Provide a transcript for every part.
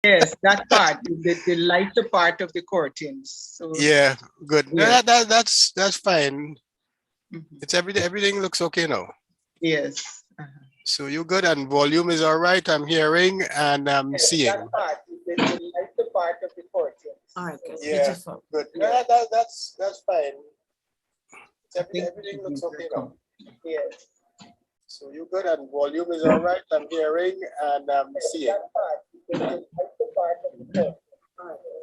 Yes, that part, the lighter part of the curtains. So Yeah, good. No, yeah. that's fine. Mhm. It's everything looks okay now. Yes. So you're good and volume is all right. I'm hearing and I'm Yes, seeing. that part, the lighter part of the curtains. All right, good. Yeah, Beautiful. good. Yeah. No, that's fine. I think Everything it looks will okay come. now. Yes. So you're good and volume is all right. I'm hearing and I'm seeing. That part, the lighter part of the curtains.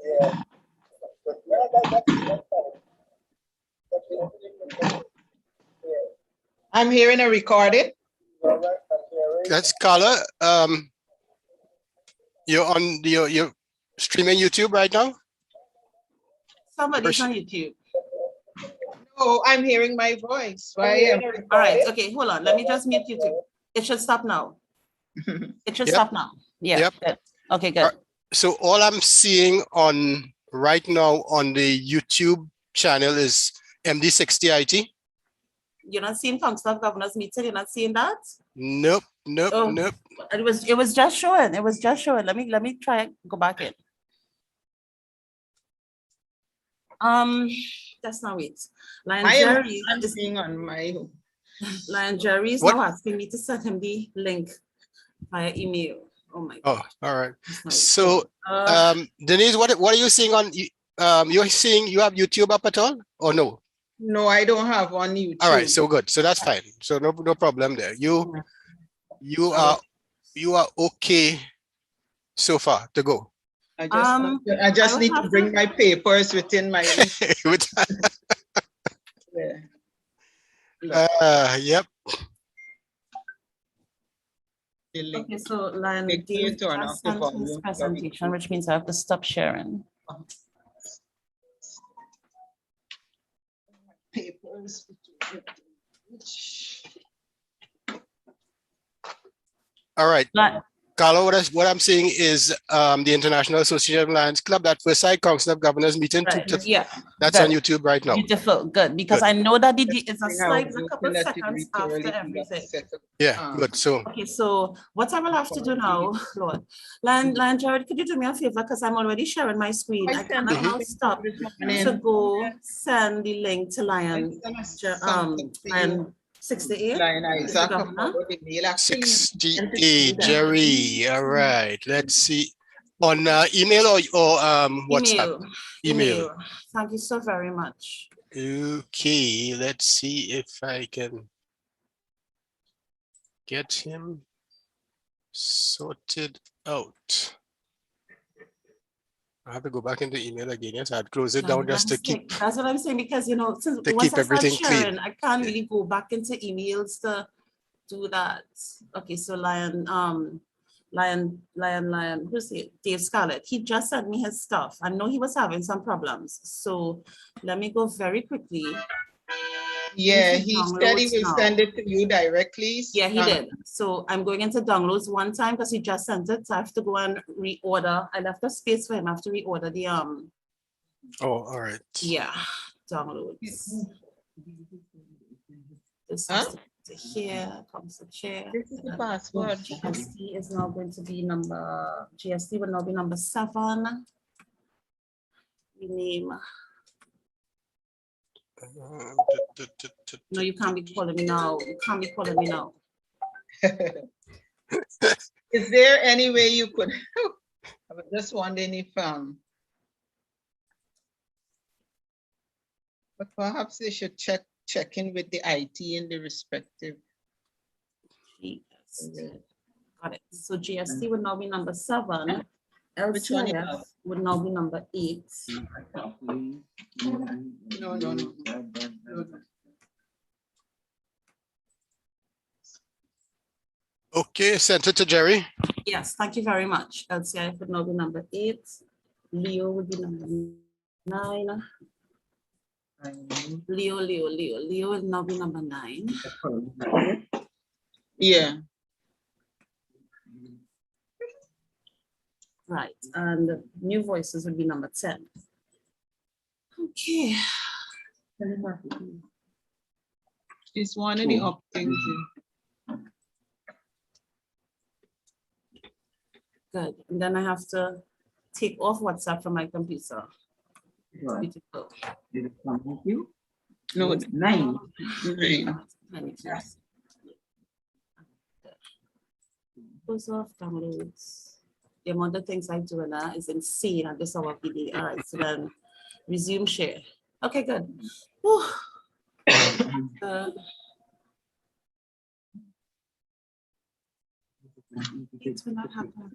Yeah, good. No, that's fine. I'm hearing a recording. That's Carla. You're on you're streaming YouTube right now? Somebody's on YouTube. Oh, I'm hearing my voice. Why am I All right. Okay, hold on. Let me just mute YouTube. It should stop now. It should Yep. stop now. Yeah. Yep. Good. Okay, good. So all I'm seeing on right now on the YouTube channel is MD60IT. You're not seeing Council of Governors meeting. You're not seeing that. Nope, nope, Oh. nope. It was just showing. It was just showing. Let me try and go back in. That's not it. Lion Jerry I'm is seeing on my. Lion Jerry is What? now asking me to send him the link via email. Oh my Oh, God. all right. That's not it. So Denise, what are you seeing on you're seeing you have YouTube up at all or no? No, I don't have on YouTube. All right, so good. So that's fine. So no problem there. You are okay so far to go. I I just would need to have bring to- my papers within my. With- Yeah. yep. The link. Okay, so Lion Make me Dave turn off just the sent his volume. presentation, which means I have to stop sharing. Papers. All right. Li- Carlo, what I'm seeing is the International Association of Lions Club, that Versailles Council of Governors meeting. Right, yeah. That's good. on YouTube right now. Beautiful, good, because Good. I know that it's a Thing I slide, was a couple looking at it seconds really after thoroughly to everything. set up, Yeah, good. So Okay, so what I will have to do now, Lord, Lion Jared, could you do me a favor? Because I'm already sharing my screen. I cannot now stop to go send the link to Lion 68. Lion Isaac, the governor. 68 Jerry. All right. Let's see. On email or WhatsApp? Email. Thank you so very much. Okay, let's see if I can get him sorted out. I have to go back into email again. Yes, I'd close it down just to keep. That's what I'm saying, because since to once keep I start everything clean. sharing, I can't really go back into emails to do that. Okay, so Lion, who's it? Dave Scarlett. He just sent me his stuff. I know he was having some problems. So let me go very quickly. Yeah, he said he will send it to you directly. Yeah, he did. So I'm going into downloads one time because he just sent it. So I have to go and reorder. I left a space for him. I have to reorder the Oh, all right. Yeah, downloads. This is here comes the chair. This is the password. GST is now going to be GST will now be number 7. The name. No, you can't be calling me now. You can't be calling me now. Is there any way you could? I was just wondering if but perhaps they should check in with the IT in the respective. Got it. So GST would now be number 7. Which one LCIF would now be number 8. No. Okay, sent it to Jerry. Yes, thank you very much. LCIF would now be number 8. Leo would be number 9. Leo will now be number 9. Yeah. Right, and the new voices would be number 10. Okay. It's one of the updates. Good. And then I have to take off WhatsApp from my computer. Right. Beautiful. Did it come with you? No, 9. 9. Let me just- Close off downloads. The amount of things I do now is insane at this hour of the day. All right, so then resume share. Okay, good. Whew. It will not happen.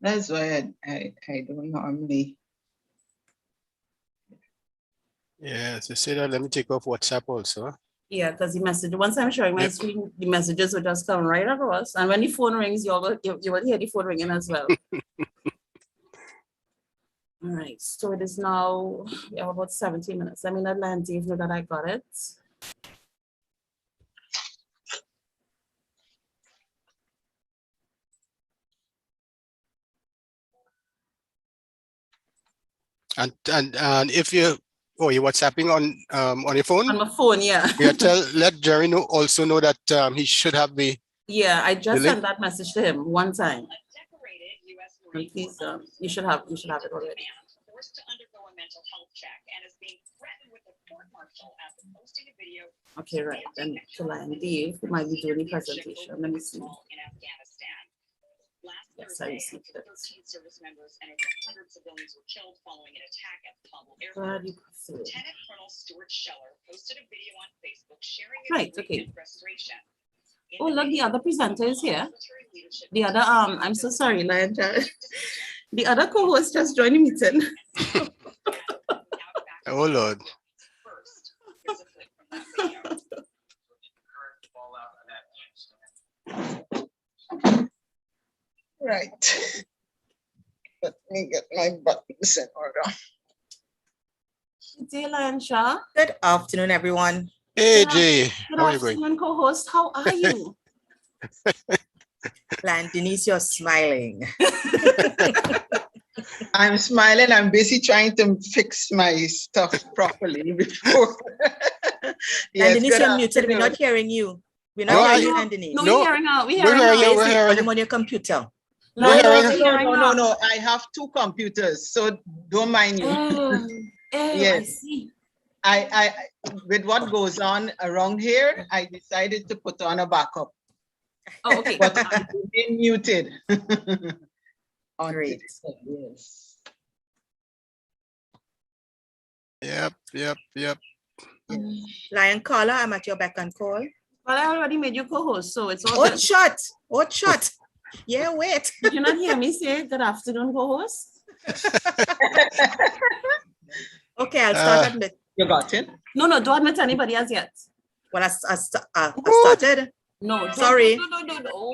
That's why I don't normally. Yeah, so say that, let me take off WhatsApp also. Yeah, because the message, once I'm showing my Yep. screen, the messages will just come right across. And when the phone rings, you will hear the phone ringing as well. All right, so it is now, we have about 17 minutes. I mean, Atlantic, know that I got it. And if you, oh, you're WhatsApping on your phone? On my phone, yeah. Yeah, let Jerry also know that he should have the Yeah, I just Really? sent that message to him one time. And please, you should have it already. Forced to undergo a mental health check and is being threatened with a court-martial after posting a video. Okay, right. Then July and Dave who might be doing the presentation. Let me see. In Afghanistan. Last Yes, I Thursday, received it. 13 service members and over 100 civilians were killed following an attack at Kabul Glad airport. you could see it. Lieutenant Colonel Stuart Scheller posted a video on Facebook sharing Right, his grief okay. and frustration. In Oh, look, the video, other presenter is here. military leadership The other, I'm so sorry, Lion Jared. The other co-host just joined the meeting. oh Lord. First, here's a clip from that video. Right. Let me get my buttons in order. Good day, Lion Shaw. Good afternoon, everyone. Hey Yeah. Jay, Good how are you going? afternoon, co-host. How are you? Lan Denise, you're smiling. I'm smiling. I'm busy trying to fix my stuff properly before. Lan Yes, Denise, good you're muted. We're afternoon. not hearing you. We're No, not hearing I- you, Lan Denise. No, No, we're hearing out. We're we're hearing hearing out. you. We're Is it hearing on your computer? No, We're no, hearing no, you. no, hearing no, no, out. no. I have 2 computers, so don't mind you. Oh, I Yes. see. I, with what goes on around here, I decided to put on a backup, Oh, okay. but I'm being muted. On Great. this, yes. Yep. Lion caller, I'm at your beck and call. Well, I already made you co-host, so it's all Oh, good. shut. Oh, shut. Yeah, wait. Did you not hear me say good afternoon, co-host? Okay, I'll start at You got it? No, don't admit anybody as yet. well, I started. No, don't- Sorry. No.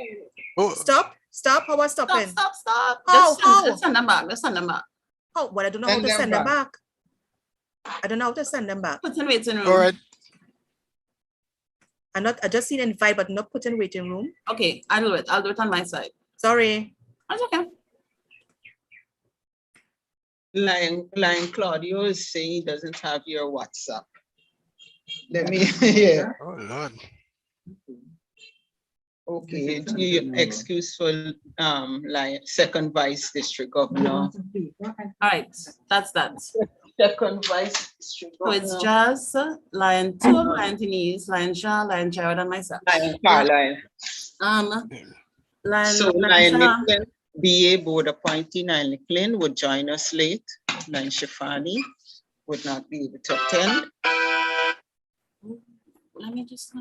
Oh, Stop. How about stopping? Stop. How? Just send them back. Just send them back. Oh, well, I don't know how Send to them send them back. back. I don't know how to send them back. Put in waiting room. all right. I just seen invite, but not put in waiting room. Okay, I'll do it. I'll do it on my side. Sorry. That's okay. Lion Claudio is saying he doesn't have your WhatsApp. Let me, yeah, Oh Lord. okay, you excuse for, Lion, second vice district governor. All right, that's that. Second vice district So it's governor. just Lion, 2 of Lion Denise, Lion Shaw, Lion Jared, and myself. Lion Carlisle. Lion, So Lion Lion Shaw, Nicklin, BA board appointee Lion Nicklin would join us late. Lion Shafani would not be able to attend. let me just,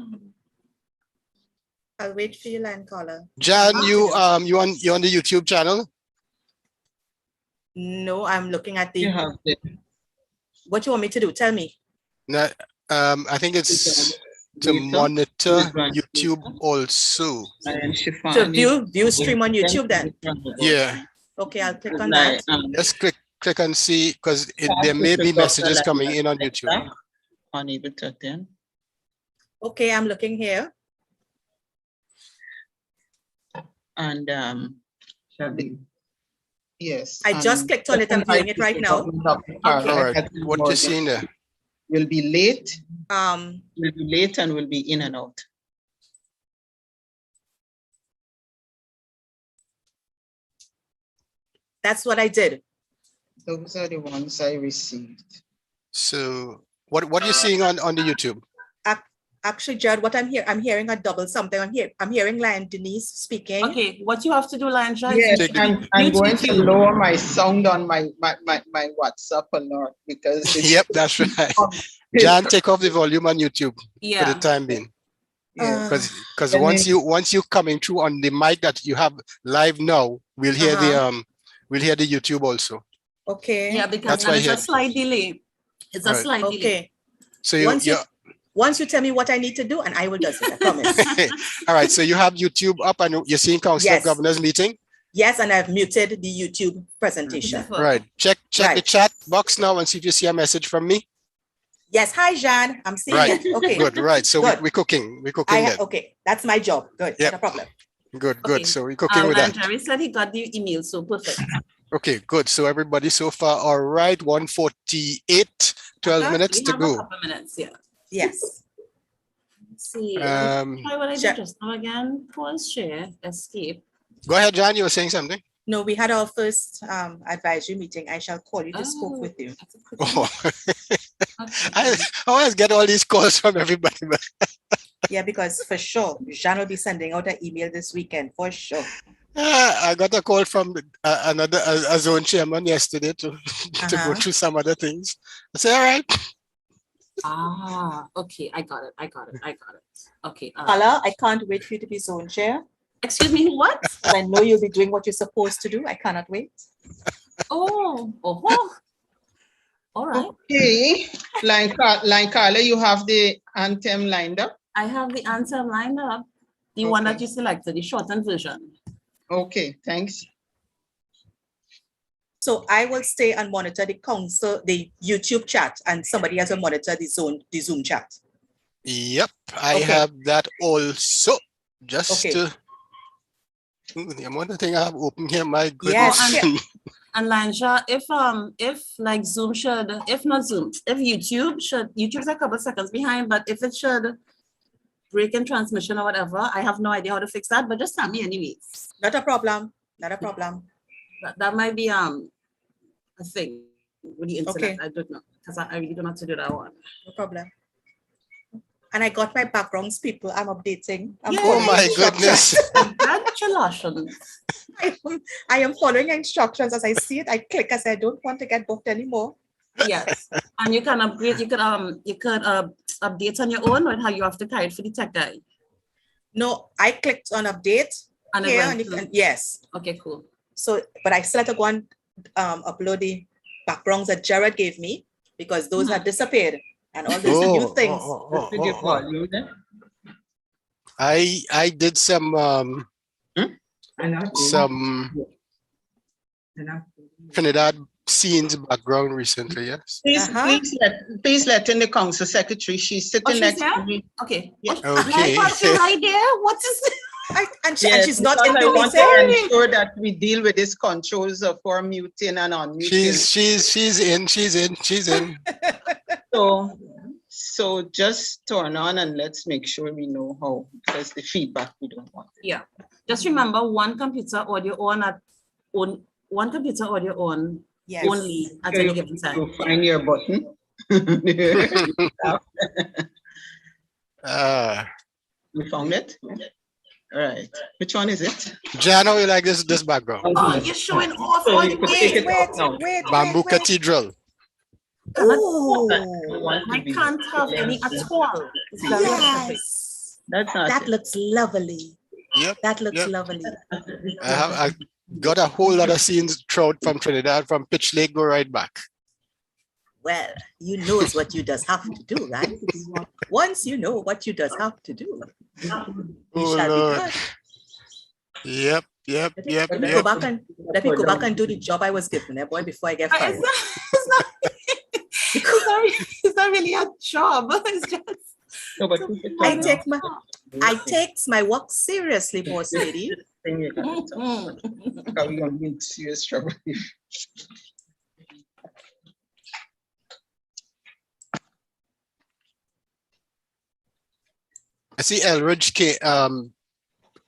I'll wait for you, Lion caller. Jan, you on the YouTube channel? No, I'm looking at You the. have the What you want me to do? Tell me. No, I think it's to Lisa, monitor Lisa. YouTube also. Lion To Shafani. view stream on YouTube then. Yeah, Okay, I'll click on that. just click and see because there may be messages coming in on YouTube. Unable to attend. Okay, I'm looking here. And yes. I just clicked on it. I'm viewing it right now. All right, what you seeing there? Will be late, Um, and will be in and out. That's what I did. Those are the ones I received. So what are you seeing on the YouTube? Actually, Jared, what I'm hearing a double something. I'm hearing Lion Denise speaking. Okay, what you have to do, Lion Jared, Yes, Take the- I'm going to YouTube. lower my sound on my WhatsApp a lot because it's Yep, that's right. Jan, take off the volume on YouTube for the Yeah. time being. yeah. Because And once you coming through on the mic that you have live now, we'll hear the YouTube also. Okay. Yeah, because That's and why it's a here- slight delay. It's a Right. slight delay. Okay. So Once you tell me what I need to do, and I will do it. I promise. all right. So you have YouTube up and you're seeing Council of Yes. Governors meeting. Yes, and I've muted the YouTube presentation. Right. Check the Right. chat box now and see if you see a message from me. Yes. Hi, Jan. I'm seeing Right. it. Okay. Good. Right. So Good. we're cooking. We're cooking then. Okay. That's my job. Good. Yep. Not a problem. Good. Okay. Good. So we're cooking with And that. Jerry said he got the email, so perfect. Okay. Good. So everybody so far, all right. 1:48, 12 minutes We to have a go. couple minutes, yeah. Yes. Let's see. Try what I Sure. did just now again. Pause, share, escape. Go ahead, John. You were saying something. No, we had our first advisory meeting. I shall call you to speak with you. That's a quick Oh, one. Okay. I always get all these calls from everybody. But Yeah, because for sure, Jean will be sending out an email this weekend for sure. I got a call from another a zone chairman yesterday to go Uh-huh. through some other things. I said, all right. Okay, I got it. Okay. Paula, I can't wait for you to be zone chair. Excuse me, what? And I know you'll be doing what you're supposed to do. I cannot wait. Oh. All right. Okay, Line Carla, you have the anthem lined up. I have the answer lined up. The one that Okay. you selected, the shortened version. Okay, thanks. So I will stay and monitor the council, the YouTube chat, and somebody else will monitor the Zoom chat. Yep, I Okay. have that also. Just Okay. to the amount of thing I have open here, my Yes. goodness. And Lansha, if like Zoom should, if not Zoom, if YouTube's a couple seconds behind, but if it should break in transmission or whatever, I have no idea how to fix that, but just tell me anyways. Not a problem. Not a problem. That might be a thing with the internet. Okay. I don't know, because I really don't know how to do that one. No problem. And I got my backgrounds, people. I'm updating. I'm Yay. Oh following my instructions. goodness. Congratulations. I am following instructions as I see it. I click. I say I don't want to get booked anymore. Yes, and you can upgrade. You could update on your own, or how you have to carry it for the tech guy. No, I clicked on update And it here, went and, through. yes. Okay, cool. So, but I still have to go and upload the backgrounds that Jared gave me because those had disappeared and all these new things. What did you call you then? I did some Trinidad scenes background recently, yes. Uh-huh. Please let in the council secretary. She's sitting she's next to there? me. Okay. Yeah. Okay. Right there. What is it? And Yes, she's not because in I the want meeting. to ensure that we deal with these controls for muting and unmuting. She's in. So just turn on and let's make sure we know how, because the feedback we don't want. Yeah. Just remember one computer audio Yes. only at any given time. So find your button. You found it? All right. Which one is it? Jan, how you like this background? Oh, you're showing off So all you the could take way. it off now. Bamboo Cathedral. Oh, I can't have any at all. It's very expensive. yes. That's not That it. looks lovely. Yep. That looks Yep. lovely. I got a whole lot of scenes throughout from Trinidad, from Pitch Lake, go right back. Well, you knows what you does have to do, right? Once you know what you does have to do, you Oh, shall Lord. be good. Yep. Let me go back and do the job I was given, boy, before I get fired. It's not really a job. It's just. No, but keep it I on take now. I takes my work seriously, boss lady. Thing you gotta talk. Because we gonna be in serious trouble. I see Elridge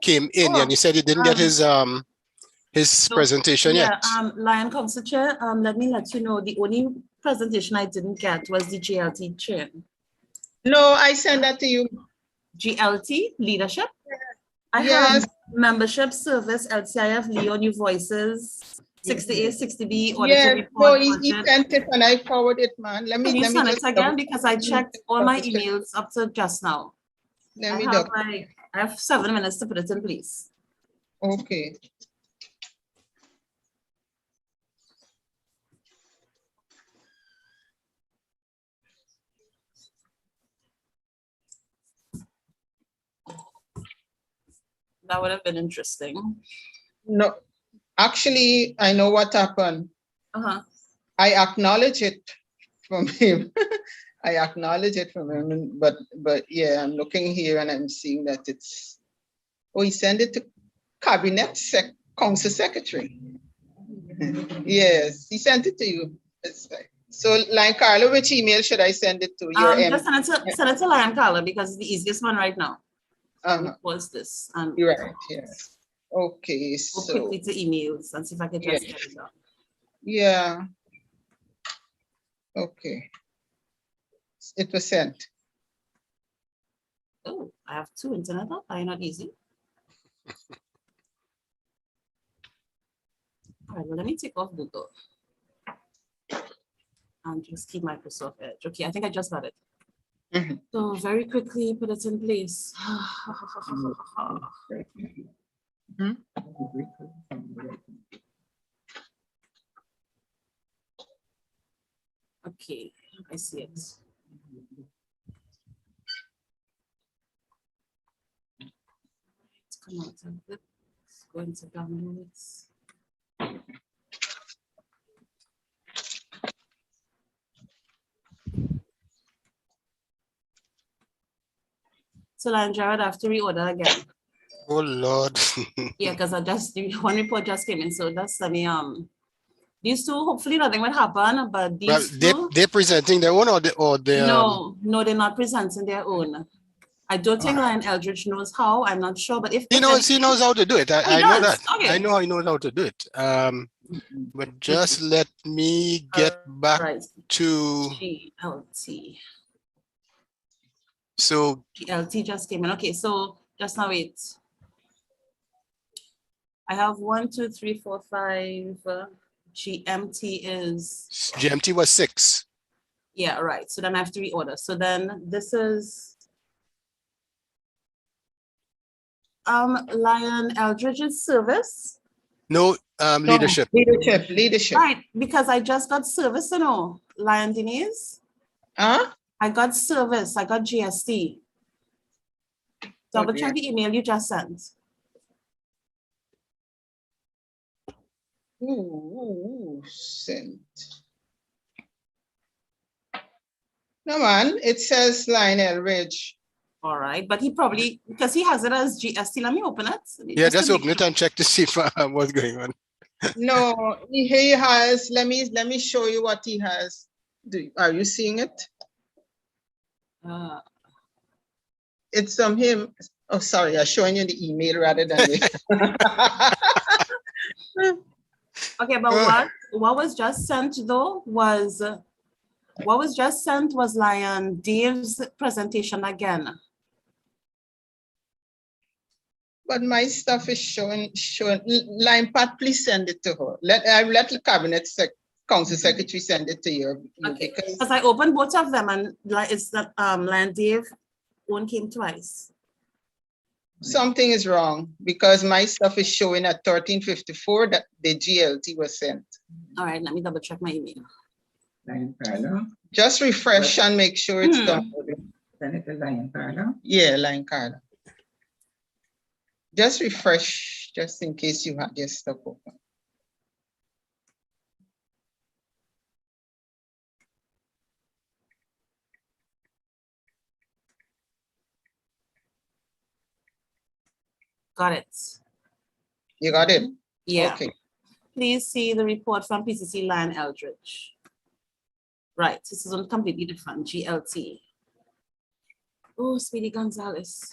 came in and he said he didn't get his his So, presentation Yeah, yet. Lion Council Chair, let me let you know, the only presentation I didn't get was the GLT chain. No, I send that to you. GLT leadership. I Yes. have membership service, LCIF, Leo, New Voices, 60A, 60B, auditor Yes, report, no, he budget. sent it and I forward it, man. Let Can me you send just it again? Because I checked all my double check. emails up to just now. Let I me have double. I have 7 minutes to put it in, please. Okay. That would have been interesting. No, actually, I know what happened. Uh-huh. I acknowledge it from him. I acknowledge it from him, but yeah, I'm looking here and I'm seeing that it's, oh, he sent it to council secretary. Yes, he sent it to you. That's right. So, like Carla, which email should I send it to? Your Just send it to Lion Carla because it's the easiest one right now. Was this? And You're right. Yes. Okay. go So quickly to emails and see if I can just get it done. yeah. Okay. It was sent. Oh, I have 2 internet up. Are you not easy? All right, well, let me take off Google and just keep Microsoft Edge. Okay, I think I just got it. Mhm. So very quickly put it in place. Okay, I see it. Let's come out of it. Let's go into downloads. So Lion Jared, I have to reorder again. Oh Lord. Yeah, because I just one report just came in, so that's these two. Hopefully nothing would happen, but Well, these two. they're presenting their own or they No, they're not presenting their own. I don't think Lion Eldridge knows how. I'm not sure, but if he knows how to do it. he I know does. that. Okay. I know he knows how to do it. But just let me get back Right. to GLT. so GLT just came in. Okay, so just now wait. I have 1, 2, 3, 4, 5. GMT is GMT was 6. yeah, right. So then I have to reorder. So then this is Lion Eldridge's service. No, leadership. Leadership. Right, because I just got service, you know, Lion Denise. Huh? I got service, I got GST. Double Okay. check the email you just sent. Ooh, sent. No man, it says Lionel Ridge. All right, but he probably, because he has it as GST, let me open it. Yeah, to just make open it and check to see if, what's going on. No, he has, let me show you what he has. Are you seeing it? It's from him. Oh, sorry, I'm showing you the email rather than the. Okay, but what was just sent though was, what was just sent was Lion Dave's presentation again. But my stuff is showing. Line Pat, please send it to her. Let the cabinet council secretary send it to you. Okay, Because because I opened both of them and it's that Lion Dave one came twice. something is wrong because my stuff is showing at 13:54 that the GLT was sent. All right, let me double check my email. Lion Carla. Just refresh and make sure it's done. Senator Lion Carla. Yeah, Line Carla. Just refresh, just in case you had your stuff open. Got it. You got it? Yeah. Okay. Please see the report from PCC Lion Eldridge. Right, this is on completely different, GLT. Oh, Speedy Gonzalez.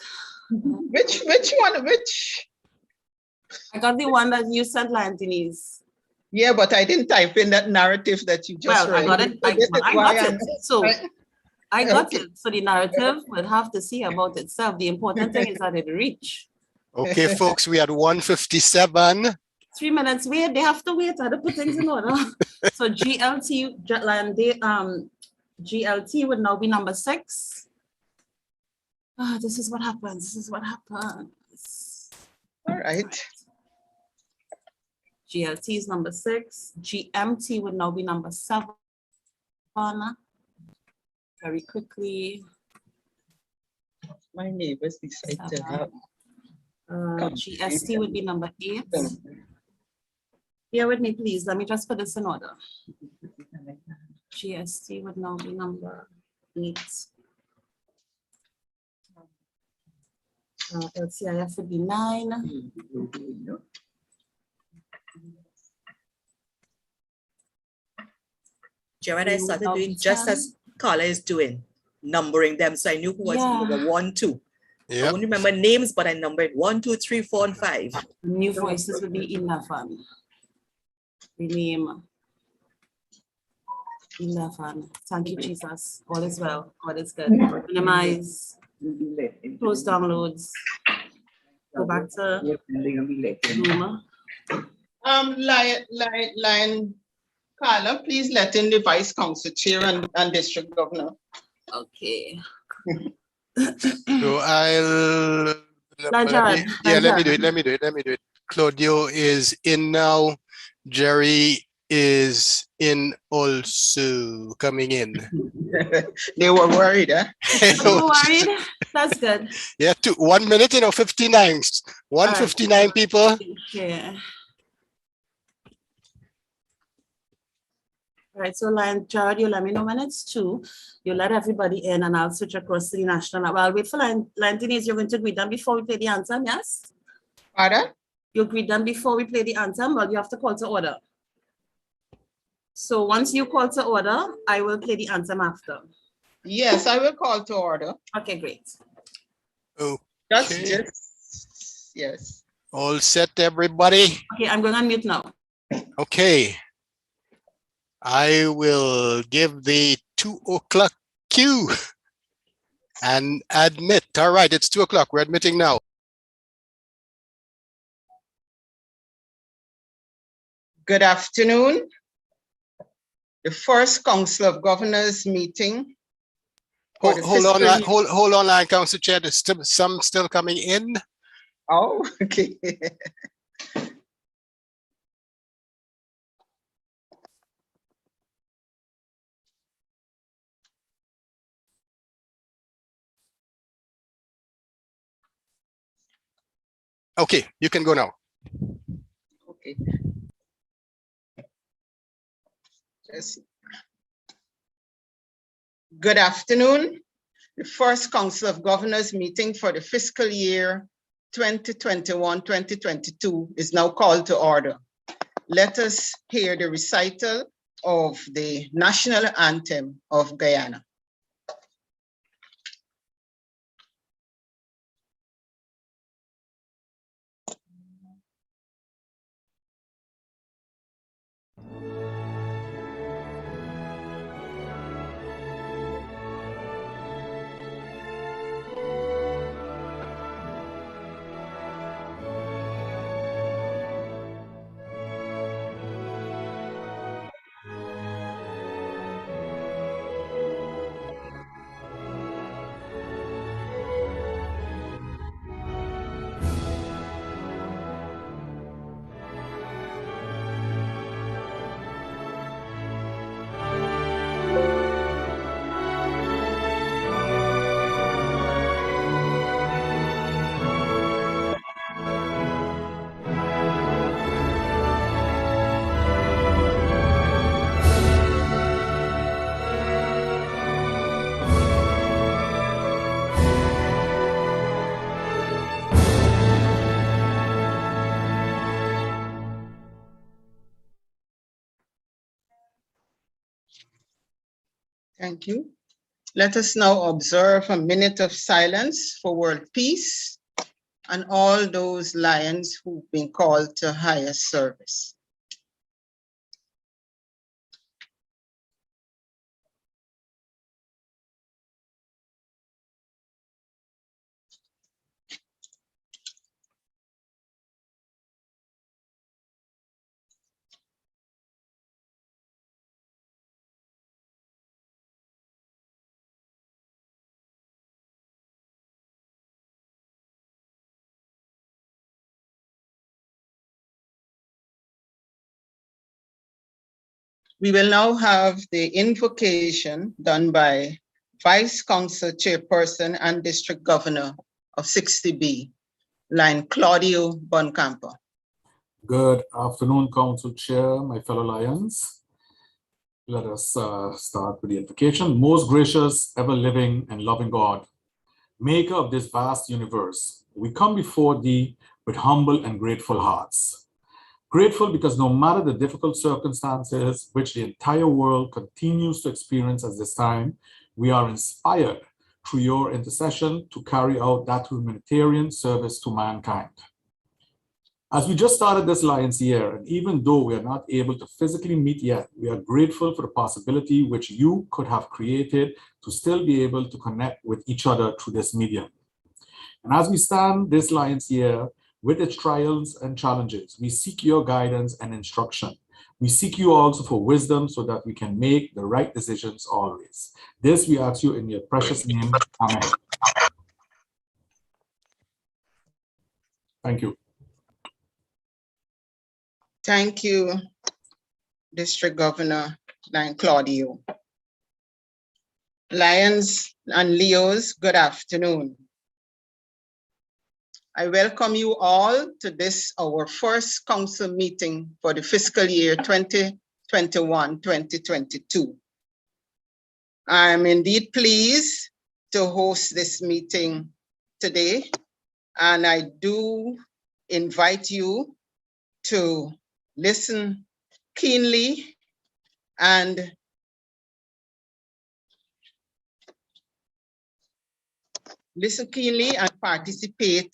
Which one? Which? I got the one that you sent, Lantinese. Yeah, but I didn't type in that narrative that you just Well, I read. got it. So this is I why got I'm- it. So I got Okay. it. So the narrative will have to see about itself. The important thing is that it reach. Okay, folks, we had 157. 3 minutes. Wait, they have to wait. I had to put things in order. So GLT would now be number 6. Ah, this is what happens. This is what happens. All right. GLT is number 6. GMT would now be number 7. Very quickly. My neighbors decide to 7. have. GST would be number 8. Bear with me, please. Let me just put this in order. GST would now be number 8. LCIF would be 9. Jared, I started Now doing it's just 10. as Carla is doing, numbering them. So I knew who was number Yeah. 1, 2. I Yep. won't remember names, but I numbered 1, 2, 3, 4, and 5. New voices would be 11. Rename 11. Thank you, Jesus. All is well. All is good. Minimize. Close downloads. Go back to Zoom. Lion Carla, please let in the vice council chair and district governor. Okay. So I'll. Line Jared, Yeah, line let me Jared. do it. Claudio is in now. Jerry is in also coming in. They were worried, huh? No worried. That's good. Yeah, 1 minute, 59. 159 people. Okay. All right, so Lion Jared, you let me know when it's 2. You let everybody in and I'll switch across to the national. Well, I'll wait for Lion Denise. You're going to greet them before we play the anthem, yes? Pardon? You greet them before we play the anthem, but you have to call to order. So once you call to order, I will play the anthem after. Yes, I will call to order. Okay, great. Just, Okay. yes. All set, everybody? Okay, I'm going on mute now. Okay. I will give the 2 o'clock cue and admit. All right, it's 2 o'clock. We're admitting now. Good afternoon. The first Council of Governors meeting. for the Hold on, fiscal year- hold on, line Council Chair. There's some still coming in. Oh, okay. Okay, you can go now. Okay. Good afternoon. The first Council of Governors meeting for the fiscal year 2021-2022 is now called to order. Let us hear the recital of the national anthem of Guyana. Thank you. Let us now observe a minute of silence for world peace and all those Lions who've been called to higher service. We will now have the invocation done by Vice Council Chairperson and District Governor of 60B, line Claudio Boncampo. Good afternoon, Council Chair, my fellow Lions. Let us start with the invocation. Most gracious, ever living and loving God, maker of this vast universe, we come before thee with humble and grateful hearts. Grateful because no matter the difficult circumstances which the entire world continues to experience at this time, we are inspired through your intercession to carry out that humanitarian service to mankind. As we just started this Lions year, and even though we are not able to physically meet yet, we are grateful for the possibility which you could have created to still be able to connect with each other through this medium. And as we stand this Lions year, with its trials and challenges, we seek your guidance and instruction. We seek you also for wisdom so that we can make the right decisions always. This we ask you in your precious name. Amen. Thank you. Thank you, District Governor Line Claudio. Lions and Leos, good afternoon. I welcome you all to this, our first council meeting for the fiscal year 2021-2022. I'm indeed pleased to host this meeting today, and I do invite you to listen keenly and participate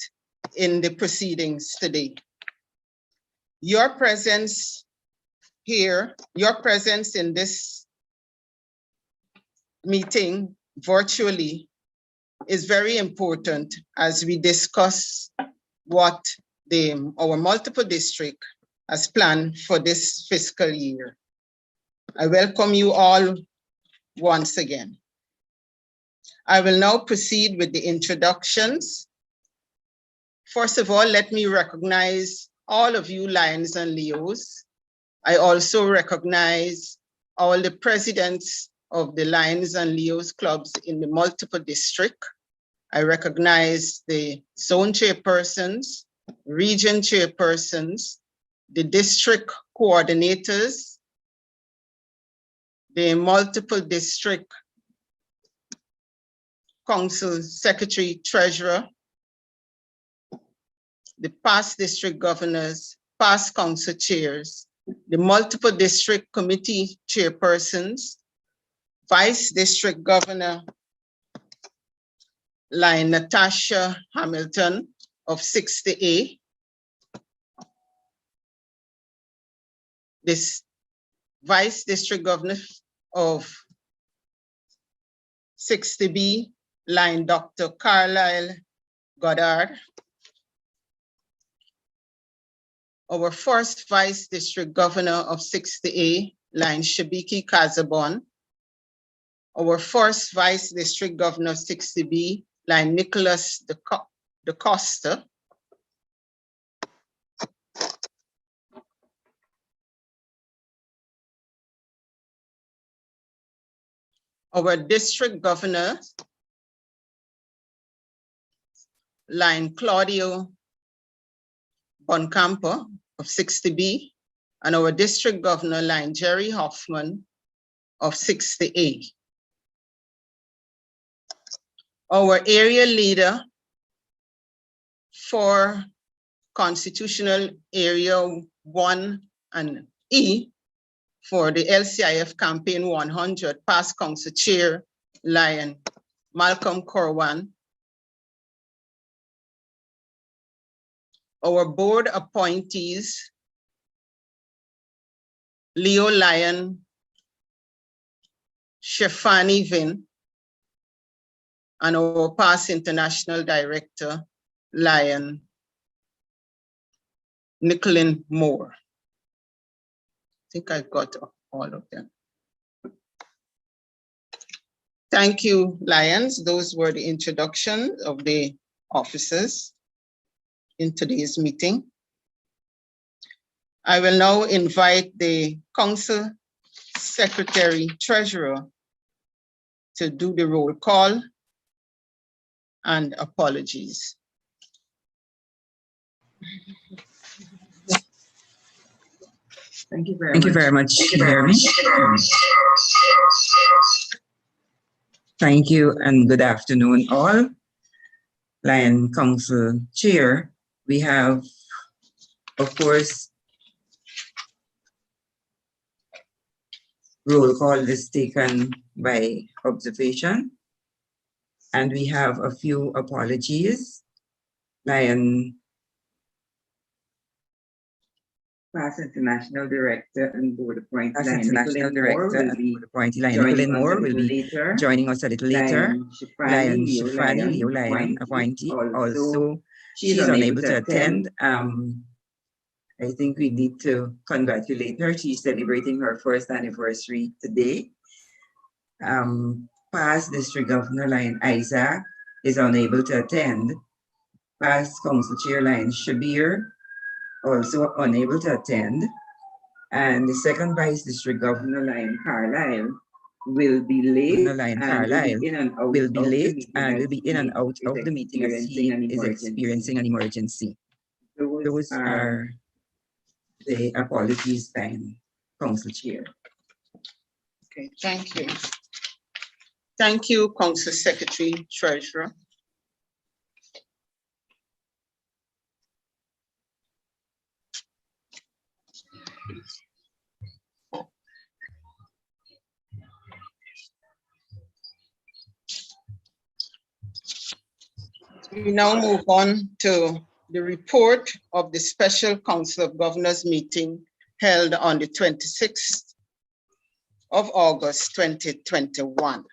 in the proceedings today. Your presence here, your presence in this meeting virtually is very important as we discuss what our multiple district has planned for this fiscal year. I welcome you all once again. I will now proceed with the introductions. First of all, let me recognize all of you Lions and Leos. I also recognize all the presidents of the Lions and Leos clubs in the multiple district. I recognize the zone chairpersons, region chairpersons, the district coordinators, the multiple district council secretary treasurer, the past district governors, past council chairs, the multiple district committee chairpersons, vice district governor line Natasha Hamilton of 60A, this vice district governor of 60B line Dr. Carlisle Goddard, our first vice district governor of 60A line Shabiki Kazabon, our first vice district governor of 60B line Nicholas Da Costa, our district governor line Claudio Boncampo of 60B, and our district governor line Jerry Hoffman of 60A. Our area leader for constitutional area 1 and E for the LCIF campaign 100, past council chair Lion Malcolm Corwan, our board appointees, Leo Lyon, Shefani Vin, and our past international director, Lyon Nicklin Moore. I think I got all of them. Thank you, Lions. Those were the introduction of the officers in today's meeting. I will now invite the council secretary treasurer to do the roll call and apologies. Thank you very Thank much. you very much. Thank you very much. Thank you and good afternoon all. Lion Council Chair, we have, of course, roll call is taken by observation, and we have a few apologies. Lion Past International Director and Board appointee as Lion International Nicklin Moore Director will and be Board appointee Lion joining Nicklin us a Moore will little be later. joining us a little later. Lion Leo Shifani Leo Lion appointee. Also, she's unable to attend. I think we need to congratulate her. She's celebrating her first anniversary today. Past District Governor Lion Isaac is unable to attend. Past Council Chair Lion Shabir also unable to attend. And the second Vice District Governor Lion Carlisle will be late Lion and Carlisle will be in and out of the meeting as he is experiencing an emergency. Those are the apologies by Council Chair. Okay, thank you. Thank you, Council Secretary Treasurer. We now move on to the report of the Special Council of Governors meeting held on the 26th of August, 2021.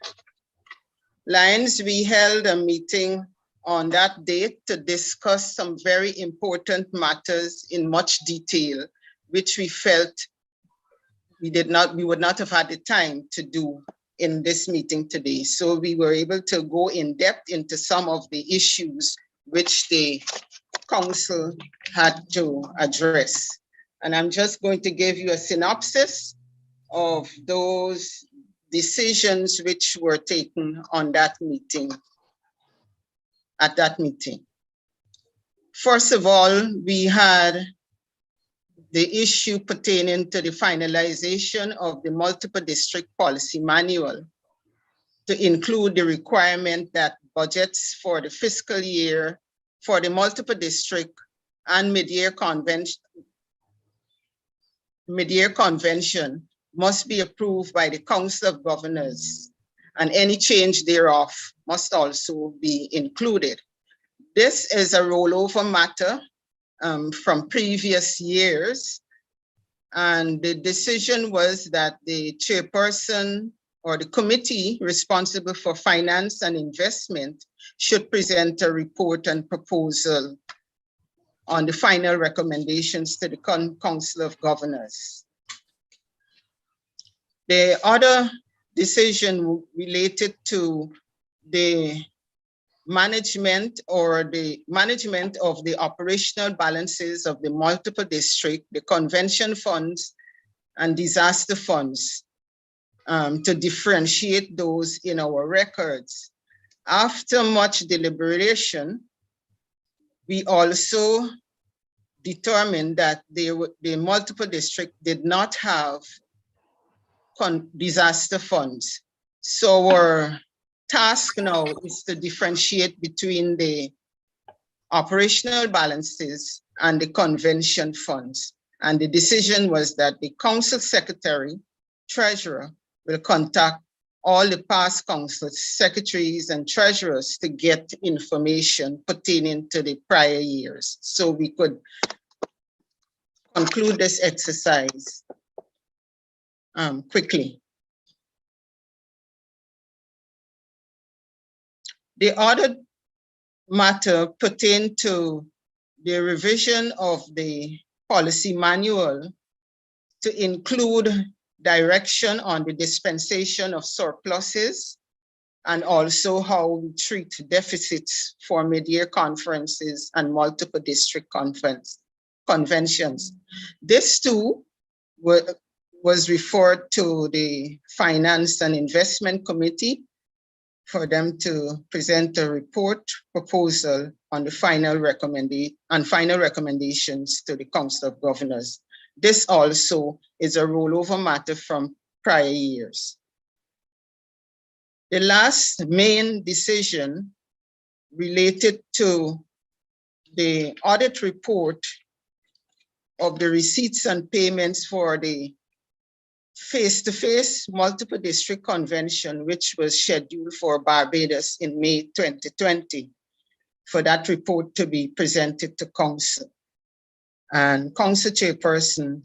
Lions, we held a meeting on that date to discuss some very important matters in much detail, which we felt we would not have had the time to do in this meeting today. So we were able to go in depth into some of the issues which the council had to address. And I'm just going to give you a synopsis of those decisions which were taken on that meeting, at that meeting. First of all, we had the issue pertaining to the finalization of the multiple district policy manual to include the requirement that budgets for the fiscal year for the multiple district and mid-year convention must be approved by the Council of Governors, and any change thereof must also be included. This is a rollover matter from previous years, and the decision was that the chairperson or the committee responsible for finance and investment should present a report and proposal on the final recommendations to the Council of Governors. The other decision related to the management of the operational balances of the multiple district, the convention funds and disaster funds, to differentiate those in our records. After much deliberation, we also determined that the multiple district did not have disaster funds. So our task now is to differentiate between the operational balances and the convention funds. And the decision was that the council secretary, treasurer, will contact all the past council secretaries and treasurers to get information pertaining to the prior years, so we could conclude this exercise quickly. The other matter pertain to the revision of the policy manual to include direction on the dispensation of surpluses and also how we treat deficits for mid-year conferences and multiple district conventions. This too was referred to the Finance and Investment Committee for them to present a report proposal on the final recommendations to the Council of Governors. This also is a rollover matter from prior years. The last main decision related to the audit report of the receipts and payments for the face-to-face multiple district convention, which was scheduled for Barbados in May 2020, for that report to be presented to Council. And Council Chairperson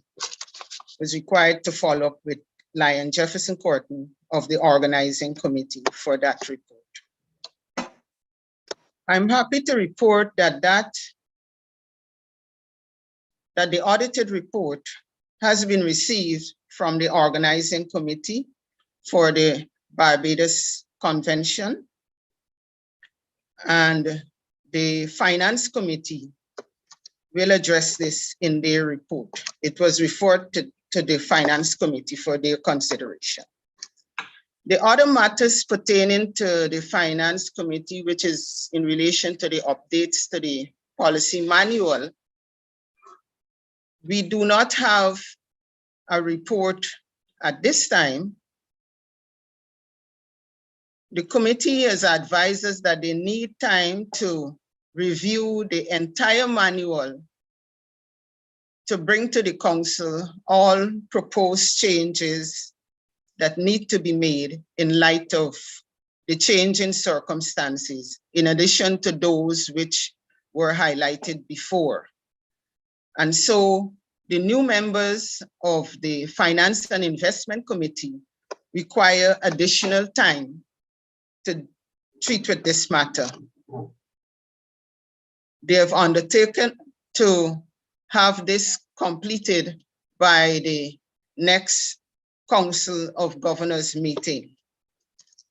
was required to follow up with Lion Jefferson Courtney of the organizing committee for that report. I'm happy to report that the audited report has been received from the organizing committee for the Barbados Convention, and the Finance Committee will address this in their report. It was referred to the Finance Committee for their consideration. The other matters pertaining to the Finance Committee, which is in relation to the updates to the policy manual, we do not have a report at this time. The committee has advised us that they need time to review the entire manual to bring to the council all proposed changes that need to be made in light of the change in circumstances, in addition to those which were highlighted before. And so the new members of the Finance and Investment Committee require additional time to treat with this matter. They have undertaken to have this completed by the next Council of Governors meeting.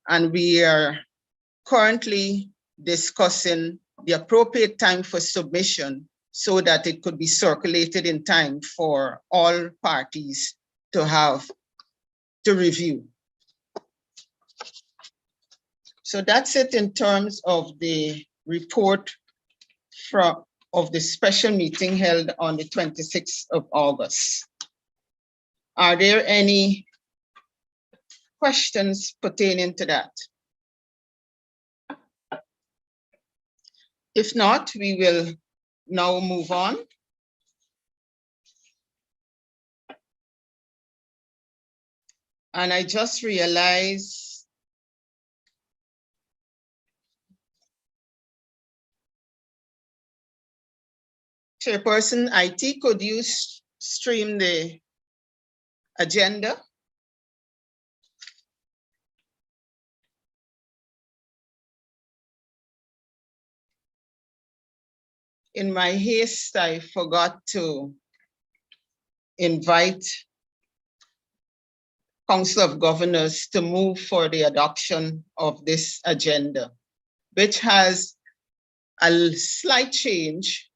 And we are currently discussing the appropriate time for submission so that it could be circulated in time for all parties to review. So that's it in terms of the report of the special meeting held on the 26th of August. Are there any questions pertaining to that? If not, we will now move on. And I just realized Chairperson, IT, could you stream the agenda? In my haste, I forgot to invite Council of Governors to move for the adoption of this agenda, which has a slight change,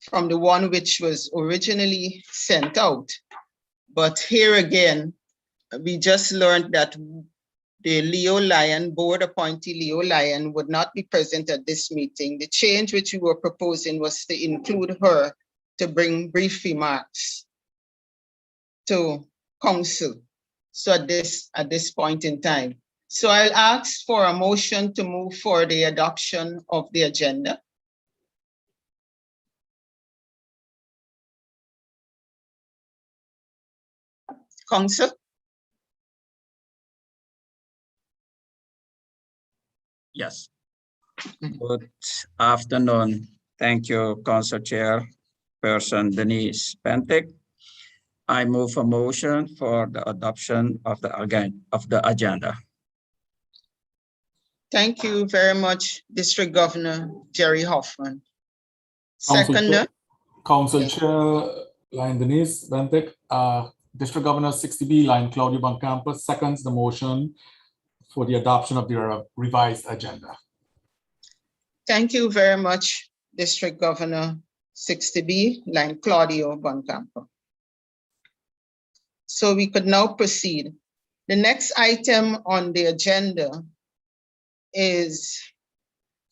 from the one which was originally sent out. But here again, we just learned that the Leo Lyon, board appointee Leo Lyon, would not be present at this meeting. The change which we were proposing was to include her to bring brief remarks to council. So at this point in time. So I'll ask for a motion to move for the adoption of the agenda. Council? Yes. Good afternoon. Thank you, Council Chairperson Denise Pentic. I move a motion for the adoption of the agenda. Thank you very much, District Governor Jerry Hoffman. Council Seconder, Chair, Council Chair, line Denise Bentic, District Governor 60B, line Claudio Boncampo, seconds the motion for the adoption of the revised agenda. thank you very much, District Governor 60B, line Claudio Boncampo. So we could now proceed. The next item on the agenda is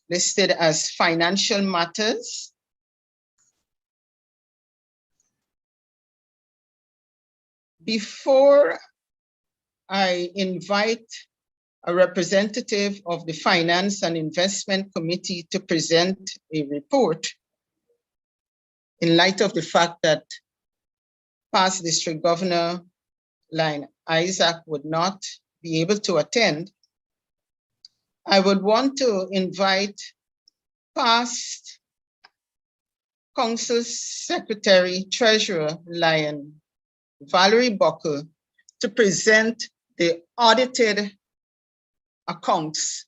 listed as financial matters. Before I invite a representative of the Finance and Investment Committee to present a report, in light of the fact that past District Governor Line Isaac would not be able to attend, I would want to invite past Council Secretary Treasurer Lion Valerie Buckle to present the audited accounts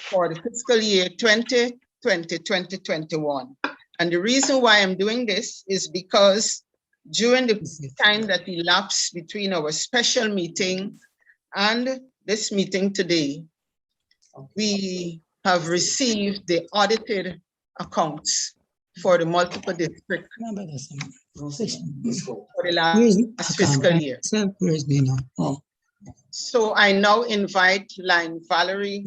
for the fiscal year 2020-2021. And the reason why I'm doing this is because during the time that elapsed between our special meeting and this meeting today, we have received the audited accounts for the multiple districts for the last fiscal year. So I now invite line Valerie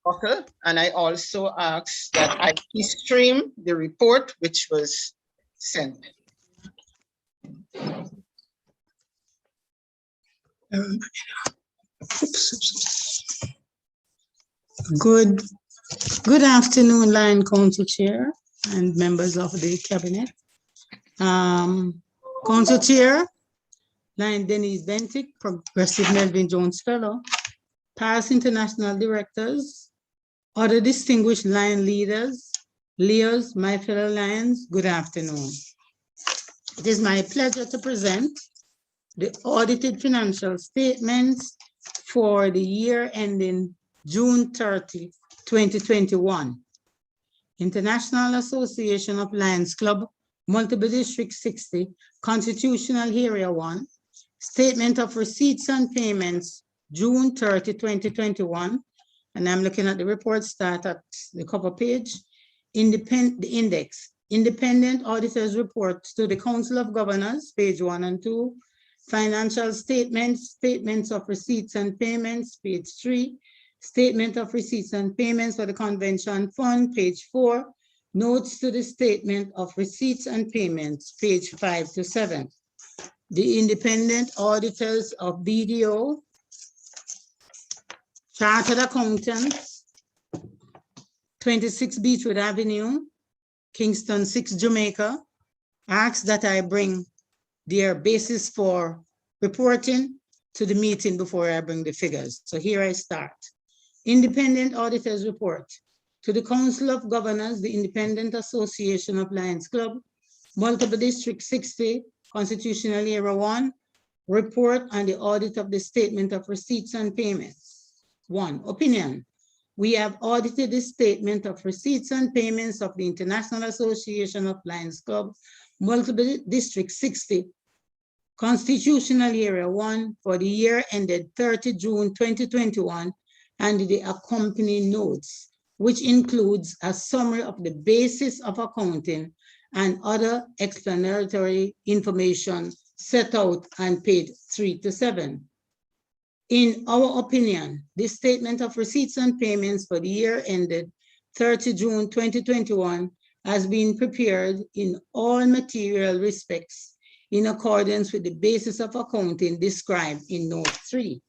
Buckle, and I also ask that I stream the report which was sent. Good afternoon, Line Council Chair and members of the Cabinet. Council Chair, Line Denise Bentic, Progressive Melvin Jones Fellow, past international directors, other distinguished line leaders, Leos, my fellow Lions, good afternoon. It is my pleasure to present the audited financial statements for the year ending June 30, 2021. International Association of Lions Club, Multiple District 60, Constitutional Area 1, Statement of Receipts and Payments, June 30, 2021. And I'm looking at the report start at the cover page. The index, Independent Auditors Report to the Council of Governors, page 1 and 2. Financial statements, Statements of Receipts and Payments, page 3. Statement of Receipts and Payments for the Convention Fund, page 4. Notes to the Statement of Receipts and Payments, page 5 to 7. The Independent Auditors of BDO, Chartered Accountants, 26 Beechwood Avenue, Kingston 6, Jamaica, ask that I bring their basis for reporting to the meeting before I bring the figures. So here I start. Independent Auditors Report. To the Council of Governors, the Independent Association of Lions Club, Multiple District 60, Constitutional Area 1, report on the audit of the Statement of Receipts and Payments. 1. Opinion. We have audited the Statement of Receipts and Payments of the International Association of Lions Club, Multiple District 60, Constitutional Area 1 for the year ended 30 June 2021 and the accompanying notes, which includes a summary of the basis of accounting and other explanatory information set out on page 3 to 7. In our opinion, this Statement of Receipts and Payments for the year ended 30 June 2021 has been prepared in all material respects in accordance with the basis of accounting described in note 3.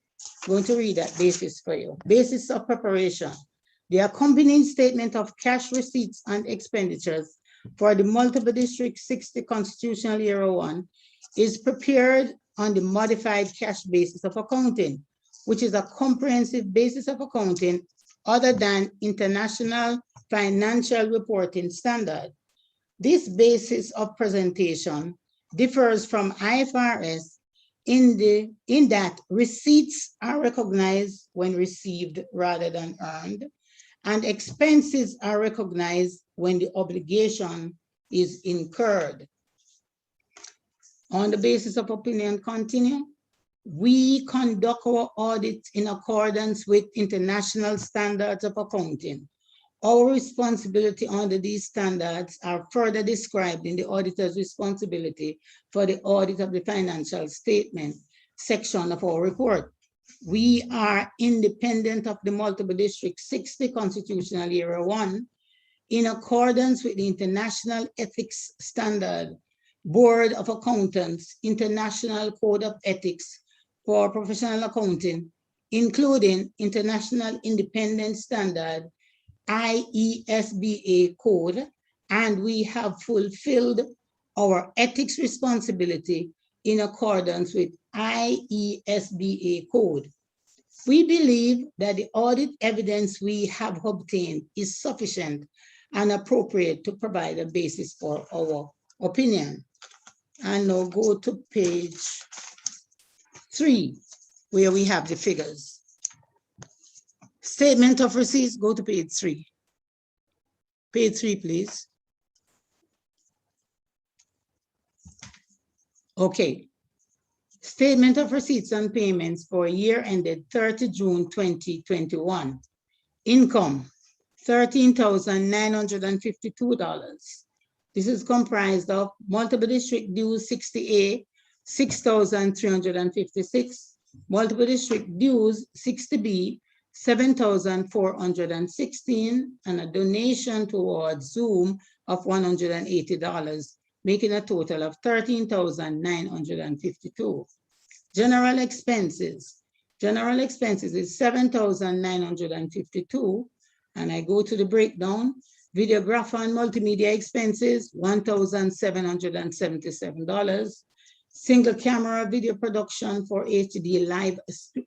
I'm going to read that basis for you. Basis of preparation. The accompanying statement of cash receipts and expenditures for the Multiple District 60 Constitutional Year 1 is prepared on the modified cash basis of accounting, which is a comprehensive basis of accounting other than International Financial Reporting Standard. This basis of presentation differs from IFRS in that receipts are recognized when received rather than earned, and expenses are recognized when the obligation is incurred. On the basis of opinion, continue. We conduct our audits in accordance with international standards of accounting. Our responsibility under these standards are further described in the auditor's responsibility for the audit of the financial statement section of our report. We are independent of the multiple district 60 constitutional era 1 in accordance with the International Ethics Standard, Board of Accountants, International Code of Ethics for Professional Accounting, including International Independent Standard, IESBA code, and we have fulfilled our ethics responsibility in accordance with IESBA code. We believe that the audit evidence we have obtained is sufficient and appropriate to provide a basis for our opinion. And now go to page 3, where we have the figures. Statement of receipts, go to page 3. Page 3, please. Okay. Statement of receipts and payments for a year ended 30 June 2021. Income, $13,952. This is comprised of multiple district dues 60A, 6,356, multiple district dues 60B, 7,416, and a donation towards Zoom of $180, making a total of $13,952. General expenses is $7,952, and I go to the breakdown. Videographer and multimedia expenses, $1,777. Single camera video production for HD live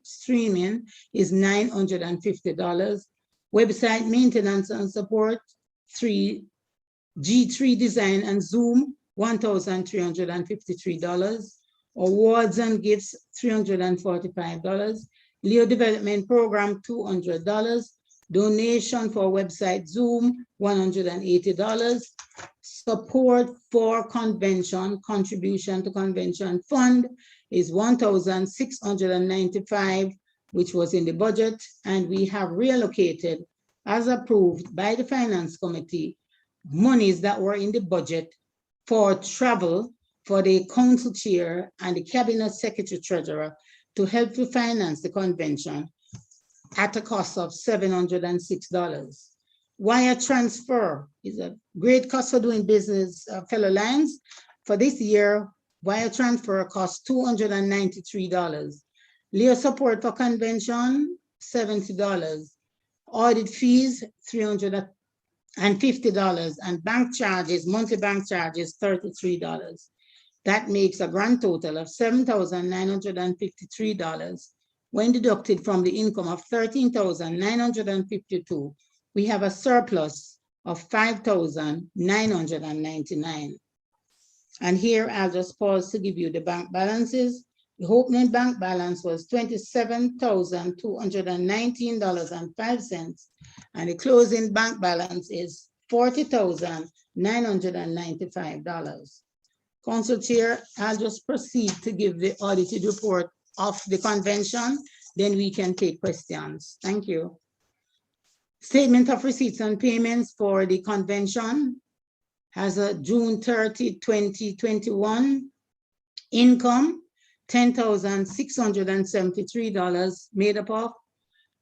streaming is $950. Website maintenance and support, G3 design and Zoom, $1,353. Awards and gifts, $345. Leo development program, $200. Donation for website Zoom, $180. Support for convention, contribution to convention fund is $1,695, which was in the budget, and we have reallocated, as approved by the Finance Committee, monies that were in the budget for travel for the council chair and the cabinet secretary treasurer to help to finance the convention at a cost of $706. Wire transfer is a great cost for doing business, fellow Lions. For this year, wire transfer costs $293. Leo support for convention, $70. Audit fees, $350. And bank charges, monthly bank charges, $33. That makes a grand total of $7,953. When deducted from the income of $13,952, we have a surplus of $5,999. And here I'll just pause to give you the bank balances. The opening bank balance was $27,219.05, and the closing bank balance is $40,995. Council Chair, I'll just proceed to give the audited report of the convention, then we can take questions. Thank you. Statement of receipts and payments for the convention has a June 30, 2021. Income, $10,673, made up of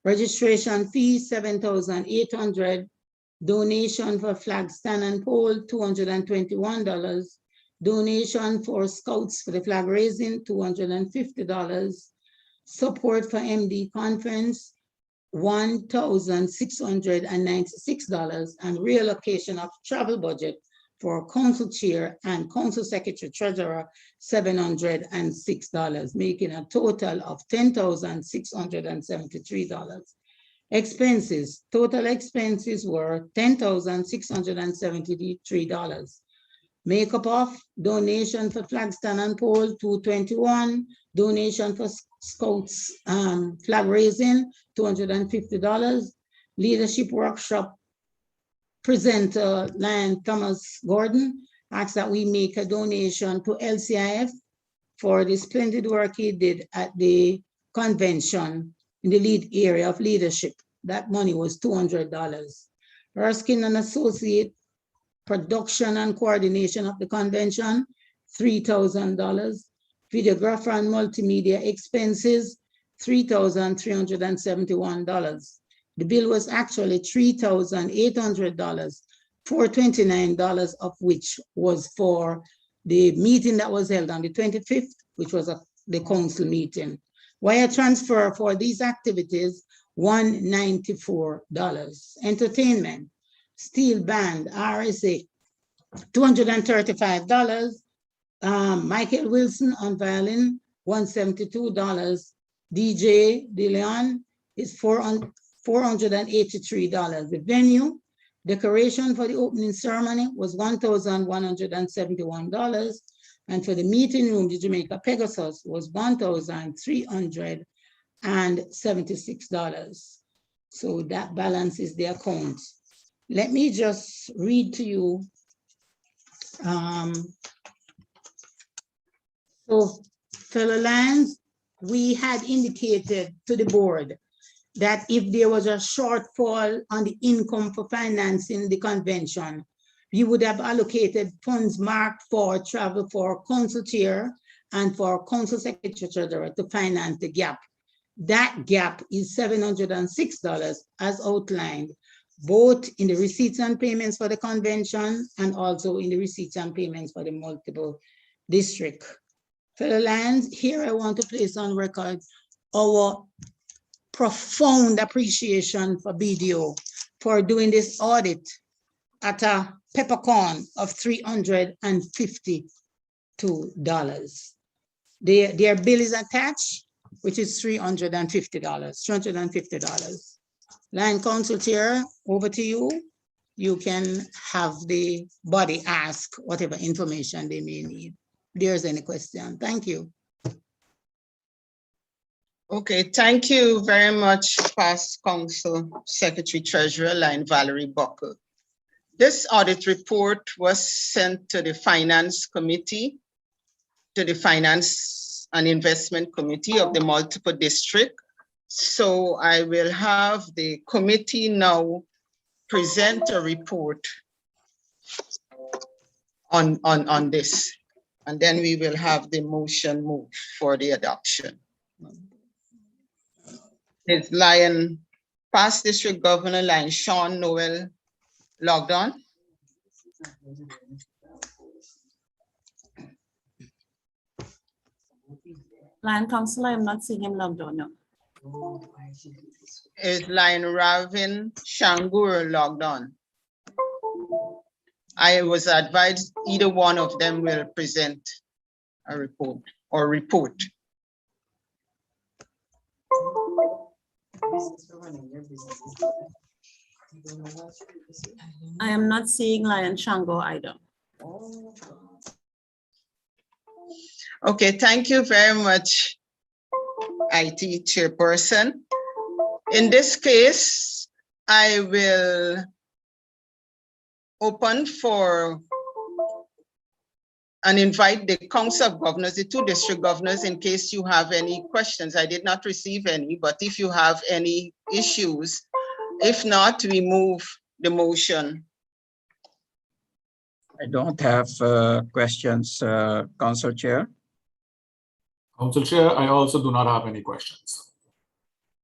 registration fee, $7,800, donation for flag stand and pole, $221, donation for scouts for the flag raising, $250, support for MD conference, $1,696, and reallocation of travel budget for council chair and council secretary treasurer, $706, making a total of $10,673. Expenses, total expenses were $10,673. Makeup of donation for flagstand and pole, $221. Donation for scouts flag raising, $250. Leadership workshop presenter Lion Thomas Gordon asked that we make a donation to LCIF for the splendid work he did at the convention in the lead area of leadership. That money was $200. Erskine and Associate production and coordination of the convention, $3,000. Videographer and multimedia expenses, $3,371. The bill was actually $3,800, $429 of which was for the meeting that was held on the 25th, which was the council meeting. Wire transfer for these activities, $194. Entertainment, steel band, RSA, $235. Michael Wilson on violin, $172. DJ DeLeon is $483. The venue, decoration for the opening ceremony was $1,171. And for the meeting room, the Jamaica Pegasus was $1,376. So that balances the account. Let me just read to you. So, fellow Lions, we had indicated to the board that if there was a shortfall on the income for financing the convention, we would have allocated funds marked for travel for council chair and for council secretary treasurer to finance the gap. That gap is $706 as outlined, both in the receipts and payments for the convention and also in the receipts and payments for the multiple district. Fellow Lions, here I want to place on record our profound appreciation for BDO for doing this audit at a peppercorn of $352. Their bill is attached, which is $350. Lion Council Chair, over to you. You can have the body ask whatever information they may need. If there's any question, thank you. Okay, thank you very much, past Council Secretary Treasurer Lion Valerie Buckle. This audit report was sent to the Finance Committee, to the Finance and Investment Committee of the multiple district. So I will have the committee now present a report on this. And then we will have the motion moved for the adoption. Is Lion past District Governor Lion Sean Noel logged on? Lion Council, I'm not seeing him logged on. No. Is Lion Ravin Shangur logged on? I was advised either one of them will present a report or report. I am not seeing Lion Shango either. Okay, thank you very much, IT Chairperson. In this case, I will open for and invite the Council of Governors, the two district governors, in case you have any questions. I did not receive any, but if you have any issues, if not, we move the motion. I don't have questions, Council Chair. Council Chair, I also do not have any questions.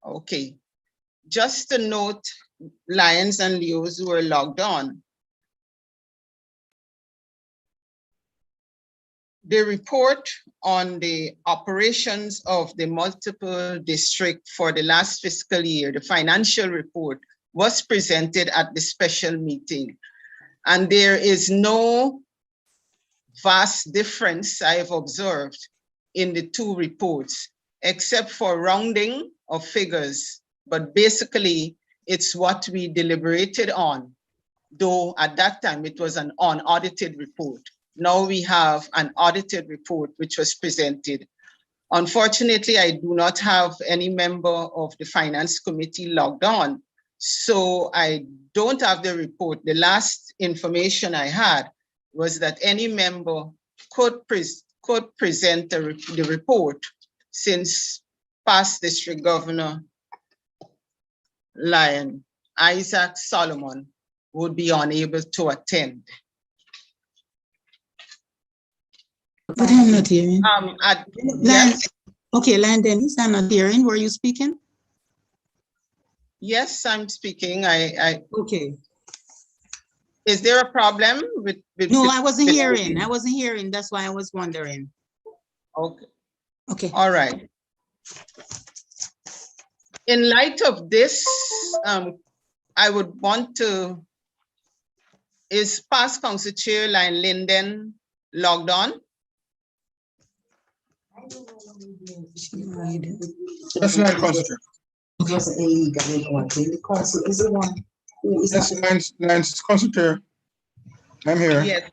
Okay. Just to note, Lions and Leos who are logged on. The report on the operations of the multiple district for the last fiscal year, the financial report, was presented at the special meeting. And there is no vast difference I have observed in the two reports, except for rounding of figures. But basically, it's what we deliberated on, though at that time it was an unaudited report. Now we have an audited report which was presented. Unfortunately, I do not have any member of the Finance Committee logged on, so I don't have the report. The last information I had was that any member could present the report, since past District Governor Isaac Solomon would be unable to attend. But I'm not hearing. Yes, Okay, Lion Dennis, I'm not hearing. Were you speaking? yes, I'm speaking. Okay. Is there a problem with? No, I wasn't with- hearing. I wasn't hearing. That's why I was wondering. Okay. Okay. All right. In light of this, I would want to, is past Council Chair Lion Linden logged on? Yes, Lion Council Chair. Yes, Yes, Lion Council Chair. I'm here. Yes.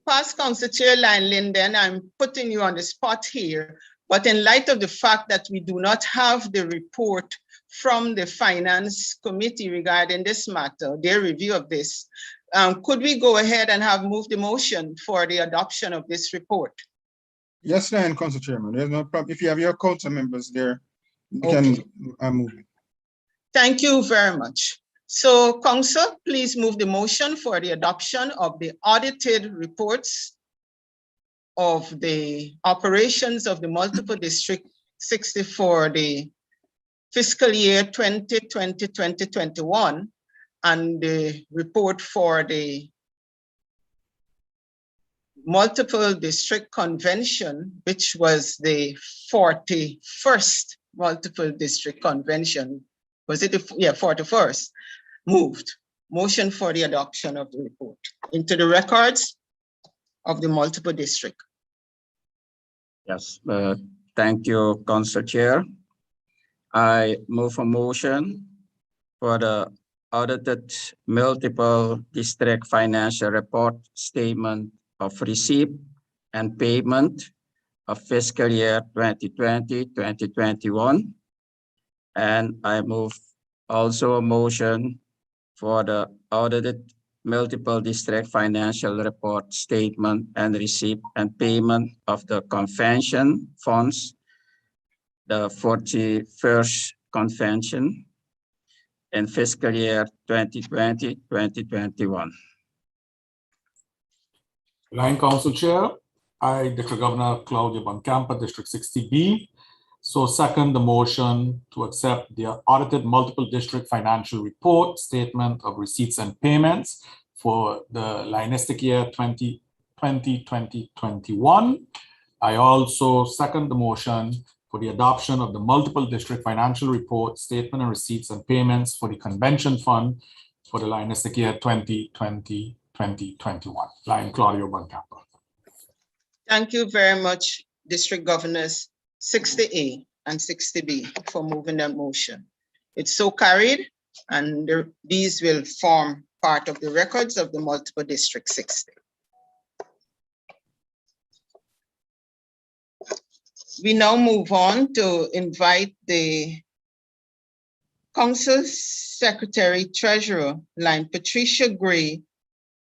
Past Council Chair Lion Linden, I'm putting you on the spot here, but in light of the fact that we do not have the report from the Finance Committee regarding this matter, their review of this, could we go ahead and have moved the motion for the adoption of this report? Yes, Lion Council Chairman. There's no problem. If you have your council members there, you Okay. can move it. Thank you very much. So Council, please move the motion for the adoption of the audited reports of the operations of the multiple district 60 for the fiscal year 2020-2021, and the report for the multiple district convention, which was the 41st multiple district convention. Was it the 41st? Moved. Motion for the adoption of the report into the records of the multiple district. Yes, thank you, Council Chair. I move a motion for the audited multiple district financial report statement of receipt and payment of fiscal year 2020-2021. And I move also a motion for the audited multiple district financial report statement and receipt and payment of the convention funds, the 41st convention in fiscal year 2020-2021. Lion Council Chair, I, District Governor Claudia Boncampa, District 60B. So second the motion to accept the audited multiple district financial report statement of receipts and payments for the linistic year 2020-2021. I also second the motion for the adoption of the multiple district financial report statement of receipts and payments for the convention fund for the linistic year 2020-2021. Lion Claudio Boncampa. Thank you very much, District Governors 60A and 60B for moving that motion. It's so carried, and these will form part of the records of the multiple district 60. We now move on to invite the Council Secretary Treasurer, Line Patricia Gray,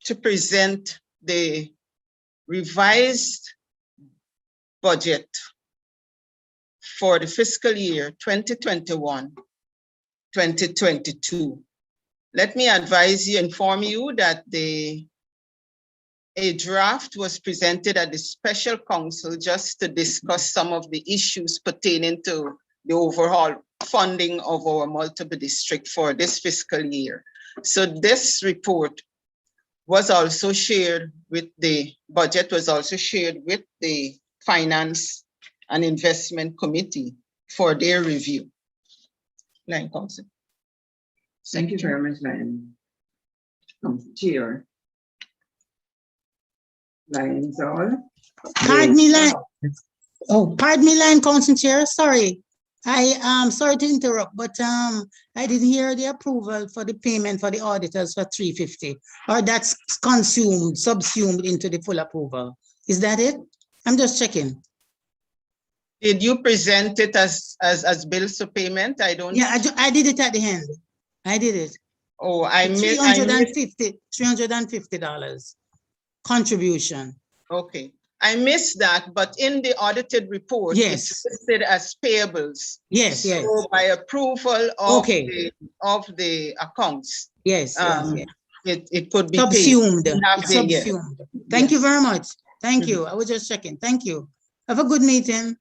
to present the revised budget for the fiscal year 2021-2022. Let me inform you that a draft was presented at the special council just to discuss some of the issues pertaining to the overall funding of our multiple district for this fiscal year. So this report was also shared with the budget, was also shared with the Finance and Investment Committee for their review. Line Council. Thank you very much, Lion Council Chair. Lions all. Pardon me, Line Council Chair, sorry. Sorry to interrupt, but I didn't hear the approval for the payment for the auditors for 350, or that's subsumed into the full approval. Is that it? I'm just checking. Did you present it as bills to payment? I don't. Yeah, I did it at the end. I did it. Oh, I missed. $350 contribution. Okay, I missed that, but in the audited report, Yes. it's listed as payables. Yes, yes. So by approval of Okay. the accounts, Yes, yes. it could be paid. Subsumed. You have It's the- yeah. subsumed. Thank you Yes. very much. Thank you. I was just checking. Thank you. Have a good meeting.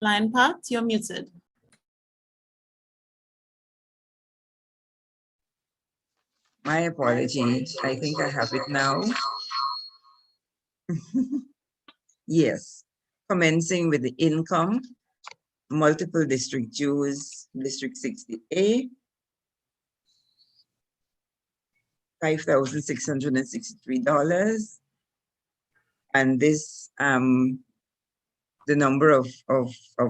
Lion Pat, you're muted. My apologies. I think I have it now. Yes, commencing with the income, multiple district dues, District 60A, $5,663. And this, the number of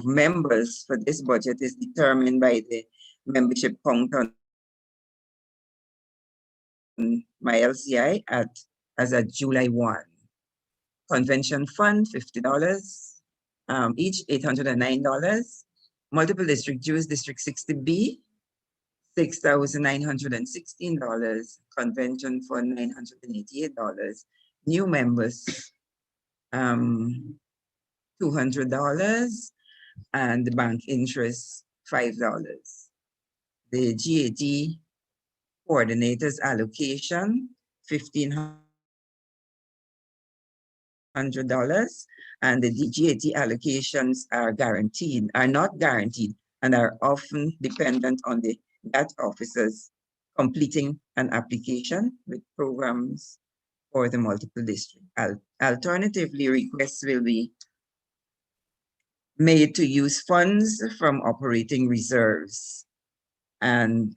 members for this budget is determined by the membership count on my LCI as at July 1. Convention fund, $50, each $809. Multiple district dues, District 60B, $6,916. Convention fund, $988. New members, $200, and the bank interest, $5. The GAT coordinators allocation, $1,500, and the GAT allocations are not guaranteed, and are often dependent on the GAT officers completing an application with programs for the multiple district. Alternatively, requests will be made to use funds from operating reserves. And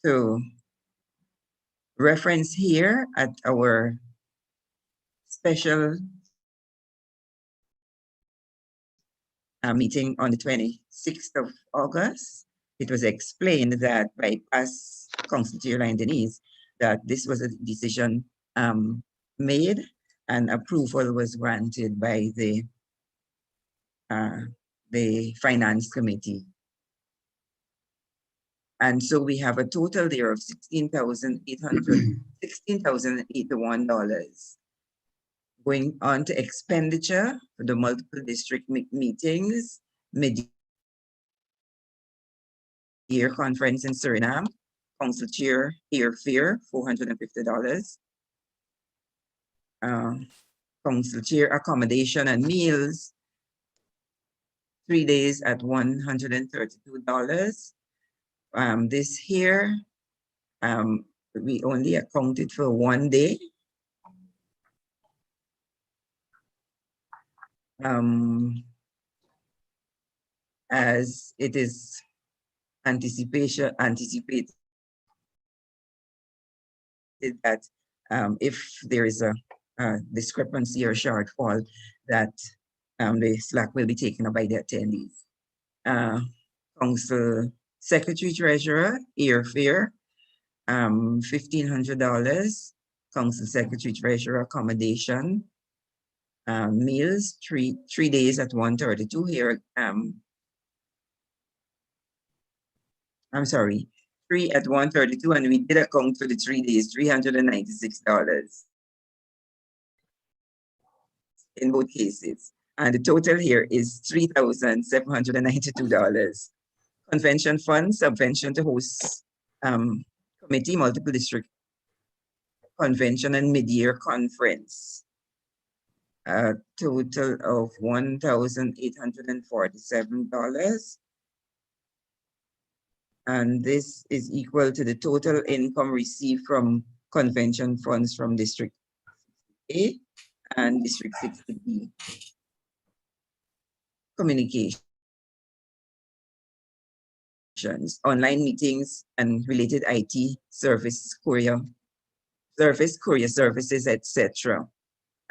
to reference here at our special meeting on the 26th of August, it was explained that by past Council Chair Lion Denise, that this was a decision made and approval was granted by the Finance Committee. And so we have a total there of $16,081. Going on to expenditure for the multiple district meetings, mid-year conference in Suriname, Council Chair airfare, $450. Council Chair accommodation and meals, 3 days at $132. This here, we only accounted for 1 day. As it is anticipated that if there is a discrepancy or shortfall, that the slack will be taken up by the attendees. Council Secretary Treasurer, airfare, $1,500. Council Secretary Treasurer accommodation, meals, three days at $132 here. I'm sorry, 3 at $132, and we did account for the 3 days, $396 in both cases. And the total here is $3,792. Convention fund, subvention to host committee, multiple district convention and mid-year conference. A total of $1,847. And this is equal to the total income received from convention funds from District A and District 60B. Communications, online meetings, and related IT service, courier services, etc.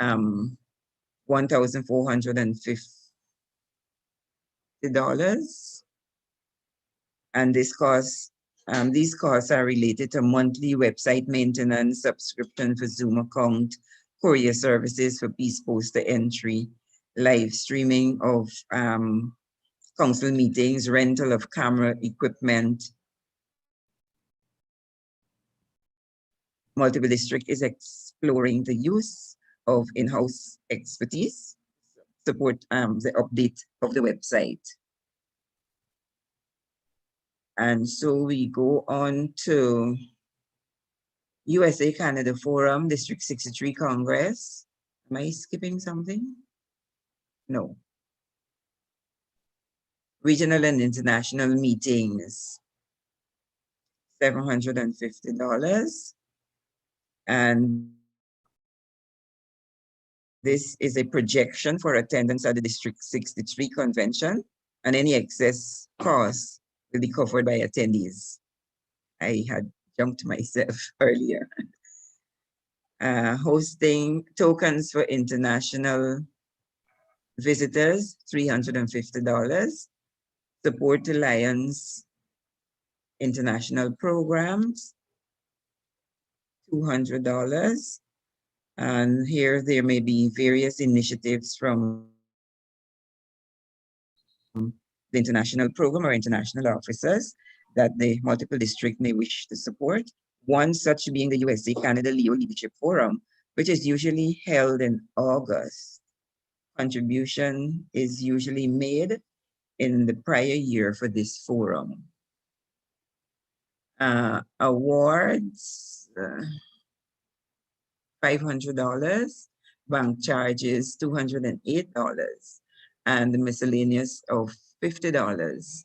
$1,450. And these costs are related to monthly website maintenance, subscription for Zoom account, courier services for Peace Poster entry, live streaming of council meetings, rental of camera equipment. Multiple district is exploring the use of in-house expertise, support the update of the website. And so we go on to USA Canada Forum, District 63 Congress. Am I skipping something? No. Regional and international meetings, $750. And this is a projection for attendance at the District 63 convention, and any excess costs will be covered by attendees. I had jumped myself earlier. Hosting tokens for international visitors, $350. Support Alliance international programs, $200. And here there may be various initiatives from the international program or international officers that the multiple district may wish to support. One such being the USA Canada Leo Leadership Forum, which is usually held in August. Contribution is usually made in the prior year for this forum. Awards, $500, bank charges $208, and the miscellaneous of $50,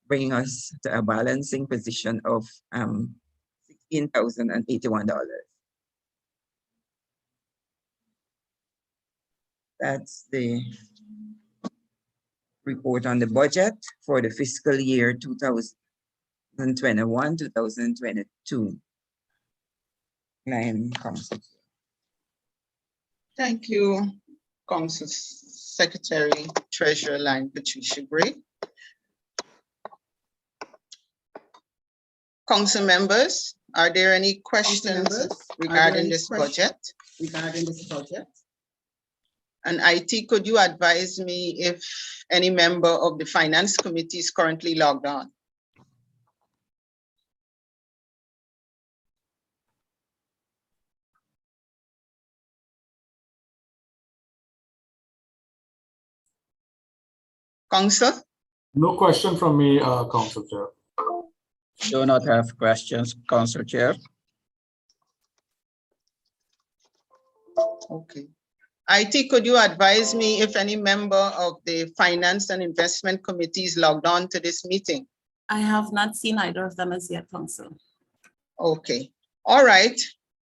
bringing us to a balancing position of $16,081. That's the report on the budget for the fiscal year 2021-2022. Line Council. Thank you, Council Secretary Treasurer Line Patricia Gray. Council members, are there any questions regarding this budget? And IT, could you advise me if any member of the Finance Committee is currently logged on? Council? No question from me, Council Chair. Do not have questions, Council Chair. Okay. IT, could you advise me if any member of the Finance and Investment Committee is logged on to this meeting? I have not seen either of them as yet, Council. Okay, all right.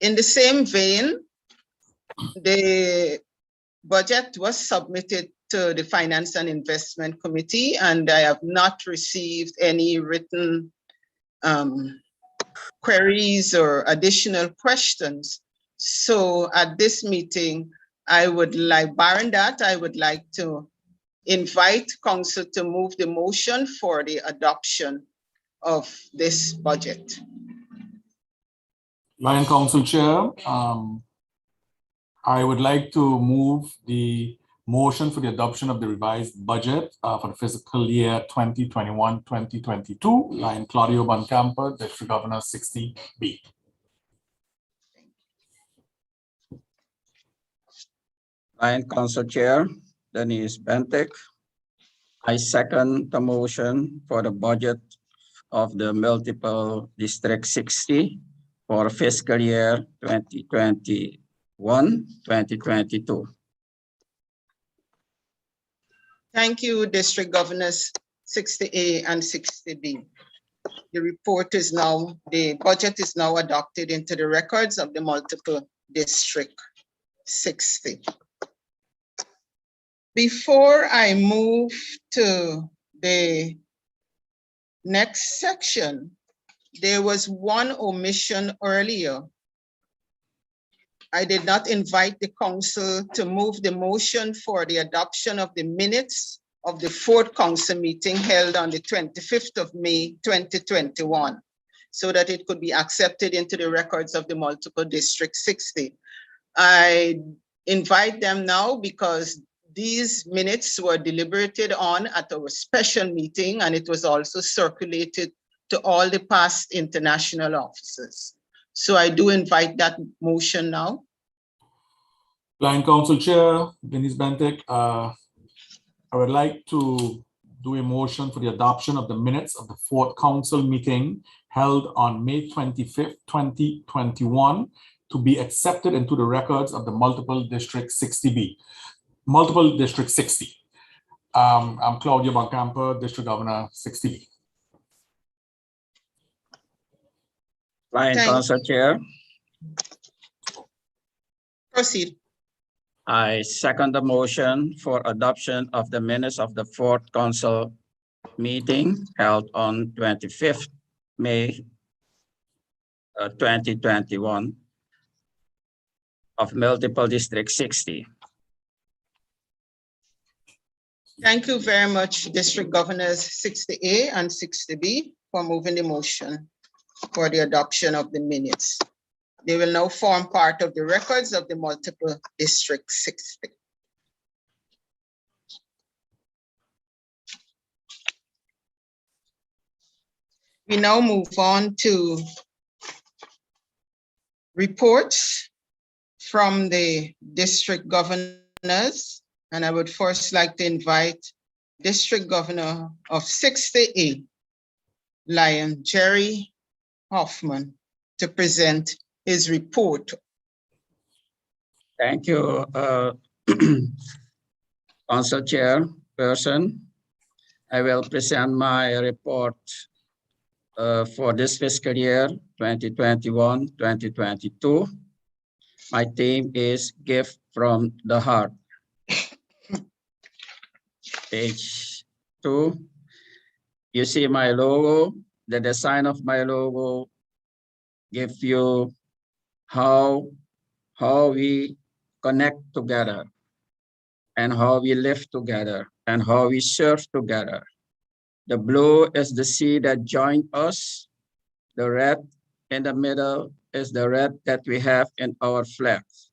In the same vein, the budget was submitted to the Finance and Investment Committee, and I have not received any written queries or additional questions. So at this meeting, I would like, barring that, I would like to invite Council to move the motion for the adoption of this budget. Lion Council Chair, I would like to move the motion for the adoption of the revised budget for the fiscal year 2021-2022. Lion Claudio Boncampa, District Governor 60B. Lion Council Chair Denise Bentic. I second the motion for the budget of the multiple District 60 for fiscal year 2021-2022. Thank you, District Governors 60A and 60B. the report is now, the budget is now adopted into the records of the multiple district 60. Before I move to the next section, there was one omission earlier. I did not invite the council to move the motion for the adoption of the minutes of the fourth council meeting held on the 25th of May, 2021, so that it could be accepted into the records of the multiple district 60. I invite them now because these minutes were deliberated on at our special meeting, and it was also circulated to all the past international officers. So I do invite that motion now. Line Council Chair, Denise Bentic, I would like to do a motion for the adoption of the minutes of the fourth council meeting held on May 25th, 2021 to be accepted into the records of the multiple district 60B. Multiple district 60. I'm Claudio Bancampo, District Governor 60B. Line Thank- Council Chair, Proceed. I second the motion for adoption of the minutes of the fourth council meeting held on 25th May 2021 of multiple district 60. Thank you very much, District Governors 60A and 60B for moving the motion for the adoption of the minutes. They will now form part of the records of the multiple district 60. We now move on to reports from the district governors. And I would first like to invite District Governor of 60A, Lion Jerry Hoffman, to present his report. Thank you, Council Chairperson. I will present my report for this fiscal year 2021-2022. My theme is Gift from the Heart. Page 2. You see my logo. The design of my logo gives you how we connect together and how we live together and how we serve together. The blue is the sea that joined us. The red in the middle is the red that we have in our flags.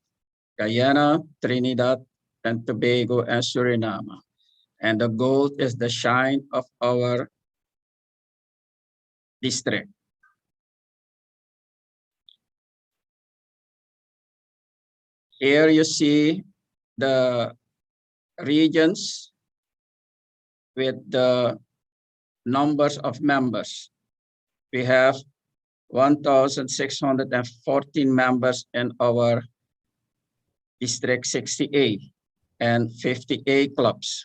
Guyana, Trinidad, and Tobago, and Suriname. And the gold is the shine of our district. Here you see the regions with the numbers of members. We have 1,614 members in our District 60A and 58 clubs.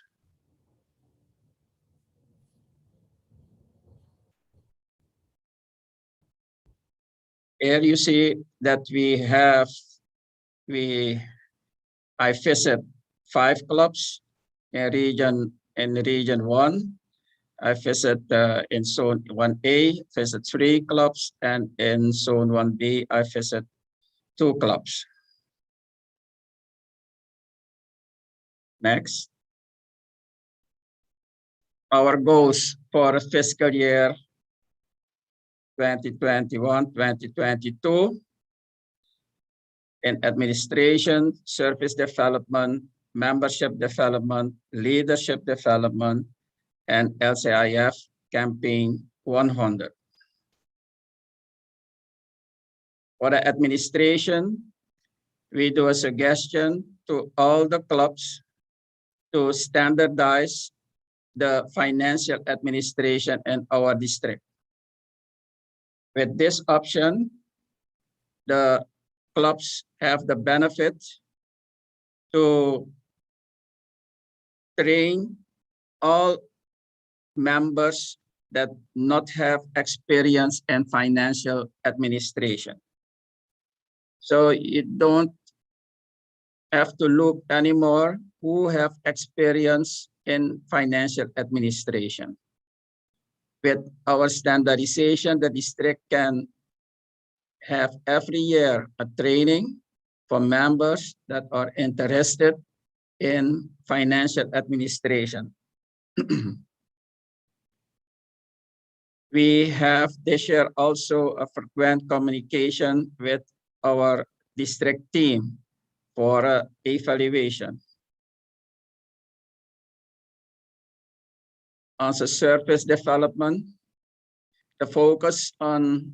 Here you see that I visit 5 clubs in region 1. I visit in zone 1A, visit 3 clubs, and in zone 1B, I visit 2 clubs. Next. Our goals for fiscal year 2021-2022 in administration, service development, membership development, leadership development, and LCIF campaign 100. For the administration, we do a suggestion to all the clubs to standardize the financial administration in our district. With this option, the clubs have the benefit to train all members that not have experience in financial administration. So you don't have to look anymore who have experience in financial administration. With our standardization, the district can have every year a training for members that are interested in financial administration. We have this year also a frequent communication with our district team for evaluation. On the surface development, the focus on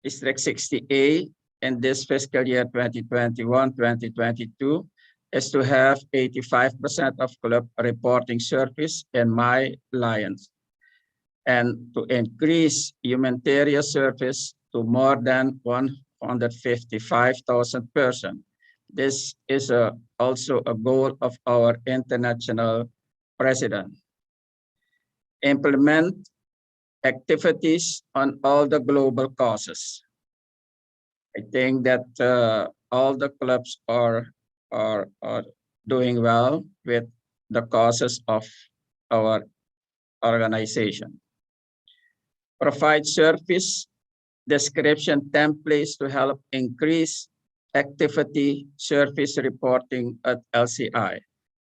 District 60A in this fiscal year 2021-2022 is to have 85% of club reporting surface in My Lions and to increase humanitarian service to more than 155,000 persons. This is also a goal of our international president. Implement activities on all the global causes. I think that all the clubs are doing well with the causes of our organization. Provide service description templates to help increase activity service reporting at LCI.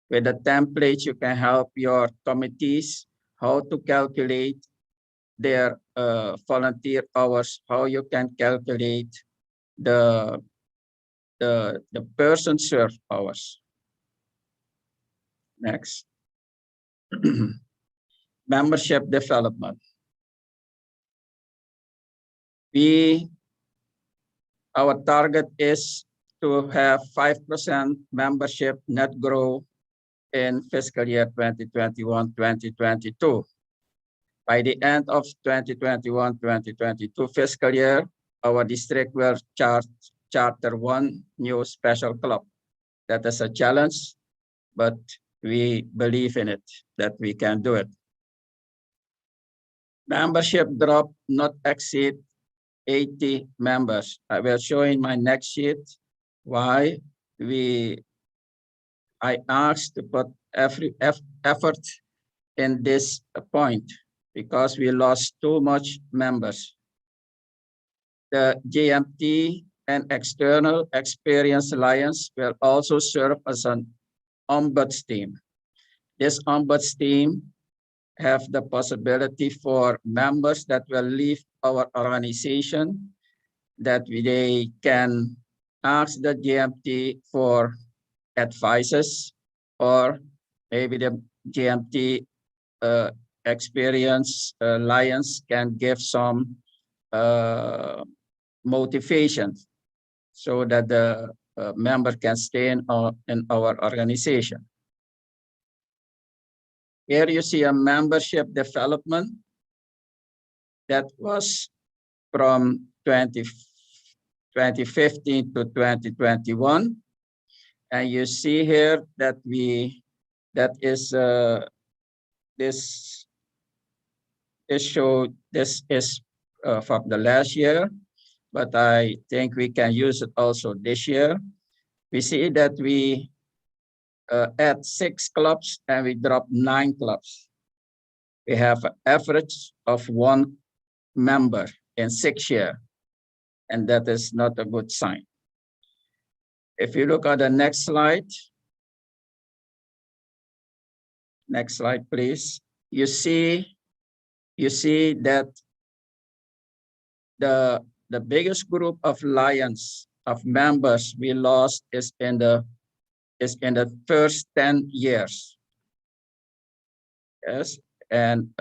With the templates, you can help your committees how to calculate their volunteer hours, how you can calculate the person served hours. Next. Membership development. Our target is to have 5% membership net growth in fiscal year 2021-2022. By the end of 2021-2022 fiscal year, our district will charter one new special club. That is a challenge, but we believe in it, that we can do it. Membership drop not exceed 80 members. I will show in my next sheet why I asked to put every effort in this point, because we lost too much members. The GMT and External Experience Alliance will also serve as an ombuds team. This ombuds team have the possibility for members that will leave our organization that they can ask the GMT for advices, or maybe the GMT Experience Alliance can give some motivation so that the member can stay in our organization. Here you see a membership development that was from 2015 to 2021. And you see here that this is from the last year, but I think we can use it also this year. We see that we add 6 clubs and we drop 9 clubs. We have an average of 1 member in 6 years, and that is not a good sign. If you look at the next slide, please. You see that the biggest group of lions of members we lost is in the first 10 years. Yes, and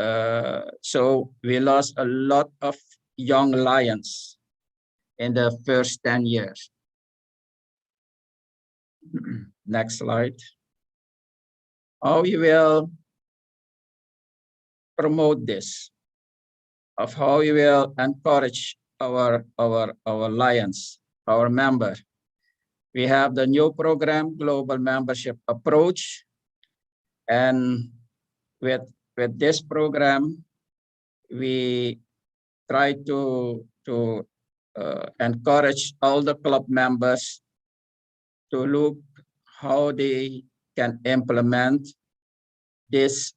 so we lost a lot of young lions in the first 10 years. Next slide. How we will promote this, of how we will encourage our lions, our members. We have the new program, Global Membership Approach. And with this program, we try to encourage all the club members to look how they can implement this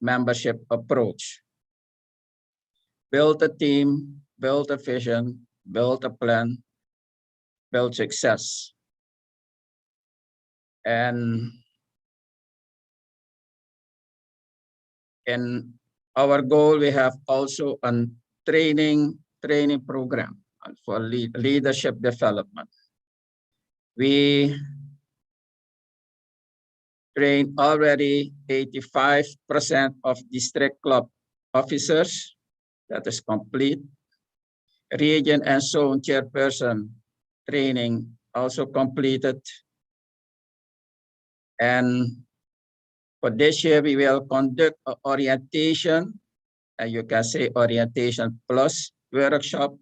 membership approach. Build a team, build a vision, build a plan, build success. And in our goal, we have also a training program for leadership development. We trained already 85% of district club officers. That is complete. Region and zone chairperson training also completed. And for this year, we will conduct an orientation, and you can say orientation plus workshop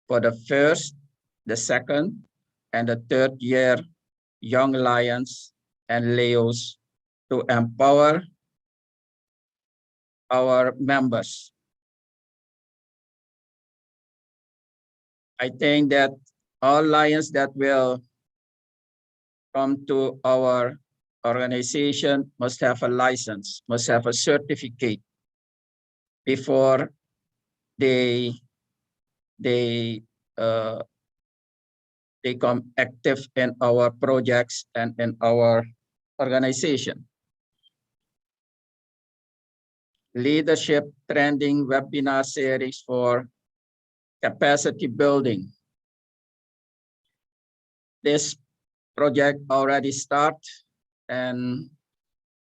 for the first, the second, and the third year Young Lions and Leos to empower our members. I think that all Lions that will come to our organization must have a license, must have a certificate before they become active in our projects and in our organization. Leadership trending webinar series for capacity building. This project already started and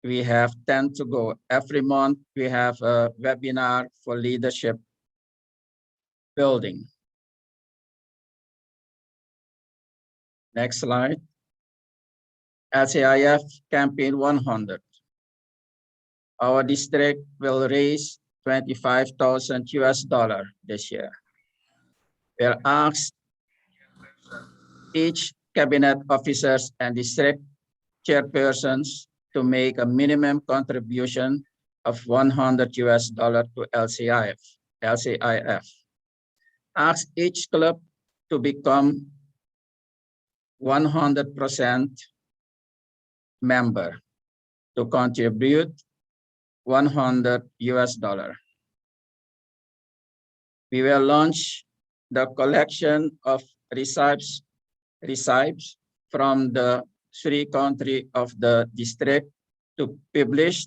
we have 10 to go. Every month we have a webinar for leadership building. Next slide. LCIF campaign 100. Our district will raise $25,000 US this year. We'll ask each cabinet officers and district chairpersons to make a minimum contribution of $100 US to LCIF. Ask each club to become 100% member to contribute $100 US. We will launch the collection of recipes from the 3 countries of the district to publish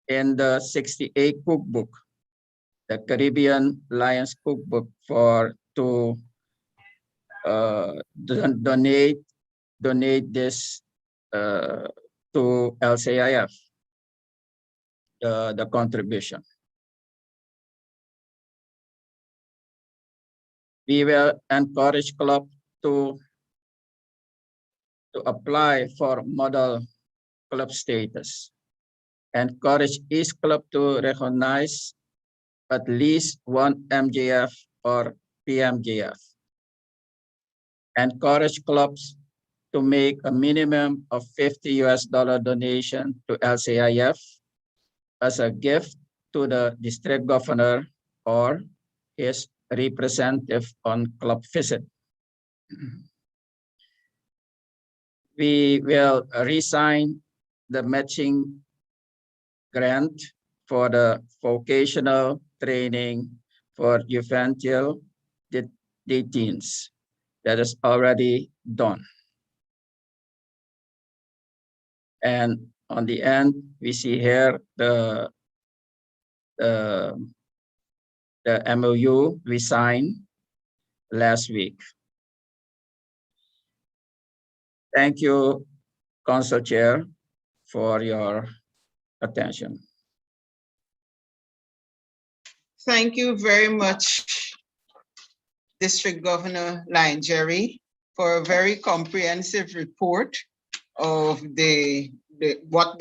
in the 68 cookbook, the Caribbean Lions cookbook, to donate this to LCIF, the contribution. We will encourage club to apply for model club status. Encourage each club to recognize at least one MJF or PMJF. Encourage clubs to make a minimum of $50 US donation to LCIF as a gift to the district governor or his representative on club visit. We will resign the matching grant for the vocational training for juvenile detainees. That is already done. And on the end, we see here the MOU we signed last week. Thank you, Council Chair, for your attention. Thank you very much, District Governor Lion Jerry, for a very comprehensive report of what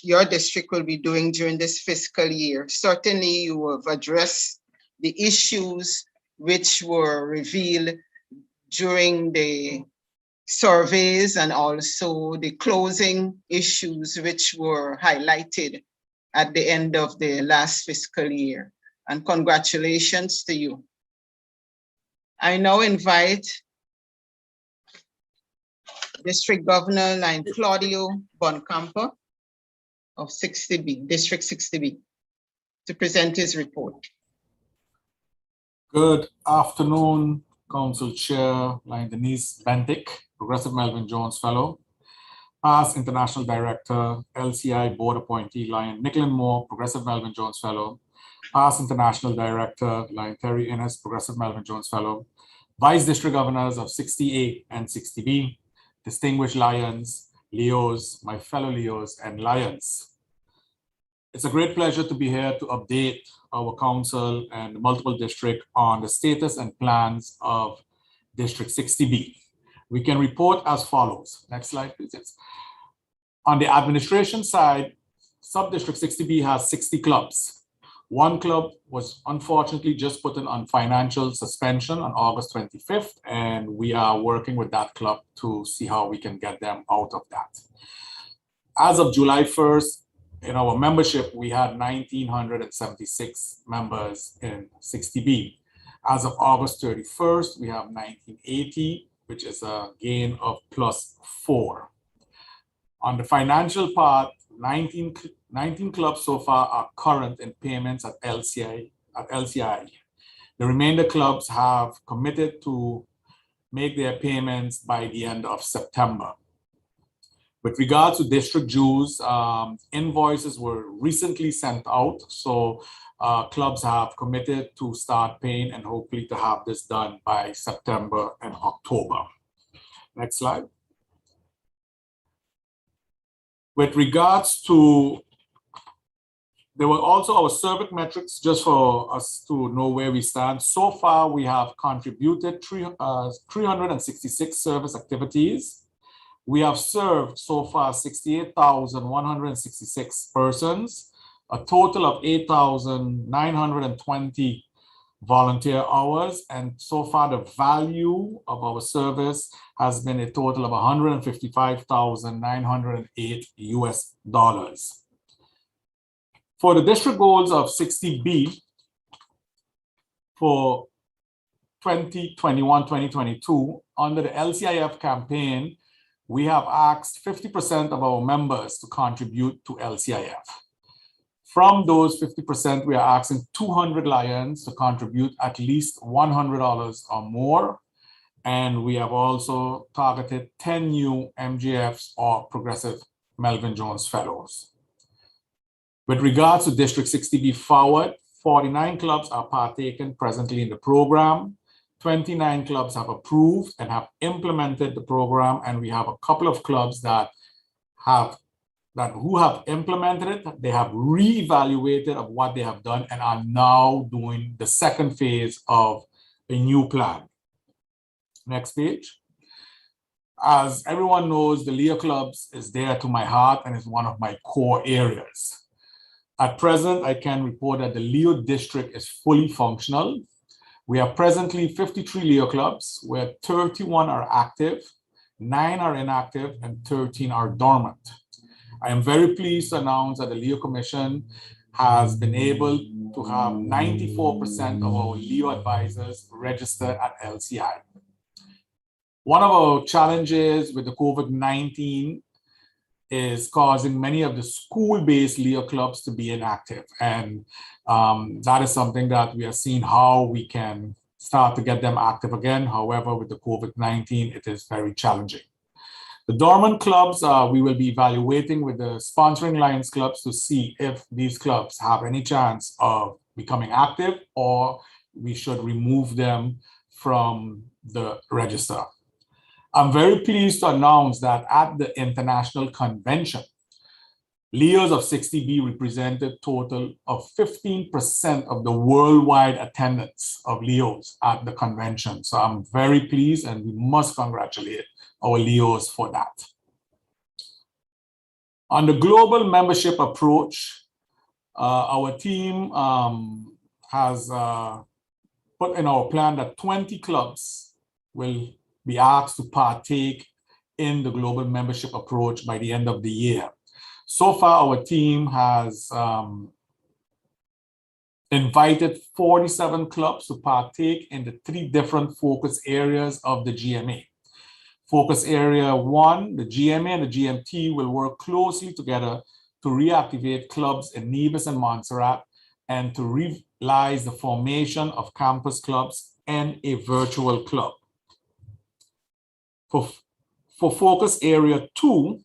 your district will be doing during this fiscal year. Certainly, you have addressed the issues which were revealed during the surveys and also the closing issues which were highlighted at the end of the last fiscal year. And congratulations to you. I now invite District Governor Line Claudio Boncampo of 60B, District 60B, to present his report. Good afternoon, Council Chair Lion Denise Bentic, Progressive Melvin Jones Fellow, past International Director, LCI Board Appointee Lion Nicklin Moore, Progressive Melvin Jones Fellow, past International Director Lion Terry Innes, Progressive Melvin Jones Fellow, Vice District Governors of 60A and 60B, distinguished Lions, Leos, my fellow Leos, and Lions. It's a great pleasure to be here to update our council and multiple district on the status and plans of District 60B. We can report as follows. Next slide, please. Yes. On the administration side, Sub-District 60B has 60 clubs. One club was unfortunately just put on financial suspension on August 25th, and we are working with that club to see how we can get them out of that. As of July 1st, in our membership, we had 1,976 members in 60B. As of August 31st, we have 1,980, which is a gain of +4. On the financial part, 19 clubs so far are current in payments at LCI. The remainder clubs have committed to make their payments by the end of September. With regard to district dues, invoices were recently sent out, so clubs have committed to start paying and hopefully to have this done by September and October. Next slide. With regards to, there were also our service metrics just for us to know where we stand. So far, we have contributed 366 service activities. We have served so far 68,166 persons, a total of 8,920 volunteer hours. And so far, the value of our service has been a total of $155,908 US. For the district goals of 60B for 2021-2022, under the LCIF campaign, we have asked 50% of our members to contribute to LCIF. From those 50%, we are asking 200 Lions to contribute at least $100 or more. And we have also targeted 10 new MJFs or Progressive Melvin Jones Fellows. With regards to District 60B Forward, 49 clubs are partaking presently in the program. 29 clubs have approved and have implemented the program, and we have a couple of clubs who have implemented it. They have reevaluated of what they have done and are now doing the second phase of a new plan. Next page. As everyone knows, the Leo clubs is dear to my heart and is one of my core areas. At present, I can report that the Leo district is fully functional. We have presently 53 Leo clubs, where 31 are active, 9 are inactive, and 13 are dormant. I am very pleased to announce that the Leo Commission has been able to have 94% of our Leo advisors registered at LCI. One of our challenges with the COVID-19 is causing many of the school-based Leo clubs to be inactive. And that is something that we are seeing how we can start to get them active again. However, with the COVID-19, it is very challenging. The dormant clubs, we will be evaluating with the sponsoring Lions clubs to see if these clubs have any chance of becoming active or we should remove them from the register. I'm very pleased to announce that at the international convention, Leos of 60B represented a total of 15% of the worldwide attendance of Leos at the convention. So I'm very pleased, and we must congratulate our Leos for that. On the global membership approach, our team has put in our plan that 20 clubs will be asked to partake in the global membership approach by the end of the year. So far, our team has invited 47 clubs to partake in the 3 different focus areas of the GMA. Focus area 1, the GMA and the GMT will work closely together to reactivate clubs in Nevis and Montserrat and to realize the formation of campus clubs and a virtual club. For focus area 2,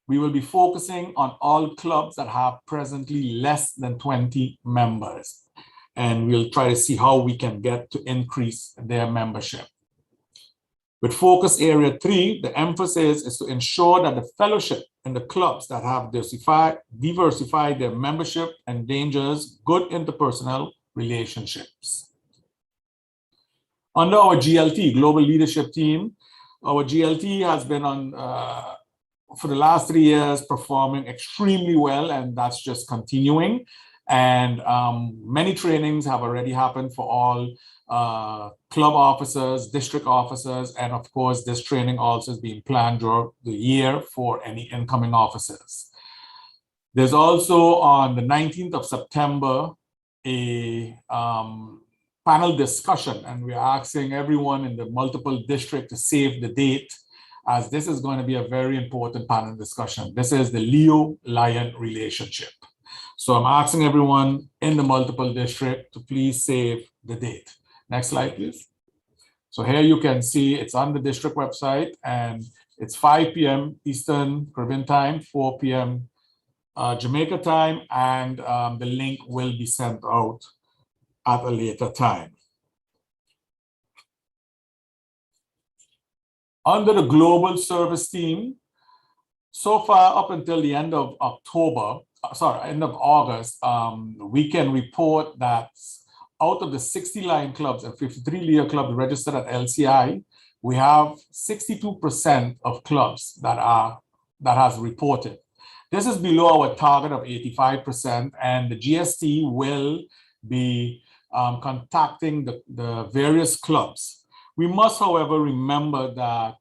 we will be focusing on all clubs that have presently less than 20 members. And we'll try to see how we can get to increase their membership. With focus area 3, the emphasis is to ensure that the fellowship and the clubs that have diversified their membership endangers good interpersonal relationships. Under our GLT, Global Leadership Team, our GLT has been on, for the last 3 years, performing extremely well, and that's just continuing. And many trainings have already happened for all club officers, district officers, and of course, this training also is being planned during the year for any incoming officers. There's also on the 19th of September, a panel discussion, and we're asking everyone in the multiple district to save the date, as this is going to be a very important panel discussion. This is the Leo-Lion relationship. So I'm asking everyone in the multiple district to please save the date. Next slide, please. So here you can see it's on the district website, and it's 5 p.m. Eastern Caribbean time, 4 p.m. Jamaica time, and the link will be sent out at a later time. Under the Global Service Team, so far up until the end of end of August, we can report that out of the 60 Lion clubs and 53 Leo clubs registered at LCI, we have 62% of clubs that has reported. This is below our target of 85%, and the GST will be contacting the various clubs. We must, however, remember that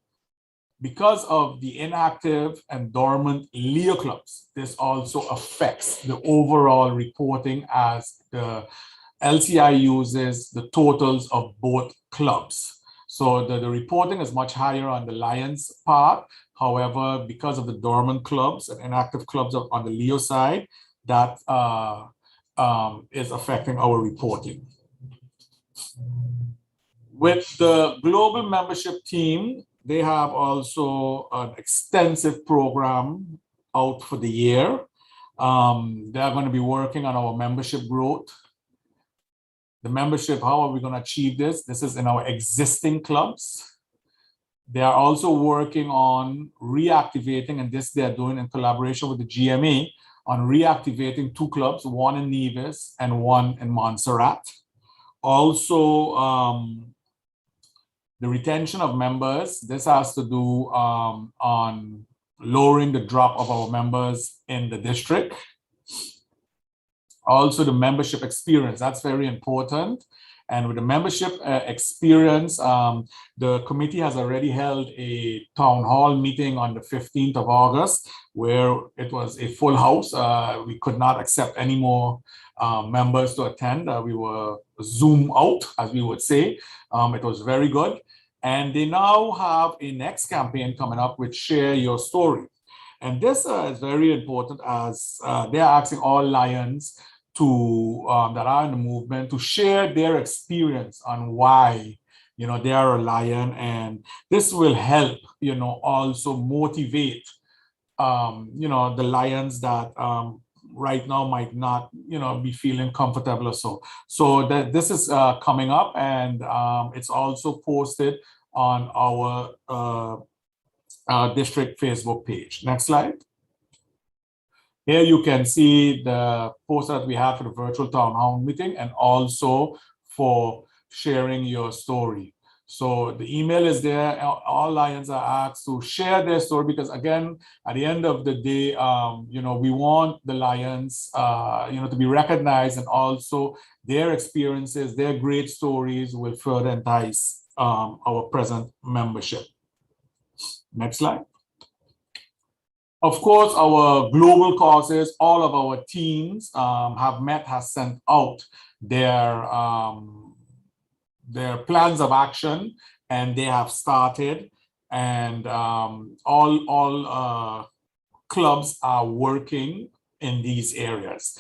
because of the inactive and dormant Leo clubs, this also affects the overall reporting, as the LCI uses the totals of both clubs. So the reporting is much higher on the Lions part. However, because of the dormant clubs and inactive clubs on the Leo side, that is affecting our reporting. With the global membership team, they have also an extensive program out for the year. They're going to be working on our membership growth. The membership, how are we going to achieve this? This is in our existing clubs. They are also working on reactivating, and this they're doing in collaboration with the GMA, on reactivating 2 clubs, one in Nevis and one in Montserrat. Also, the retention of members, this has to do on lowering the drop of our members in the district. Also, the membership experience, that's very important. And with the membership experience, the committee has already held a town hall meeting on the 15th of August, where it was a full house. We could not accept any more members to attend. We were Zoom out, as we would say. It was very good. And they now have a next campaign coming up with Share Your Story. And this is very important, as they're asking all Lions to that are in the movement to share their experience on why they are a Lion, and this will help also motivate the Lions that right now might not be feeling comfortable or so that this is coming up, and it's also posted on our district Facebook page. Next slide. Here you can see the post that we have for the virtual town hall meeting, and also for sharing your story. So the email is there. All Lions are asked to share their story, because again, at the end of the day, we want the Lions, to be recognized, and also their experiences, their great stories will further entice our present membership. Next slide. Of course, our global causes, all of our teams has sent out their plans of action, and they have started, and all clubs are working in these areas.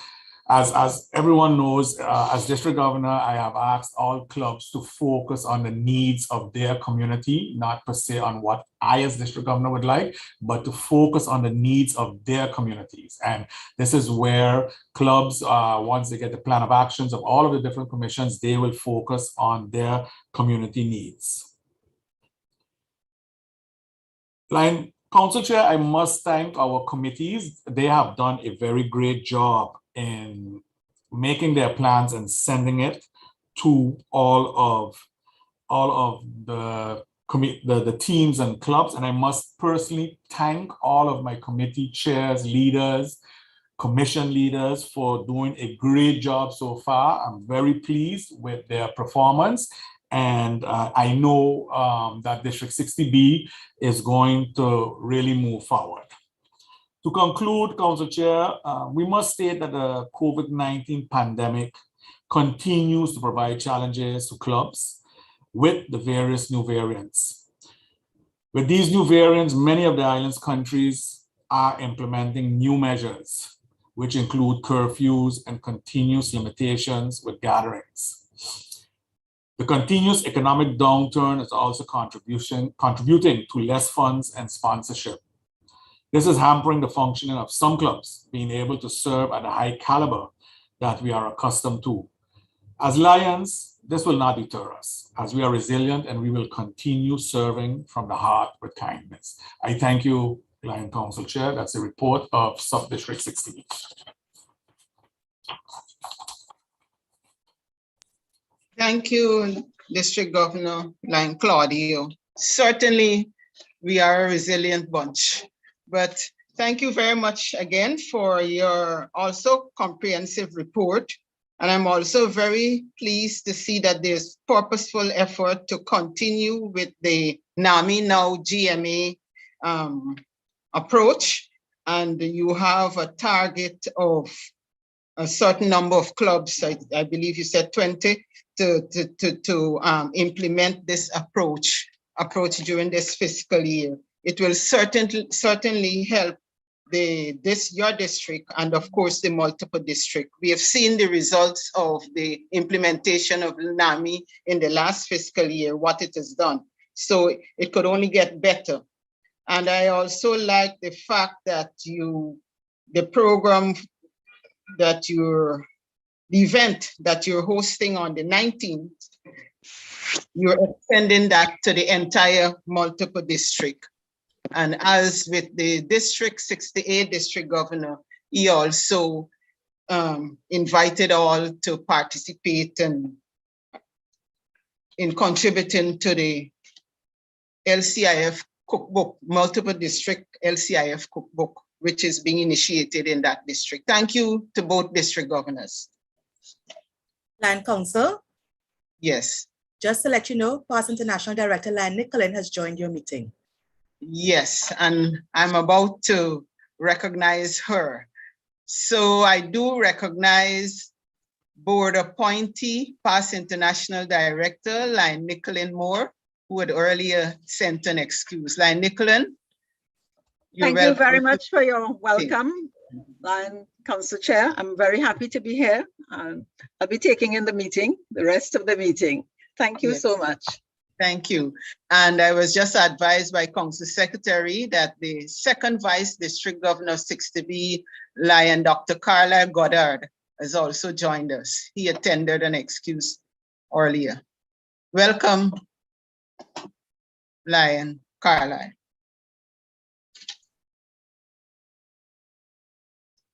As everyone knows, as district governor, I have asked all clubs to focus on the needs of their community, not per se on what I as district governor would like, but to focus on the needs of their communities. And this is where clubs, once they get the plan of actions of all of the different commissions, they will focus on their community needs. Lion Council Chair, I must thank our committees. They have done a very great job in making their plans and sending it to all of the teams and clubs. And I must personally thank all of my committee chairs, leaders, commission leaders for doing a great job so far. I'm very pleased with their performance. And I know that District 60B is going to really move forward. To conclude, Council Chair, we must state that the COVID-19 pandemic continues to provide challenges to clubs with the various new variants. With these new variants, many of the island's countries are implementing new measures, which include curfews and continuous limitations with gatherings. The continuous economic downturn is also contributing to less funds and sponsorship. This is hampering the functioning of some clubs being able to serve at a high caliber that we are accustomed to. As Lions, this will not deter us, as we are resilient and we will continue serving from the heart with kindness. I thank you, Lion Council Chair. That's a report of Sub-District 60. Thank you, District Governor Lion Claudio. Certainly, we are a resilient bunch. But thank you very much again for your also comprehensive report. And I'm also very pleased to see that there's purposeful effort to continue with the NAMI Now GMA approach. And you have a target of a certain number of clubs, I believe you said 20, to implement this approach during this fiscal year. It will certainly help your district and of course the multiple district. We have seen the results of the implementation of NAMI in the last fiscal year, what it has done. So it could only get better. And I also like the fact that the program that the event that you're hosting on the 19th, you're extending that to the entire multiple district. And as with the District 68 District Governor, he also invited all to participate in contributing to the LCIF cookbook, multiple district LCIF cookbook, which is being initiated in that district. Thank you to both district governors. Land Council, Yes. just to let you know, past International Director Lion Nicolin has joined your meeting. Yes, and I'm about to recognize her. So I do recognize board appointee, past International Director, Lion Nicolin Moore, who had earlier sent an excuse. Lion Nicolin. Thank you very much for your welcome, Lion Council Chair. I'm very happy to be here. I'll be taking in the rest of the meeting. Thank you so much. Thank you. And I was just advised by Council Secretary that the second Vice District Governor of 60B, Lion Dr. Carlisle Goddard, has also joined us. He attended an excuse earlier. Welcome, Lion Carlisle.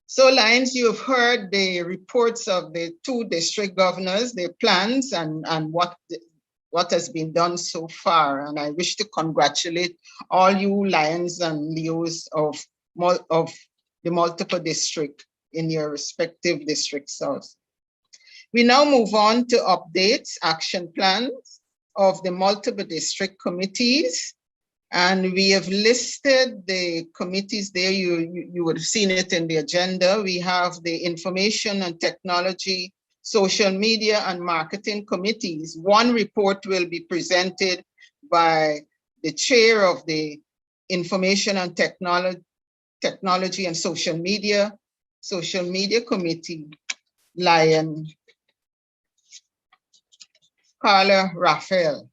So Lions, you've heard the reports of the two district governors, their plans and what has been done so far. And I wish to congratulate all you Lions and Leos of the multiple district in your respective districts. We now move on to updates, action plans of the multiple district committees. And we have listed the committees there. You would have seen it in the agenda. We have the information and technology, social media and marketing committees. One report will be presented by the chair of the information and technology and social media committee, Lion Carla Raphael.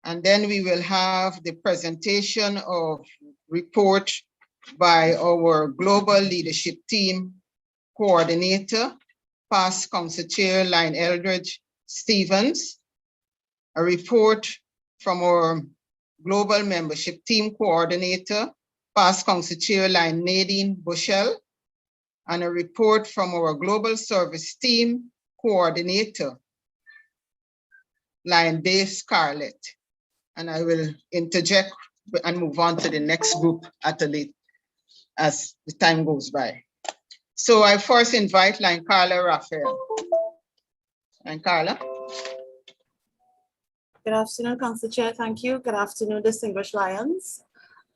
And then we will have the presentation of report by our global leadership team coordinator, past Council Chair Lion Eldridge Stevens, a report from our global membership team coordinator, past Council Chair Lion Nadine Bushell, and a report from our global service team coordinator, Lion Dave Scarlett. And I will interject and move on to the next group at a late as the time goes by. So I first invite Lion Carla Raphael. Lion Carla. Good afternoon, Council Chair. Thank you. Good afternoon, distinguished Lions.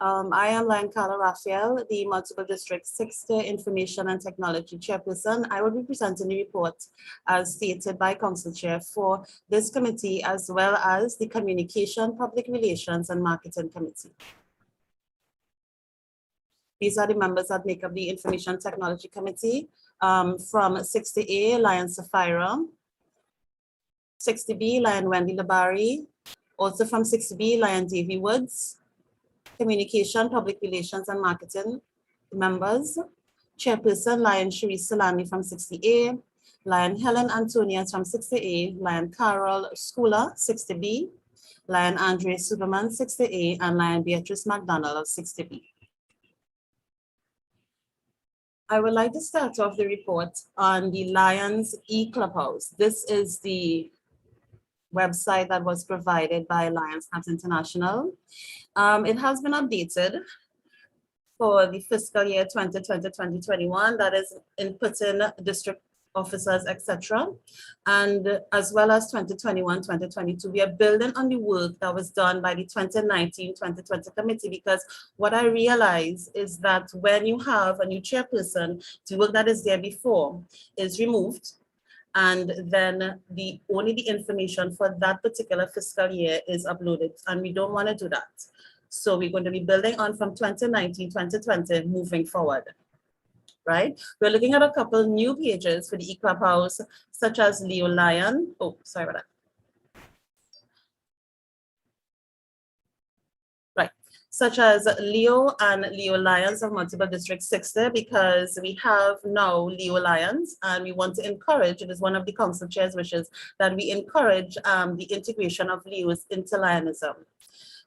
I am Lion Carla Raphael, the Multiple District 60 Information and Technology Chairperson. I will be presenting the report as stated by Council Chair for this committee, as well as the Communication, Public Relations and Marketing Committee. These are the members that make up the Information Technology Committee. From 60A, Lion Sapphira. 60B, Lion Wendy Labari. Also from 60B, Lion Davy Woods. Communication, Public Relations and Marketing members. Chairperson, Lion Sharice Salami from 60A. Lion Helen Antonia from 60A. Lion Carol Schooler, 60B. Lion Andre Superman, 60A. And Lion Beatrice McDonald of 60B. I would like to start off the report on the Lions e-Clubhouse. This is the website that was provided by Lions Clubs International. It has been updated for the fiscal year 2020-2021, that is inputting district officers, etc. And as well as 2021-2022, we are building on the work that was done by the 2019-2020 committee, because what I realize is that when you have a new chairperson, the work that is there before is removed, and then only the information for that particular fiscal year is uploaded, and we don't want to do that. So we're going to be building on from 2019-2020 moving forward, right? We're looking at a couple new pages for the e-Clubhouse, such as Leo Lion. Oh, sorry about that. Right, such as Leo and Leo Lions of Multiple District 60, because we have now Leo Lions, and we want to encourage, it is one of the council chair's wishes, that we encourage the integration of Leos into Lionism.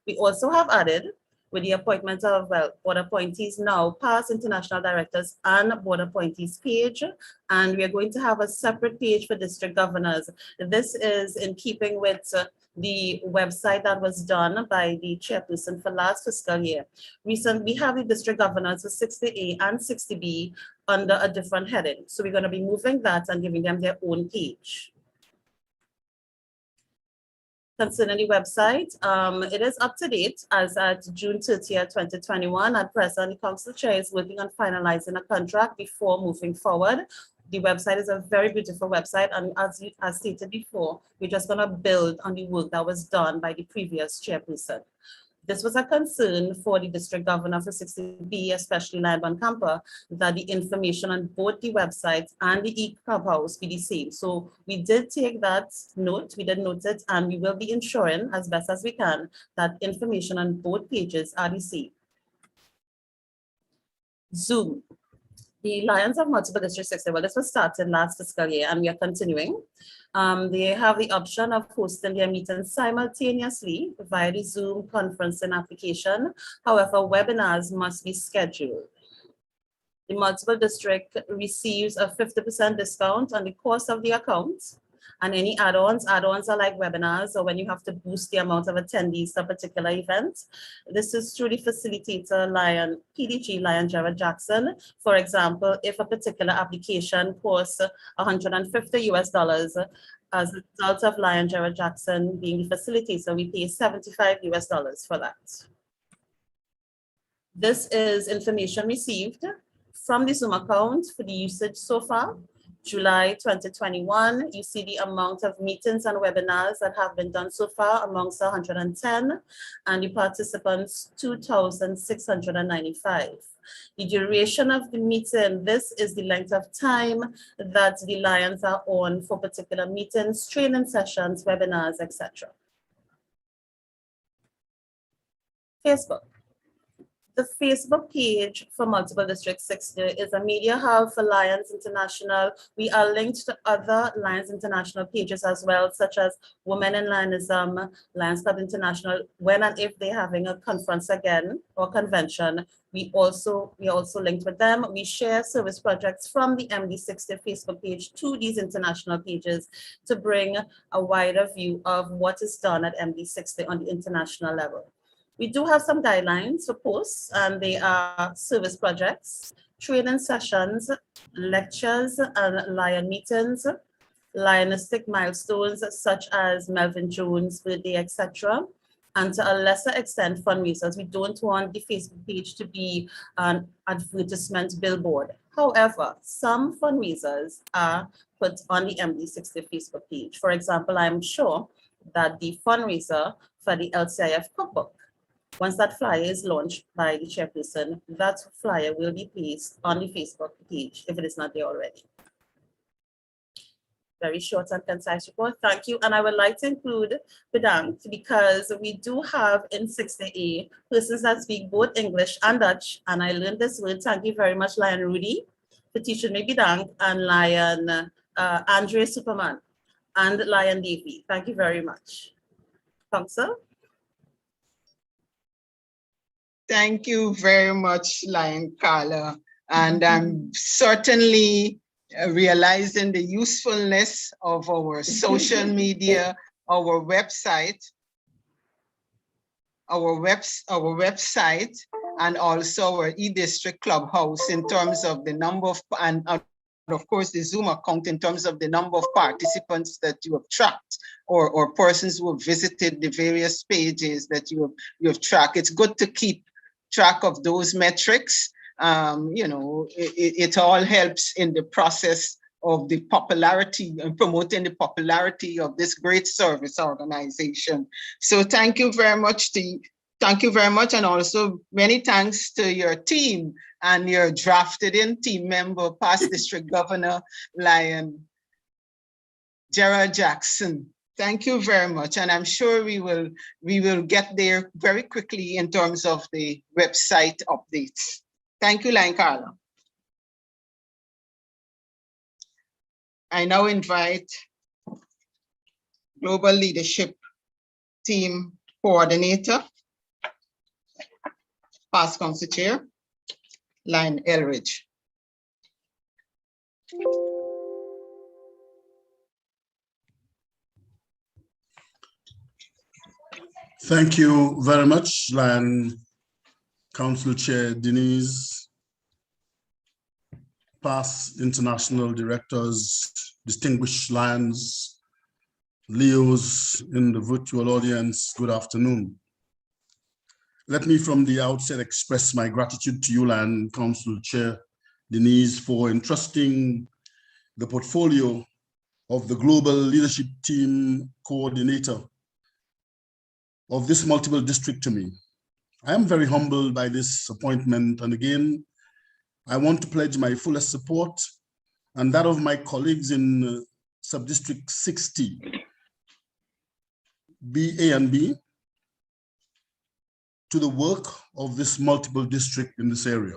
We also have added, with the appointment of, well, board appointees now, past international directors and board appointees page, and we are going to have a separate page for district governors. This is in keeping with the website that was done by the chairperson for last fiscal year. Recently, we have the district governors for 60A and 60B under a different heading. So we're going to be moving that and giving them their own page. Concerning the website, it is up to date as at June 30th, 2021. At present, the council chair is working on finalizing a contract before moving forward. The website is a very beautiful website, and as stated before, we're just going to build on the work that was done by the previous chairperson. This was a concern for the district governor for 60B, especially Lion Van Camper, that the information on both the website and the e-Clubhouse be the same. So we did take that note, we did note it, and we will be ensuring as best as we can that information on both pages are the same. Zoom. The Lions of Multiple District 60, well, this was started last fiscal year and we are continuing. They have the option of hosting their meetings simultaneously via the Zoom conferencing application. However, webinars must be scheduled. The multiple district receives a 50% discount on the cost of the account, and any add-ons. Add-ons are like webinars, or when you have to boost the amount of attendees to a particular event. This is through the facilitator, Lion PDG, Lion Jared Jackson. For example, if a particular application costs $150 US, as a result of Lion Gerald Jackson being the facilitator, we pay $75 US for that. This is information received from the Zoom account for the usage so far. July 2021, you see the amount of meetings and webinars that have been done so far amongst 110, and the participants 2,695. The duration of the meeting, this is the length of time that the Lions are on for particular meetings, training sessions, webinars, etc. Facebook. The Facebook page for Multiple District 60 is a media hub for Lions International. We are linked to other Lions International pages as well, such as Women in Lionism, Lions Club International. When and if they're having a conference again or convention, we are also linked with them. We share service projects from the MD60 Facebook page to these international pages to bring a wider view of what is done at MD60 on the international level. We do have some guidelines for posts, and they are service projects, training sessions, lectures, and Lion meetings, Lionistic milestones such as Melvin Jones' birthday, etc. And to a lesser extent, fundraisers. We don't want the Facebook page to be an advertisement billboard. However, some fundraisers are put on the MD60 Facebook page. For example, I'm sure that the fundraiser for the LCIF cookbook, once that flyer is launched by the chairperson, that flyer will be placed on the Facebook page if it is not there already. Very short and concise report. Thank you. And I would like to include Bedankt because we do have in 60A persons that speak both English and Dutch. And I learned this word. Thank you very much, Lion Rudy, for teaching me Bedankt, and Lion Andre Superman and Lion Davey. Thank you very much. Council. Thank you very much, Lion Carla. And I'm certainly realizing the usefulness of our social media, our website, and also our eDistrict Clubhouse in terms of the number of, and of course the Zoom account in terms of the number of participants that you have tracked, or persons who have visited the various pages that you have tracked. It's good to keep track of those metrics. You know, it all helps in the process of the popularity and promoting the popularity of this great service organization. So thank you very much and also many thanks to your team and your drafted in team member, past District Governor Lion Gerald Jackson. Thank you very much, and I'm sure we will get there very quickly in terms of the website updates. Thank you, Lion Carla. I now invite Global Leadership Team Coordinator, past Council Chair, Lion Elridge. Thank you very much, Lion Council Chair Denise, past international directors, distinguished Lions, Leos in the virtual audience, good afternoon. Let me from the outset express my gratitude to you, Lion Council Chair Denise, for entrusting the portfolio of the Global Leadership Team Coordinator of this multiple district to me. I am very humbled by this appointment, and again, I want to pledge my fullest support and that of my colleagues in Subdistrict 60, A and B, to the work of this multiple district in this area.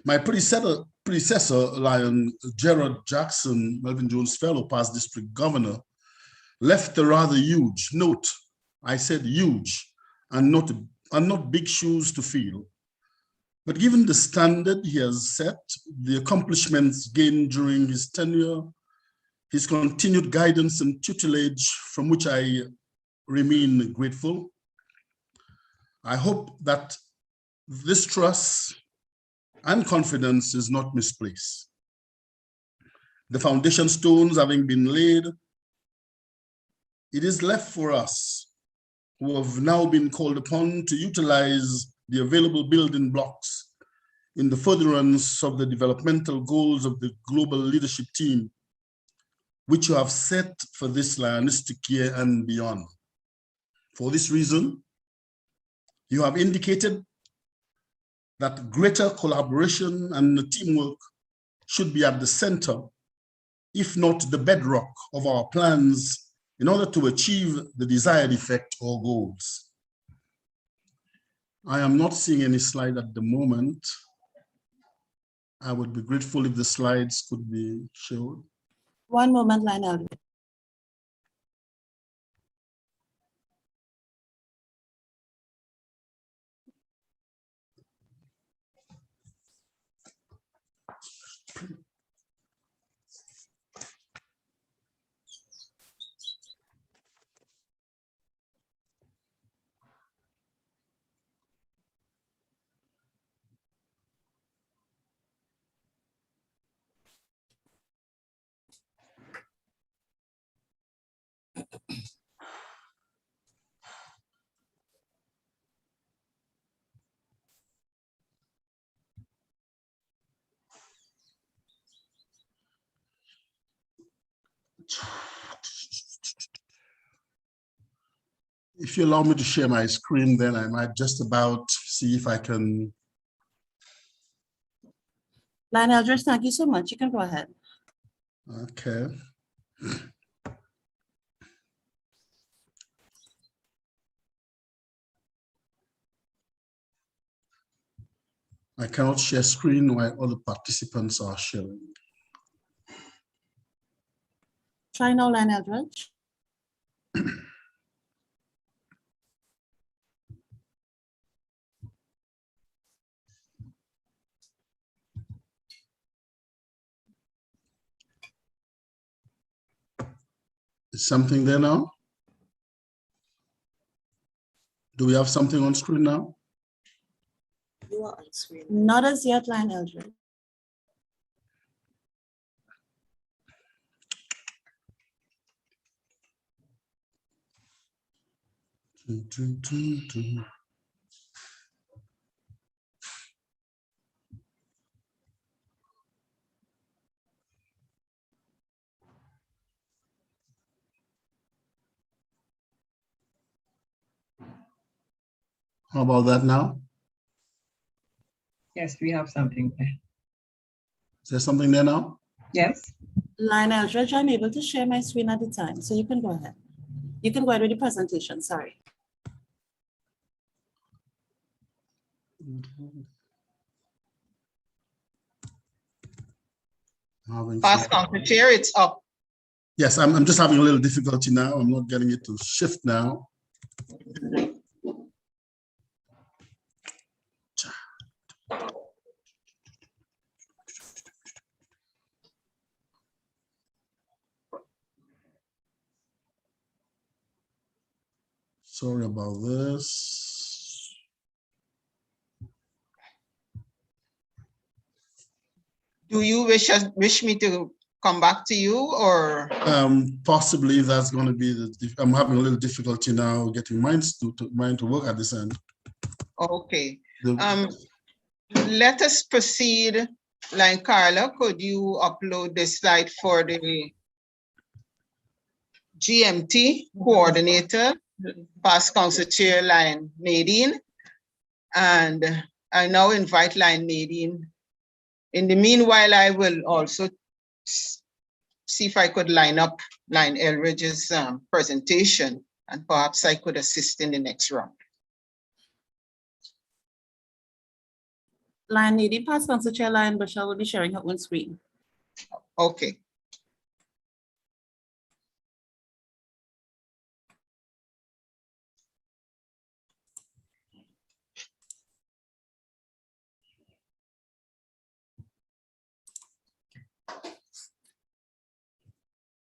My predecessor, Lion Gerald Jackson, Melvin Jones Fellow, past District Governor, left a rather huge note. I said huge, and not big shoes to fill. But given the standard he has set, the accomplishments gained during his tenure, his continued guidance and tutelage, from which I remain grateful, I hope that this trust and confidence is not misplaced. the foundation stones having been laid, it is left for us who have now been called upon to utilize the available building blocks in the furtherance of the developmental goals of the global leadership team, which you have set for this Lionistic year and beyond. For this reason, you have indicated that greater collaboration and teamwork should be at the center, if not the bedrock of our plans in order to achieve the desired effect or goals. I am not seeing any slide at the moment. I would be grateful if the slides could be shown. One moment, Lion Eldridge. If you allow me to share my screen, then I might just about see if I can. Lion Eldridge, thank you so much. You can go ahead. Okay. I cannot share screen while other participants are sharing. Try now, Lion Eldridge. Is something there now? Do we have something on screen now? You are on screen. Not as yet, Lion Eldridge. How about that now? Yes, we have something there. Is there something there now? Yes. Lion Eldridge, I'm able to share my screen at the time, so you can go ahead. You can go ahead with the presentation, sorry. Past Council Chair, it's up. Yes, I'm just having a little difficulty now. I'm not getting it to shift now. Sorry about this. Do you wish me to come back to you, or? Possibly that's going to be I'm having a little difficulty now getting mine to work at this end. Okay. Let us proceed. Line Carla, could you upload the slide for the GMT coordinator, past Council Chair Line Nadine? And I now invite Line Nadine. In the meanwhile, I will also see if I could line up Line Eldridge's presentation, and perhaps I could assist in the next round. Lion Nadine, past Council Chair Lion Bushell will be sharing her own screen. Okay.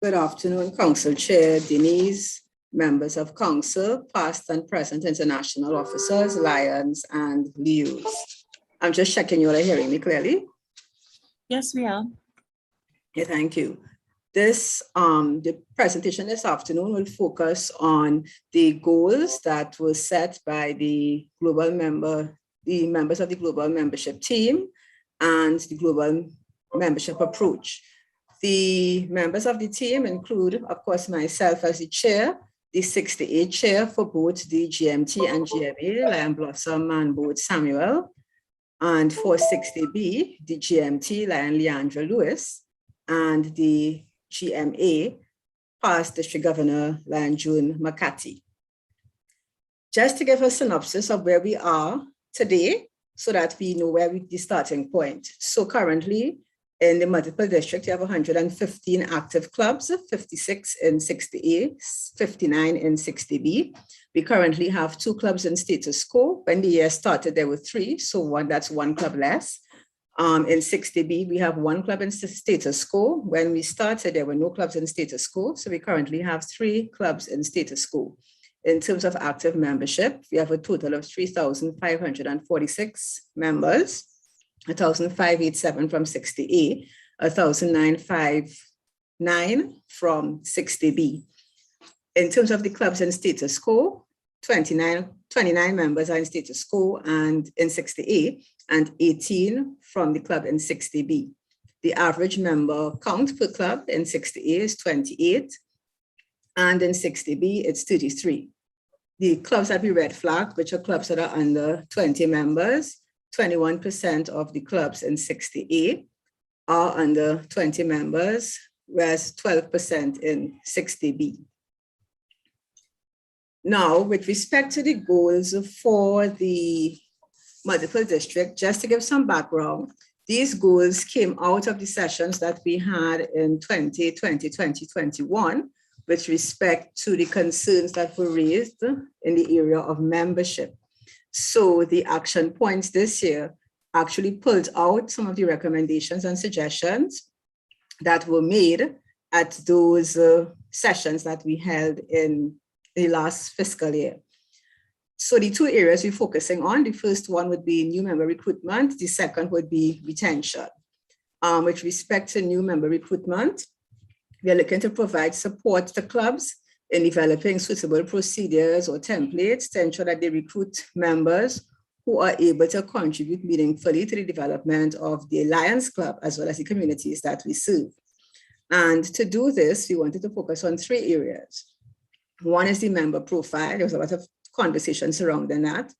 Good afternoon, Council Chair Denise, members of Council, past and present international officers, Lions and Leos. I'm just checking you are hearing me clearly. Yes, we are. Yeah, thank you. This, the presentation this afternoon will focus on the goals that were set by the members of the global membership team and the global membership approach. The members of the team include, of course, myself as the chair, the 68 chair for both the GMT and GMA, Lion Blossom and Boat Samuel, and for 60B, the GMT, Lion Leandra Lewis, and the GMA, past District Governor Lion June McCarthy. Just to give a synopsis of where we are today, so that we know where the starting point. So currently, in the multiple district, you have 115 active clubs, 56 in 60A, 59 in 60B. We currently have 2 clubs in status quo. When the year started, there were 3, so that's 1 club less. In 60B, we have 1 club in status quo. When we started, there were no clubs in status quo, so we currently have 3 clubs in status quo. In terms of active membership, we have a total of 3,546 members, 1,587 from 60A, 1,959 from 60B. In terms of the clubs in status quo, 29 members are in status quo and in 60A, and 18 from the club in 60B. The average member count per club in 60A is 28, and in 60B, it's 33. The clubs that we red flag, which are clubs that are under 20 members, 21% of the clubs in 60A are under 20 members, whereas 12% in 60B. Now, with respect to the goals for the multiple district, just to give some background, these goals came out of the sessions that we had in 2020, 2021, with respect to the concerns that were raised in the area of membership. So the action points this year actually pulled out some of the recommendations and suggestions that were made at those sessions that we held in the last fiscal year. So the 2 areas we're focusing on, the first one would be new member recruitment, the second would be retention. With respect to new member recruitment, we are looking to provide support to clubs in developing suitable procedures or templates to ensure that they recruit members who are able to contribute meaningfully to the development of the Lions Club as well as the communities that we serve. And to do this, we wanted to focus on 3 areas. One is the member profile. There was a lot of conversation surrounding that.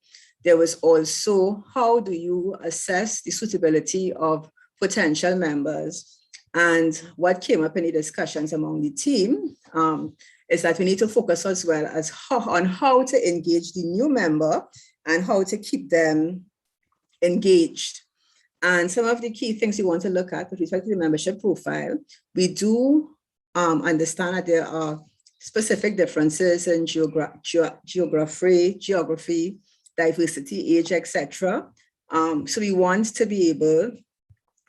There was also how do you assess the suitability of potential members. And what came up in the discussions among the team is that we need to focus as well as on how to engage the new member and how to keep them engaged. And some of the key things we want to look at with respect to the membership profile, we do understand that there are specific differences in geography, diversity, age, etc. So we want to be able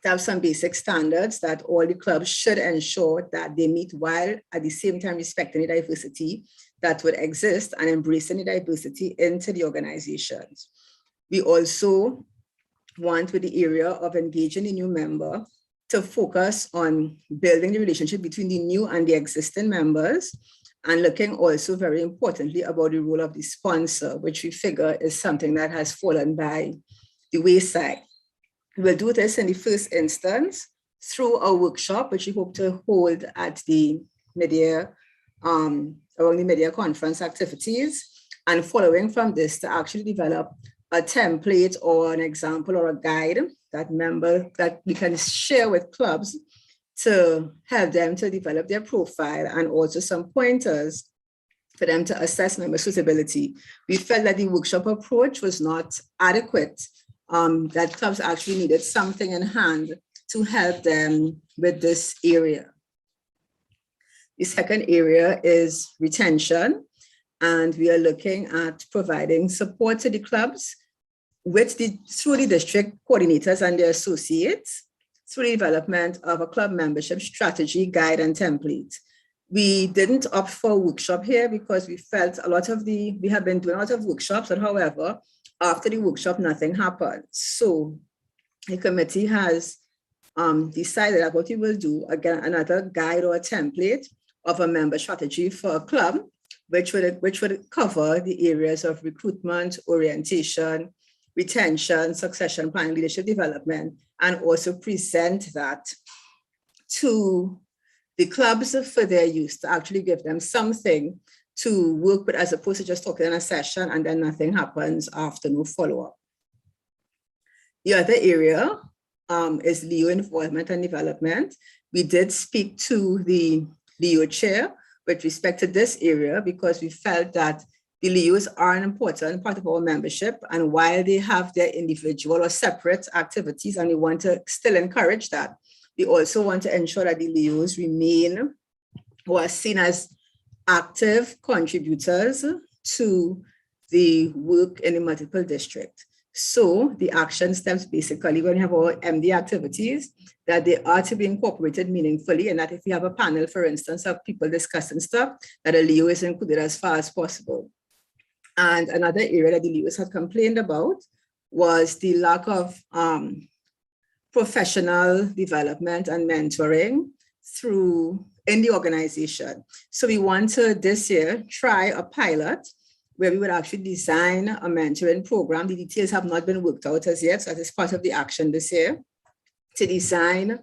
to have some basic standards that all the clubs should ensure that they meet while at the same time respecting the diversity that would exist and embracing the diversity into the organizations. We also want, with the area of engaging the new member, to focus on building the relationship between the new and the existing members, and looking also very importantly about the role of the sponsor, which we figure is something that has fallen by the wayside. We will do this in the first instance through a workshop, which we hope to hold at the mid-year, around the mid-year conference activities, and following from this to actually develop a template or an example or a guide that we can share with clubs to help them to develop their profile, and also some pointers for them to assess member suitability. We felt that the workshop approach was not adequate, that clubs actually needed something in hand to help them with this area. The second area is retention, and we are looking at providing support to the clubs through the district coordinators and their associates, through the development of a club membership strategy, guide, and template. We didn't opt for a workshop here because we felt we have been doing a lot of workshops, but however, after the workshop, nothing happened. So the committee has decided that what we will do, again, another guide or a template of a member strategy for a club, which would cover the areas of recruitment, orientation, retention, succession planning, leadership development, and also present that to the clubs for their use, to actually give them something to work with, as opposed to just talking in a session and then nothing happens after, no follow-up. The other area is Leo involvement and development. We did speak to the Leo chair with respect to this area because we felt that the Leos are an important part of our membership, and while they have their individual or separate activities and we want to still encourage that, we also want to ensure that the Leos remain or are seen as active contributors to the work in the multiple district. So the action steps basically, when we have our MD activities, that they are to be incorporated meaningfully, and that if we have a panel, for instance, of people discussing stuff, that a Leo is included as far as possible. And another area that the Leos had complained about was the lack of professional development and mentoring in the organization. So we want to this year try a pilot where we would actually design a mentoring program. The details have not been worked out as yet, so that is part of the action this year, to design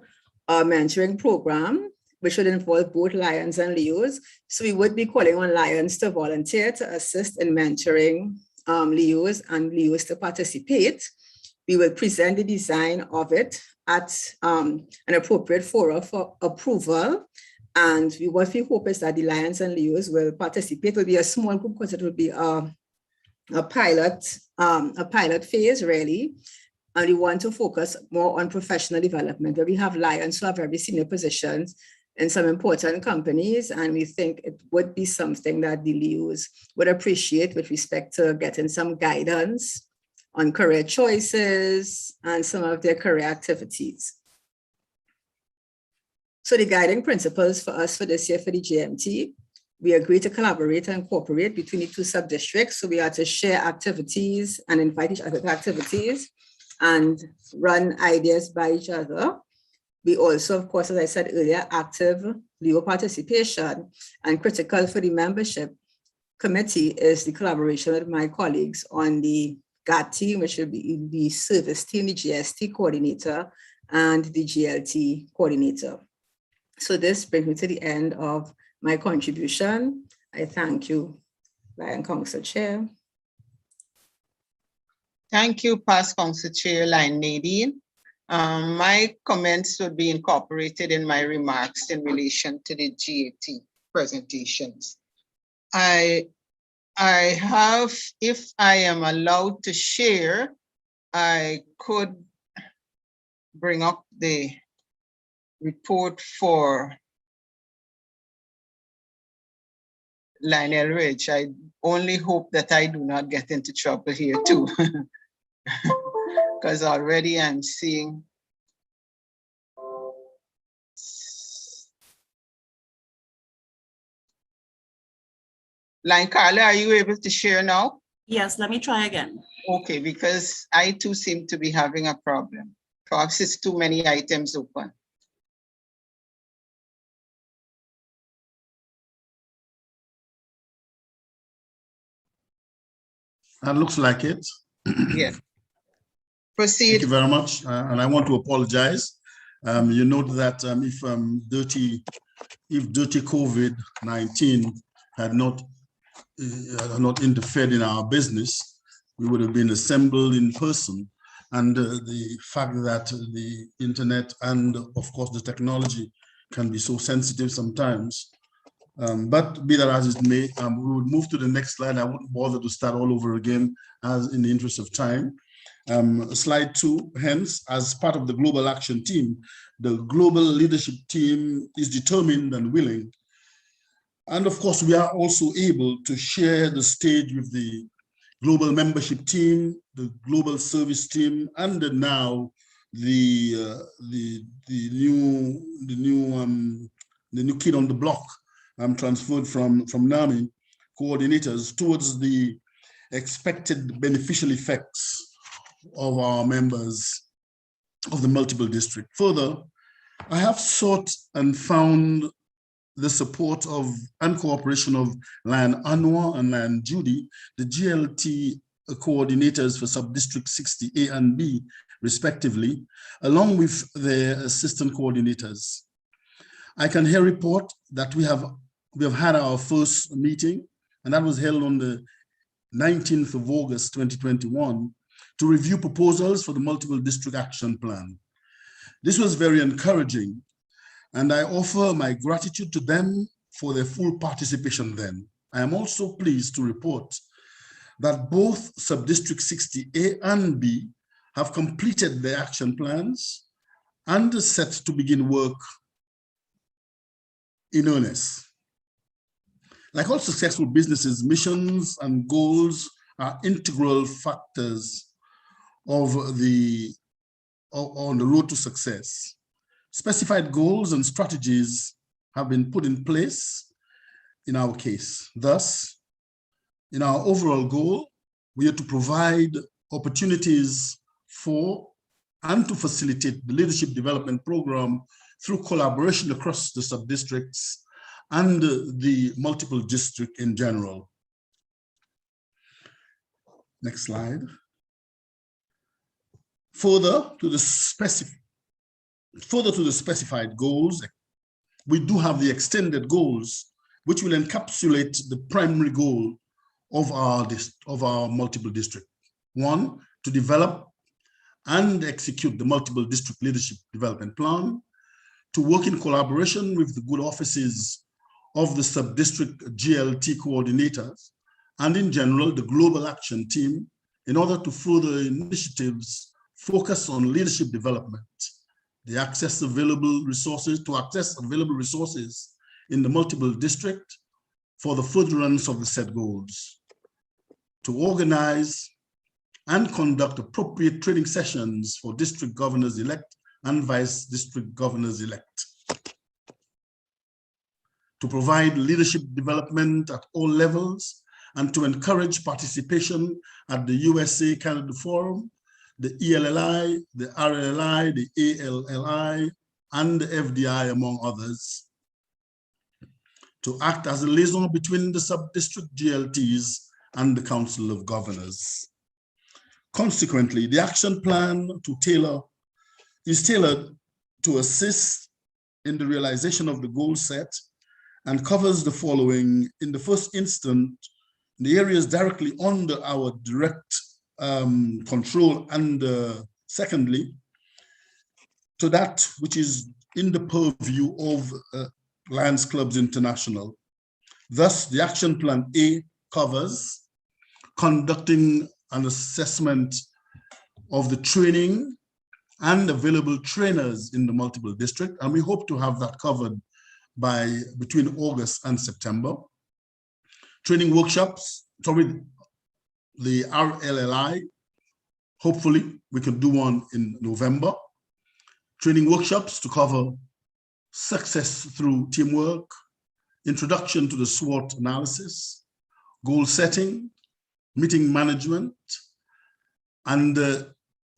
a mentoring program which would involve both Lions and Leos. So we would be calling on Lions to volunteer to assist in mentoring Leos, and Leos to participate. We will present the design of it at an appropriate forum for approval. And what we hope is that the Lions and Leos will participate. It will be a small group because it will be a pilot phase, really. And we want to focus more on professional development, where we have Lions who have very senior positions in some important companies. And we think it would be something that the Leos would appreciate with respect to getting some guidance on career choices and some of their career activities. So the guiding principles for us for this year for the GMT, we agree to collaborate and cooperate between the two sub-districts. So we are to share activities and invite each other to activities and run ideas by each other. We also, of course, as I said earlier, active Leo participation, and critical for the membership committee is the collaboration with my colleagues on the GAT team, which will be the service team, the GST coordinator, and the GLT coordinator. So this brings me to the end of my contribution. I thank you, Lion Council Chair. Thank you, past Council Chair Lion Nadine. My comments would be incorporated in my remarks in relation to the GAT presentations. I have, if I am allowed to share, I could bring up the report for Lionel Ridge. I only hope that I do not get into trouble here too, because already I'm seeing Lion Carla, are you able to share now? Yes, let me try again. Okay, because I too seem to be having a problem. Perhaps it's too many items open. That looks like it. Yes. Proceed. Thank you very much. And I want to apologize. You note that if dirty COVID-19 had not interfered in our business, we would have been assembled in person. And the fact that the internet and of course the technology can be so sensitive sometimes. But be that as it may, we would move to the next slide. I wouldn't bother to start all over again as in the interest of time. Slide 2, hence, as part of the Global Action Team, the global leadership team is determined and willing. And of course, we are also able to share the stage with the global membership team, the global service team, and now the new kid on the block. I'm transferred from NAMI coordinators towards the expected beneficial effects of our members of the multiple district. Further, I have sought and found the support of and cooperation of Lion Anwar and Lion Judy, the GLT coordinators for sub-district 60A and B, respectively, along with their assistant coordinators. I can here report that we have had our first meeting, and that was held on the 19th of August, 2021, to review proposals for the multiple district action plan. This was very encouraging, and I offer my gratitude to them for their full participation then. I am also pleased to report that both sub-district 60A and B have completed their action plans and are set to begin work in earnest. Like all successful businesses, missions and goals are integral factors on the road to success. Specified goals and strategies have been put in place in our case. Thus, in our overall goal, we are to provide opportunities for and to facilitate the leadership development program through collaboration across the sub-districts and the multiple district in general. Next slide. Further to the specified goals, we do have the extended goals, which will encapsulate the primary goal of our multiple district. One, to develop and execute the multiple district leadership development plan, to work in collaboration with the good offices of the sub-district GLT coordinators, and in general, the global action team, in order to further initiatives focus on leadership development, to access available resources in the multiple district for the furtherance of the set goals, to organize and conduct appropriate training sessions for district governors-elect and vice district governors-elect, to provide leadership development at all levels and to encourage participation at the USA-Canada Forum, the ELLI, the RLI, the ALLI, and the FDI, among others, to act as a liaison between the sub-district GLTs and the Council of Governors. Consequently, the action plan is tailored to assist in the realization of the goal set and covers the following. In the first instance, the areas directly under our direct control, and secondly, to that which is in the purview of Lions Clubs International. Thus, the action plan A covers conducting an assessment of the training and available trainers in the multiple district, and we hope to have that covered by between August and September. Training workshops, the RLLI, hopefully we can do one in November. Training workshops to cover success through teamwork, introduction to the SWOT analysis, goal setting, meeting management, and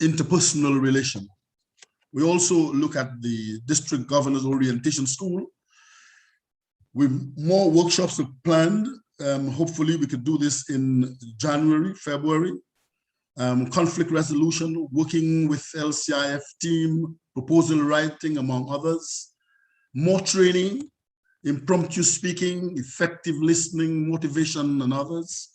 interpersonal relation. We also look at the District Governors Orientation School. With more workshops planned, hopefully we could do this in January, February. Conflict resolution, working with LCIF team, proposal writing, among others. More training, impromptu speaking, effective listening, motivation, and others.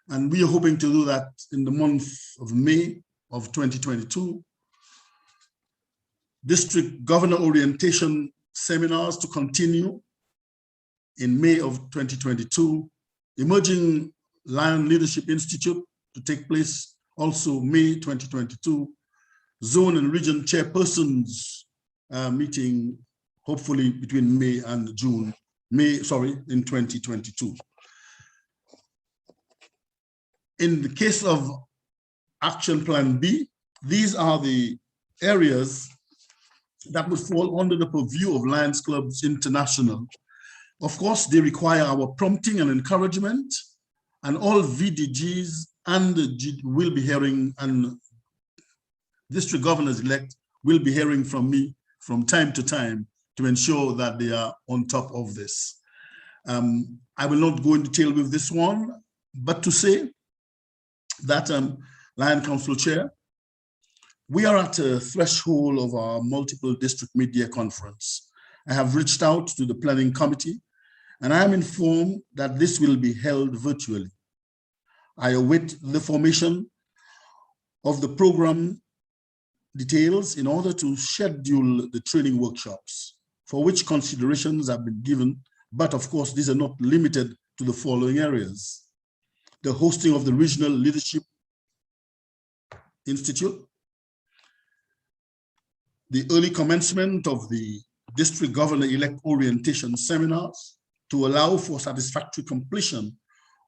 And we are hoping to do that in the month of May of 2022. District Governor Orientation seminars to continue in May of 2022. Emerging Lion Leadership Institute to take place also May 2022. Zone and region chairpersons meeting hopefully between May and June, in 2022. In the case of Action Plan B, these are the areas that would fall under the purview of Lions Clubs International. Of course, they require our prompting and encouragement, and all VDGs and will be hearing and district governors-elect will be hearing from me from time to time to ensure that they are on top of this. I will not go into detail with this one, but to say that Lion Council Chair, we are at a threshold of our multiple district media conference. I have reached out to the planning committee and I am informed that this will be held virtually. I await the formation of the program details in order to schedule the training workshops, for which considerations have been given, but of course, these are not limited to the following areas: the hosting of the Regional Leadership Institute, the early commencement of the District Governor-elect orientation seminars to allow for satisfactory completion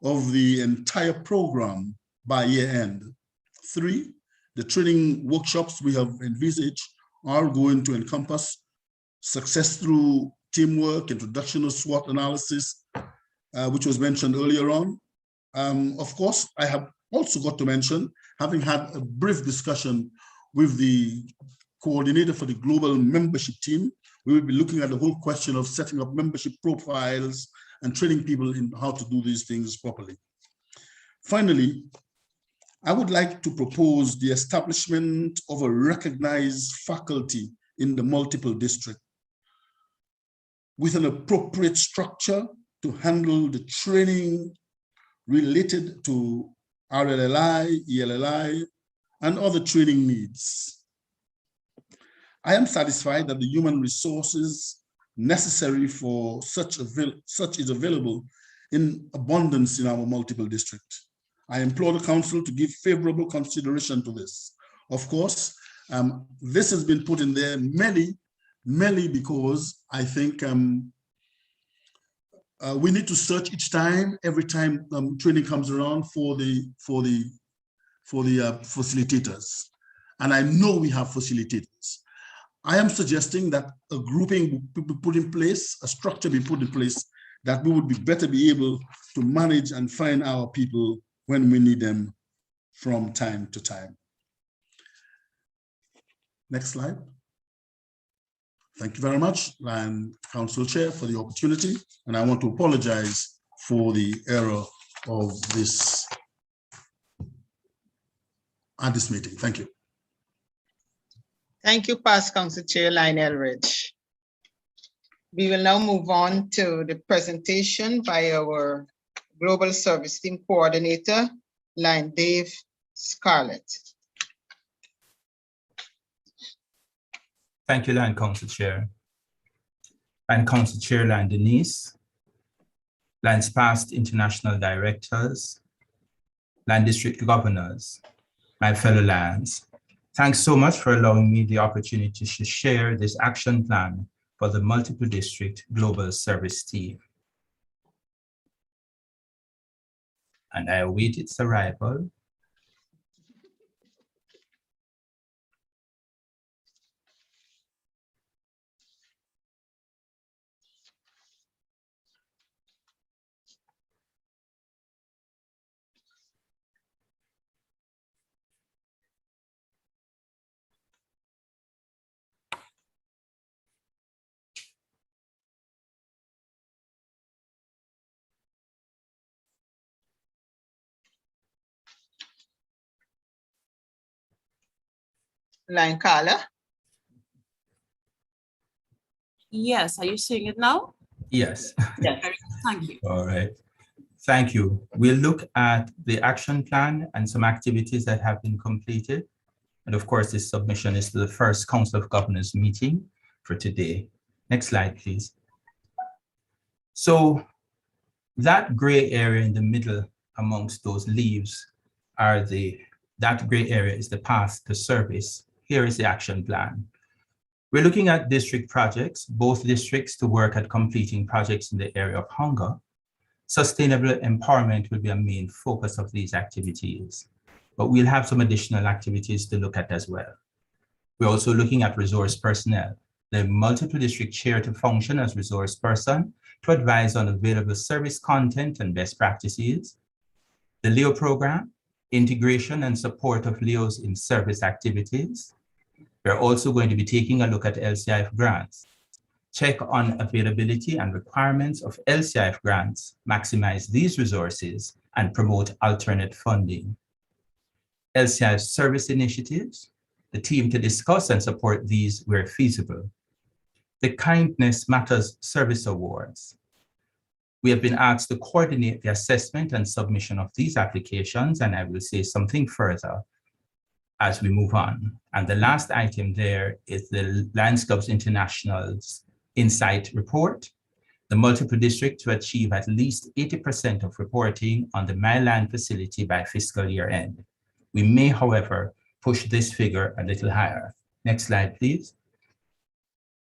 of the entire program by year end. 3, the training workshops we have envisaged are going to encompass success through teamwork, introduction of SWOT analysis, which was mentioned earlier on. Of course, I have also got to mention, having had a brief discussion with the coordinator for the global membership team, we will be looking at the whole question of setting up membership profiles and training people in how to do these things properly. Finally, I would like to propose the establishment of a recognized faculty in the multiple district with an appropriate structure to handle the training related to RLLI, ELLI, and other training needs. I am satisfied that the human resources necessary for such is available in abundance in our multiple district. I implore the council to give favorable consideration to this. Of course, this has been put in there mainly because I think we need to search each time, every time training comes around for the facilitators. And I know we have facilitators. I am suggesting that a grouping be put in place, a structure be put in place, that we would be better be able to manage and find our people when we need them from time to time. Next slide. Thank you very much, Lion Council Chair, for the opportunity. And I want to apologize for the error of this at this meeting. Thank you. Thank you, past Council Chair Lionel Ridge. We will now move on to the presentation by our Global Service Team Coordinator, Lion Dave Scarlett. Thank you, Lion Council Chair. Lion Council Chair, Lion Denise, Lion's past international directors, Lion District Governors, my fellow Lions. Thanks so much for allowing me the opportunity to share this action plan for the multiple district global service team. And I await its arrival. Lion Carla. Yes, are you seeing it now? Yes. Yes. Thank you. All right. Thank you. We'll look at the action plan and some activities that have been completed. And of course, this submission is to the first Council of Governors meeting for today. Next slide, please. So that gray area in the middle amongst those leaves are that gray area is the path to service. Here is the action plan. We're looking at district projects, both districts to work at completing projects in the area of hunger. Sustainable empowerment will be a main focus of these activities, but we'll have some additional activities to look at as well. We're also looking at resource personnel, the multiple district chair to function as resource person to advise on available service content and best practices, the LEO program, integration and support of LEOs in service activities. We are also going to be taking a look at LCIF grants, check on availability and requirements of LCIF grants, maximize these resources, and promote alternate funding. LCIF service initiatives, the team to discuss and support these where feasible. The Kindness Matters Service Awards. We have been asked to coordinate the assessment and submission of these applications, and I will say something further as we move on. And the last item there is the Lions Clubs International's Insight Report, the multiple district to achieve at least 80% of reporting on the MyLand facility by fiscal year end. We may, however, push this figure a little higher. Next slide, please.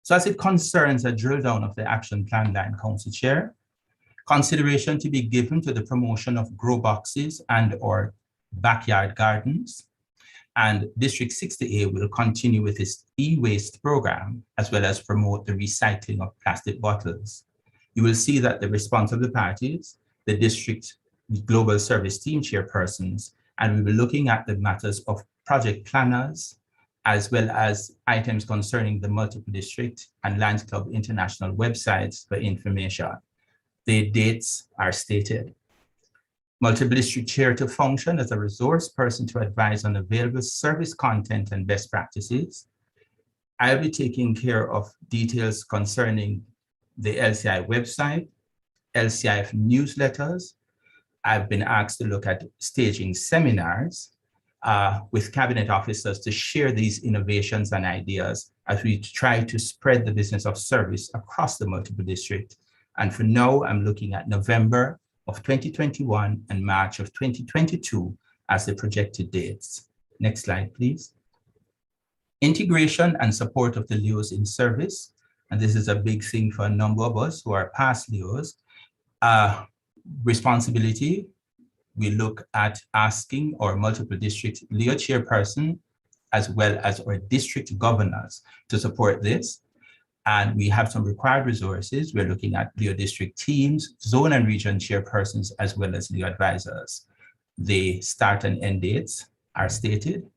So as it concerns a drill down of the action plan line, Council Chair, consideration to be given to the promotion of grow boxes and or backyard gardens. And District 60A will continue with its e-waste program, as well as promote the recycling of plastic bottles. You will see that the responsible parties, the district global service team chairpersons, and we will be looking at the matters of project planners, as well as items concerning the multiple district and Lions Club International websites for information. The dates are stated. Multiple district chair to function as a resource person to advise on available service content and best practices. I'll be taking care of details concerning the LCI website, LCIF newsletters. I've been asked to look at staging seminars with cabinet officers to share these innovations and ideas as we try to spread the business of service across the multiple district. And for now, I'm looking at November of 2021 and March of 2022 as the projected dates. Next slide, please. Integration and support of the LEOs in service. And this is a big thing for a number of us who are past LEOs. Responsibility, we look at asking our multiple district LEO chairperson, as well as our district governors to support this. And we have some required resources. We're looking at LEO district teams, zone and region chairpersons, as well as LEO advisors. The start and end dates are stated.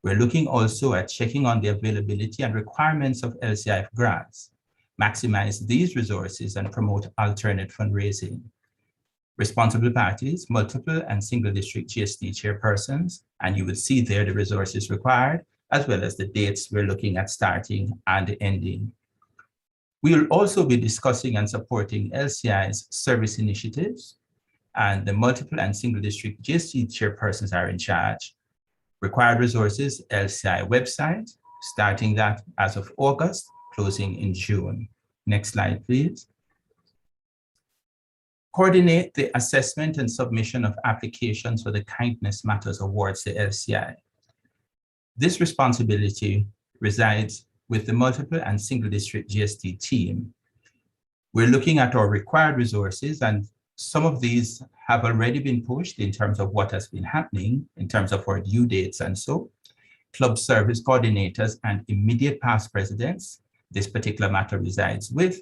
We're looking also at checking on the availability and requirements of LCIF grants, maximize these resources and promote alternate fundraising. Responsible parties, multiple and single district GST chairpersons, and you will see there the resources required, as well as the dates we're looking at starting and ending. We will also be discussing and supporting LCI's service initiatives, and the multiple and single district GST chairpersons are in charge. Required resources, LCI website, starting that as of August, closing in June. Next slide, please. Coordinate the assessment and submission of applications for the Kindness Matters Awards to LCI. This responsibility resides with the multiple and single district GST team. We're looking at our required resources, and some of these have already been pushed in terms of what has been happening, in terms of our due dates and so. Club service coordinators and immediate past presidents, this particular matter resides with.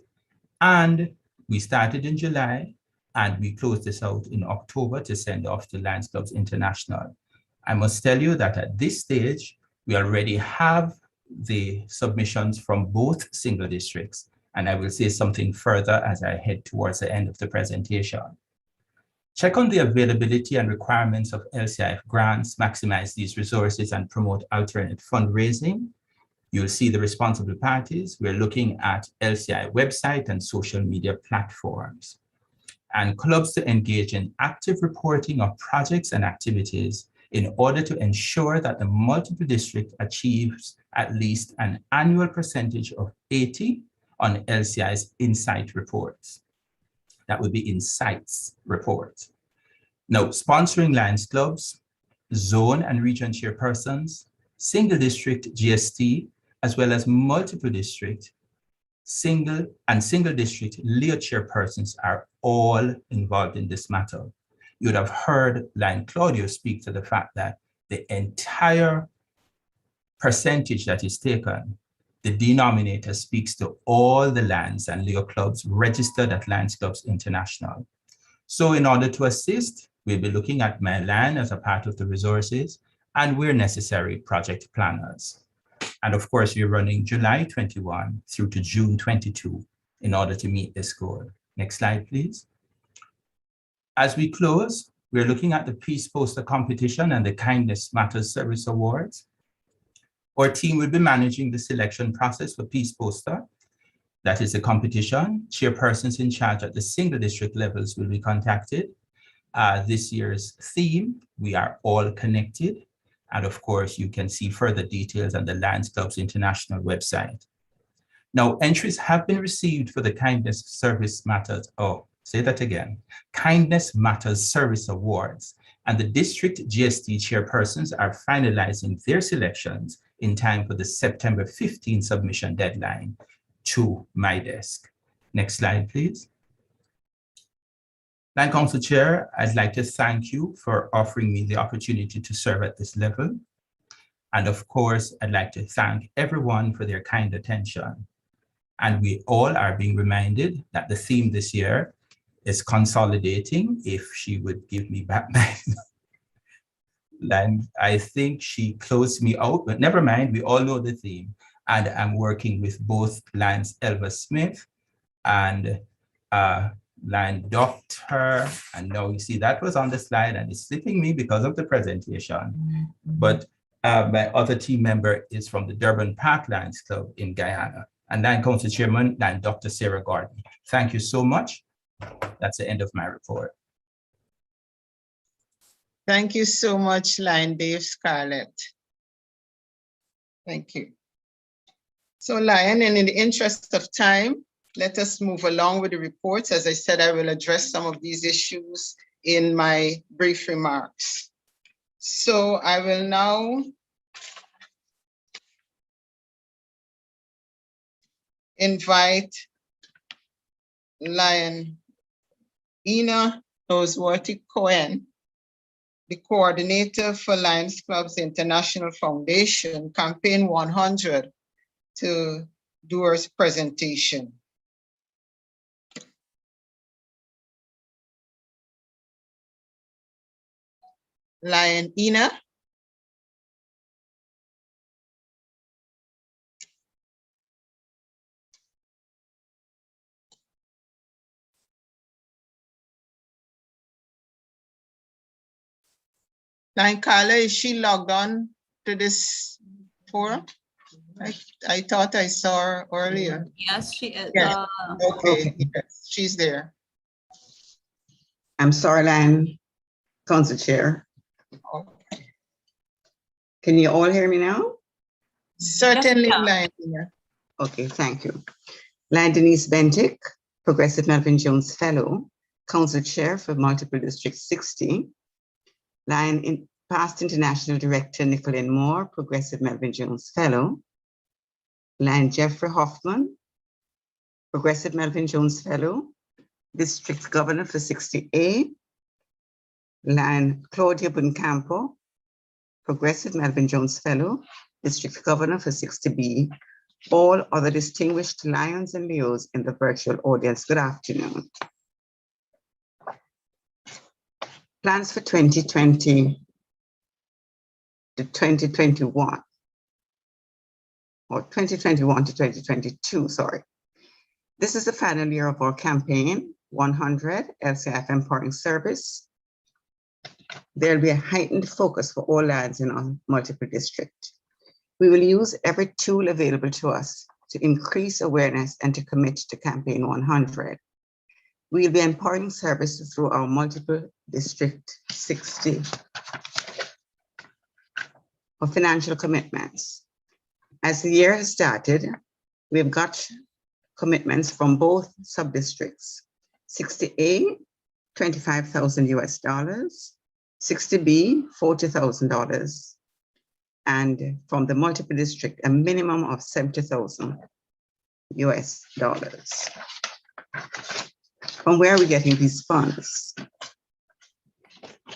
And we started in July, and we closed this out in October to send off to Lions Clubs International. I must tell you that at this stage, we already have the submissions from both single districts, and I will say something further as I head towards the end of the presentation. Check on the availability and requirements of LCIF grants, maximize these resources and promote alternate fundraising. You'll see the responsible parties. We're looking at LCI website and social media platforms, and clubs to engage in active reporting of projects and activities in order to ensure that the multiple district achieves at least an annual percentage of 80 on LCI's Insight reports. That would be Insights reports. Now, sponsoring Lions Clubs, zone and region chairpersons, single district GST, as well as multiple district, single district LEO chairpersons are all involved in this matter. You would have heard Lion Claudio speak to the fact that the entire percentage that is taken, the denominator speaks to all the lands and LEO clubs registered at Lions Clubs International. So in order to assist, we'll be looking at MyLand as a part of the resources, and where necessary, project planners. And of course, we're running July 21 through to June 22 in order to meet this goal. Next slide, please. As we close, we're looking at the Peace Poster competition and the Kindness Matters Service Awards. Our team will be managing the selection process for Peace Poster. That is a competition. Chairpersons in charge at the single district levels will be contacted. This year's theme, we are all connected. And of course, you can see further details on the Lions Club's international website. Now, entries have been received for the Kindness Service Matters, say that again, Kindness Matters Service Awards, and the district GST chairpersons are finalizing their selections in time for the September 15 submission deadline to my desk. Next slide, please. Land Council Chair, I'd like to thank you for offering me the opportunity to serve at this level. And of course, I'd like to thank everyone for their kind attention. And we all are being reminded that the theme this year is consolidating. If she would give me back my land, I think she closed me out, but never mind, we all know the theme. And I'm working with both Lance Elva Smith and Line Doctor. And now you see that was on the slide and it's slipping me because of the presentation. But my other team member is from the Durban Park Lions Club in Guyana. And Land Council Chairman, Land Dr. Sarah Gordon. Thank you so much. That's the end of my report. Thank you so much, Lion Dave Scarlett. Thank you. So Lion, and in the interest of time, let us move along with the reports. As I said, I will address some of these issues in my brief remarks. So I will now invite Lion Ina Noseworthy Cohen, the coordinator for Lions Clubs International Foundation, Campaign 100, to do her presentation. Lion Ina. Lion Carla, is she logged on to this forum? I thought I saw her earlier. Yes, she is. Yes. Okay, yes, she's there. I'm sorry, Lion Council Chair. Okay. Can you all hear me now? Certainly, Yes, Lion Ina. Okay, thank you. Lion Denise Bentic, Progressive Melvin Jones Fellow, Council Chair for Multiple District 60. Lion Past International Director Nicolene Moore, Progressive Melvin Jones Fellow. Lion Jeffrey Hoffman, Progressive Melvin Jones Fellow, District Governor for 60A. Lion Claudia Buncampo, Progressive Melvin Jones Fellow, District Governor for 60B. All other distinguished Lions and Leos in the virtual audience, good afternoon. Plans for 2020 to 2021, or 2021 to 2022, sorry. This is the final year of our campaign, 100 LCIF Empowering Service. There'll be a heightened focus for all Lions in our multiple district. We will use every tool available to us to increase awareness and to commit to Campaign 100. We'll be empowering service through our multiple district 60 of financial commitments. As the year has started, we've got commitments from both sub-districts, 60A, $25,000 US, 60B, $40,000, and from the multiple district, a minimum of $70,000 US. From where are we getting these funds?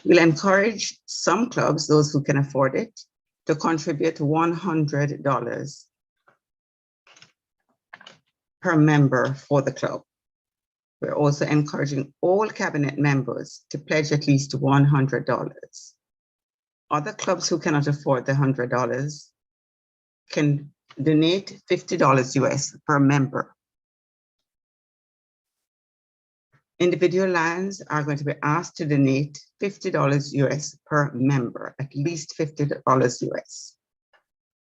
We'll encourage some clubs, those who can afford it, to contribute $100 per member for the club. We're also encouraging all cabinet members to pledge at least $100. Other clubs who cannot afford the $100 can donate $50 US per member. Individual lions are going to be asked to donate $50 US per member, at least $50 US.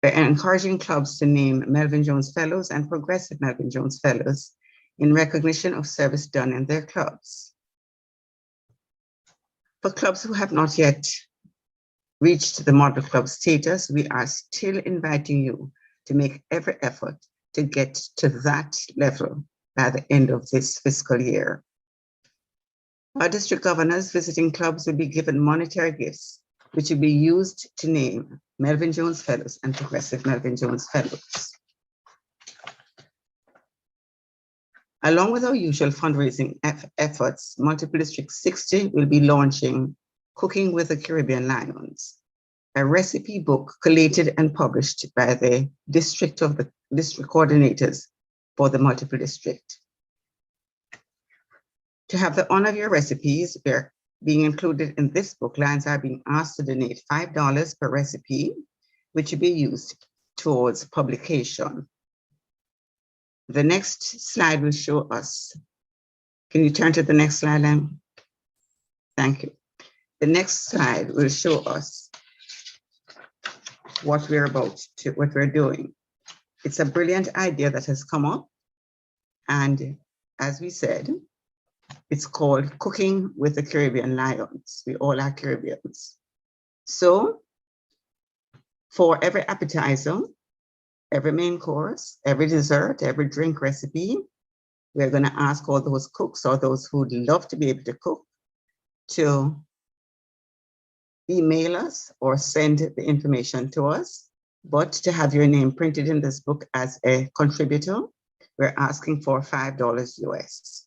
We're encouraging clubs to name Melvin Jones Fellows and Progressive Melvin Jones Fellows in recognition of service done in their clubs. For clubs who have not yet reached the model club status, we are still inviting you to make every effort to get to that level by the end of this fiscal year. Our district governors visiting clubs will be given monetary gifts, which will be used to name Melvin Jones Fellows and Progressive Melvin Jones Fellows. Along with our usual fundraising efforts, Multiple District 60 will be launching Cooking with the Caribbean Lions, a recipe book collated and published by the district coordinators for the multiple district. To have the honor of your recipes being included in this book, lions are being asked to donate $5 per recipe, which will be used towards publication. The next slide will show us. Can you turn to the next slide, Lem? Thank you. The next slide will show us what we're doing. It's a brilliant idea that has come up. And as we said, it's called Cooking with the Caribbean Lions. We all are Caribbeans. So for every appetizer, every main course, every dessert, every drink recipe, we're going to ask all those cooks or those who'd love to be able to cook to email us or send the information to us, but to have your name printed in this book as a contributor, we're asking for $5 US.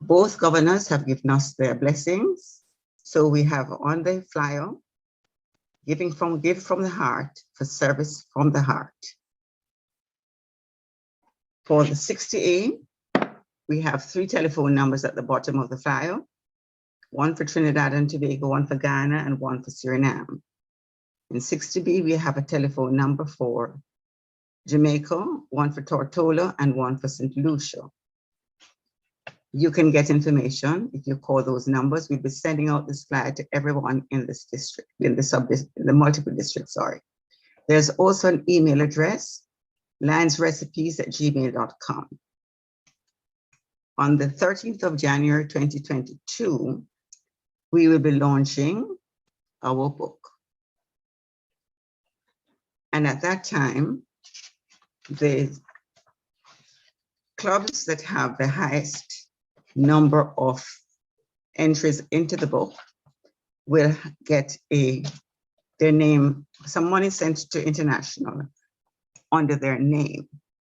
Both governors have given us their blessings. So we have on the flyer, give from the heart for service from the heart. For the 60A, we have 3 telephone numbers at the bottom of the flyer, one for Trinidad and Tobago, one for Ghana, and one for Suriname. In 60B, we have a telephone number for Jamaica, one for Tortola, and one for St. Lucia. You can get information if you call those numbers. We'll be sending out this flyer to everyone in this district, in the multiple districts, sorry. There's also an email address, lionsrecipes@gmail.com. On the 13th of January, 2022, we will be launching our book. And at that time, the clubs that have the highest number of entries into the book will get their name, some money sent to international under their name.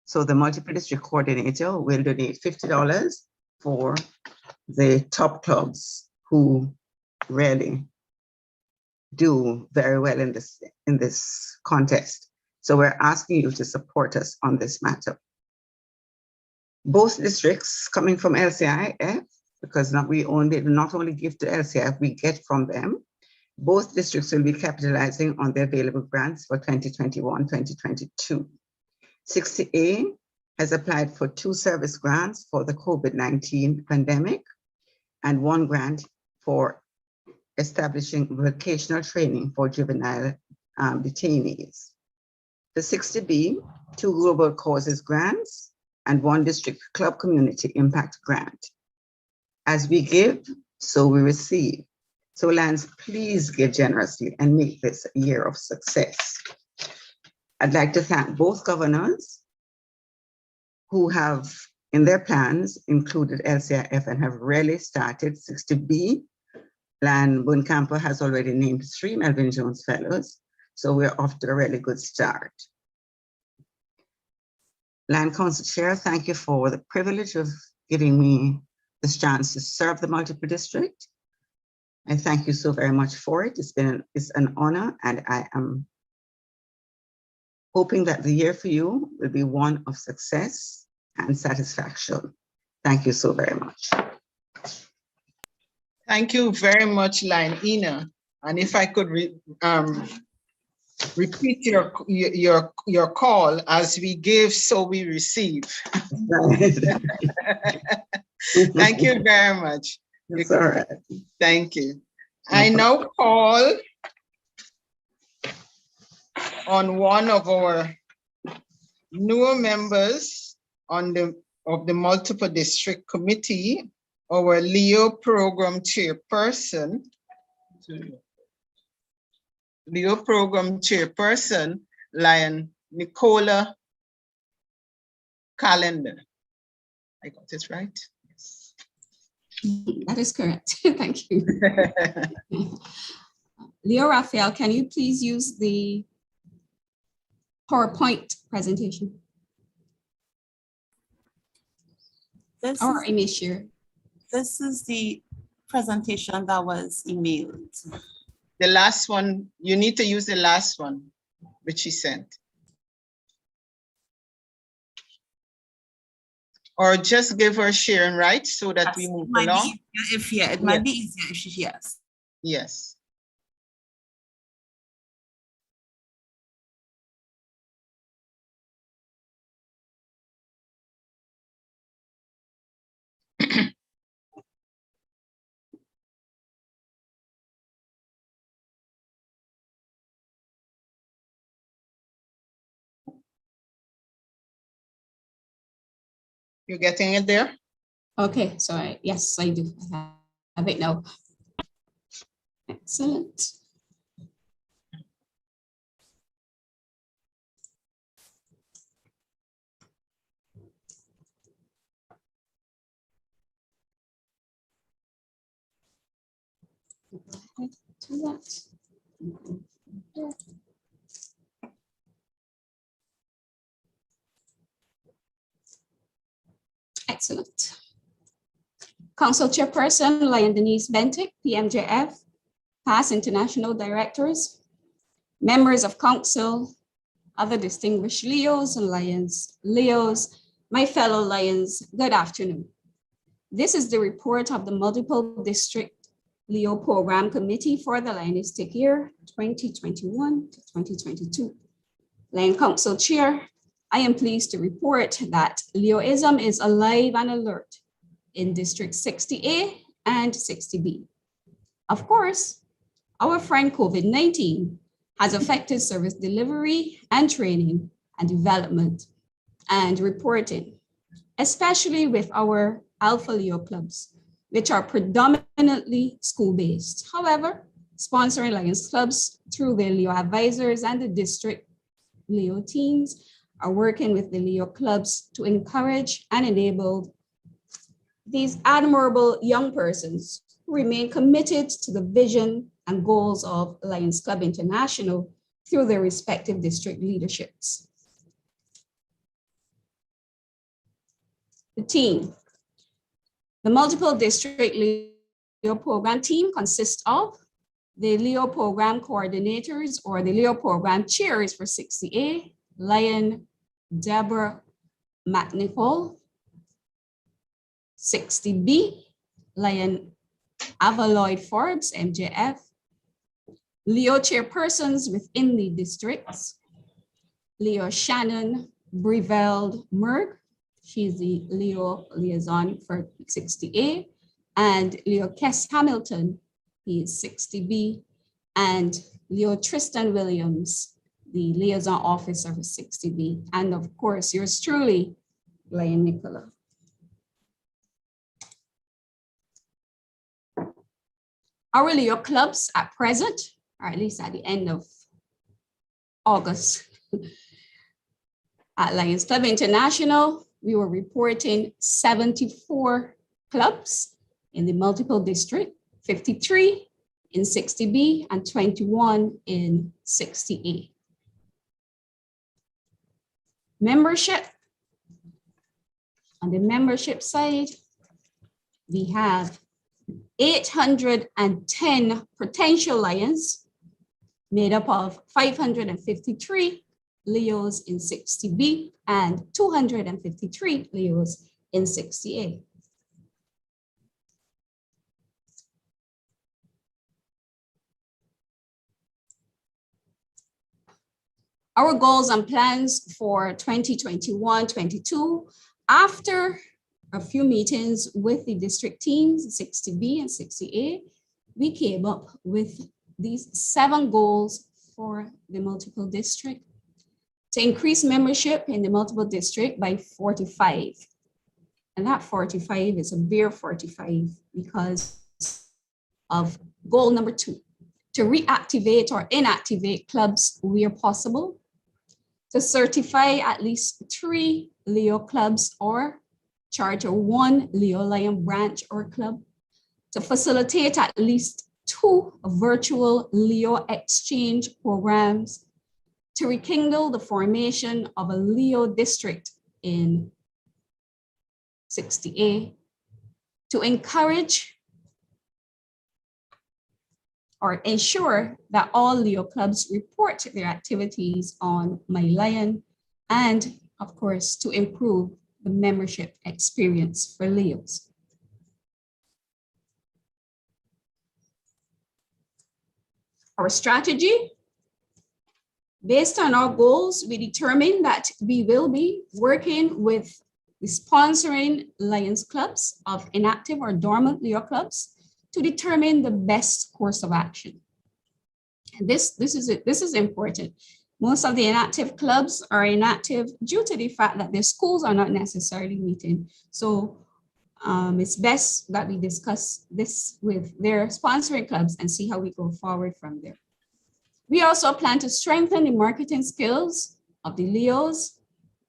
So the multiple district coordinator will donate $50 for the top clubs who really do very well in this contest. So we're asking you to support us on this matter. Both districts coming from LCIF, because we not only give to LCIF, we get from them. Both districts will be capitalizing on the available grants for 2021-2022. 60A has applied for 2 service grants for the COVID-19 pandemic and 1 grant for establishing vocational training for juvenile detainees. The 60B, 2 global causes grants and 1 district club community impact grant. As we give, so we receive. So Lions, please give generously and make this a year of success. I'd like to thank both governors who have in their plans included LCIF and have really started 60B. Lan Buncampo has already named 3 Melvin Jones Fellows, so we're off to a really good start. Land Council Chair, thank you for the privilege of giving me this chance to serve the multiple district. I thank you so very much for it. It's an honor, and I am hoping that the year for you will be one of success and satisfaction. Thank you so very much. Thank you very much, Line Ina. And if I could repeat your call. As we give, so we receive. Thank you very much. That's all right. Thank you. I now call on one of our newer members of the multiple district committee, our Leo program chairperson, Lion Nicola Calendar. I got it right? Yes. That is correct. Thank you. Leo Raphael, can you please use the PowerPoint presentation? Or image share? This is the presentation that was emailed. The last one, you need to use the last one, which she sent. Or just give her share and write so that we move along. It might be easier if she, yes. Yes. You're getting it there? Okay, so yes, I do. I have it now. Excellent. Do that. Excellent. Council Chairperson, Lion Denise Bentic, PMJF, past international directors, members of council, other distinguished Leos and Lions, my fellow Lions, good afternoon. This is the report of the Multiple District Leo Program Committee for the Lionistic year 2021 to 2022. Lion Council Chair, I am pleased to report that Leoism is alive and alert in District 60A and 60B. Of course, our friend COVID-19 has affected service delivery and training and development and reporting, especially with our Alpha Leo clubs, which are predominantly school-based. However, sponsoring Lions clubs through their Leo advisors and the district Leo teams are working with the Leo clubs to encourage and enable these admirable young persons who remain committed to the vision and goals of Lions Club International through their respective district leaderships. The team. The multiple district Leo program team consists of the Leo program coordinators or the Leo program chairs for 60A, Lion Deborah McNichol, 60B, Lion Avaloid Forbes, MJF, Leo chairpersons within the districts, Leo Shannon Breveld Merg, she's the Leo liaison for 60A, and Leo Kess Hamilton, he is 60B, and Leo Tristan Williams, the liaison officer for 60B, and of course, yours truly, Lion Nicola. Our Leo clubs at present, or at least at the end of August, at Lions Club International, we were reporting 74 clubs in the multiple district, 53 in 60B and 21 in 60A. Membership. On the membership side, we have 810 potential Lions made up of 553 Leos in 60B and 253 Leos in 60A. Our goals and plans for 2021-22, after a few meetings with the district teams, 60B and 60A, we came up with these 7 goals for the multiple district. To increase membership in the multiple district by 45. And that 45 is a bare 45 because of goal number 2, to reactivate or inactivate clubs where possible, to certify at least 3 Leo clubs or charter 1 Leo Lion branch or club, to facilitate at least 2 virtual Leo exchange programs, to rekindle the formation of a Leo district in 60A, to encourage or ensure that all Leo clubs report their activities on My Lion, and of course, to improve the membership experience for Leos. Our strategy. Based on our goals, we determined that we will be working with the sponsoring Lions clubs of inactive or dormant Leo clubs to determine the best course of action. And this is important. Most of the inactive clubs are inactive due to the fact that their schools are not necessarily meeting. So it's best that we discuss this with their sponsoring clubs and see how we go forward from there. We also plan to strengthen the marketing skills of the Leos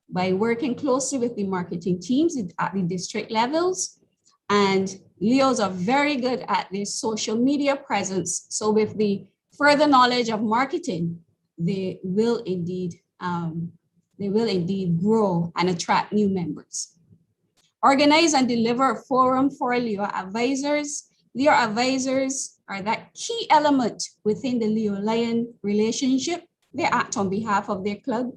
by working closely with the marketing teams at the district levels. And Leos are very good at their social media presence. So with the further knowledge of marketing, they will indeed grow and attract new members. Organize and deliver a forum for Leo advisors. Leo advisors are that key element within the Leo Lion relationship. They act on behalf of their club,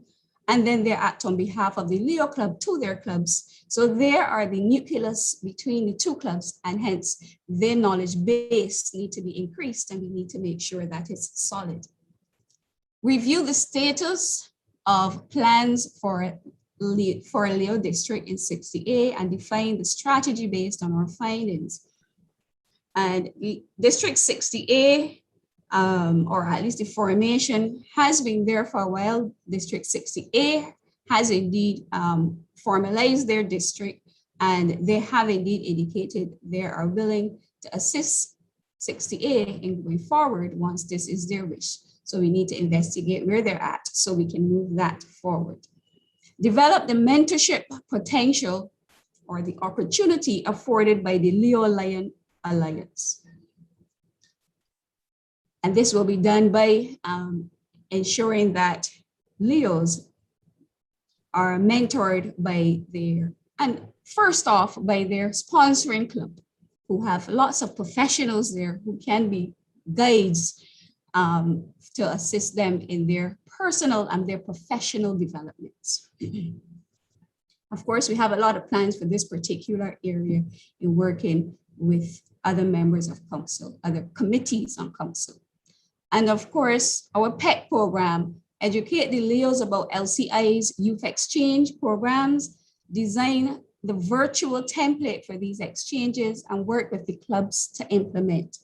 and then they act on behalf of the Leo club to their clubs. So they are the nucleus between the 2 clubs, and hence their knowledge base need to be increased, and we need to make sure that it's solid. Review the status of plans for a Leo district in 60A and define the strategy based on our findings. And District 60A, or at least the formation, has been there for a while. District 60A has indeed formalized their district, and they have indeed indicated they are willing to assist 60A in going forward once this is their wish. So we need to investigate where they're at so we can move that forward. Develop the mentorship potential or the opportunity afforded by the Leo Lion Alliance. And this will be done by ensuring that Leos are mentored by first off, by their sponsoring club, who have lots of professionals there who can be guides to assist them in their personal and their professional developments. Of course, we have a lot of plans for this particular area in working with other members of council, other committees on council. And of course, our PEC program, educate the Leos about LCI's youth exchange programs, design the virtual template for these exchanges, and work with the clubs to implement.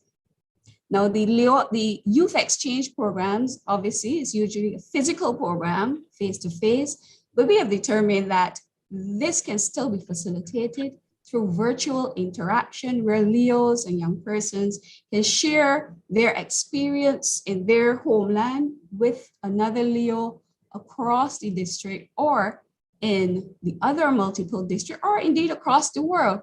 Now, the youth exchange programs, obviously, is usually a physical program, face-to-face, but we have determined that this can still be facilitated through virtual interaction where Leos and young persons can share their experience in their homeland with another Leo across the district or in the other multiple district, or indeed across the world.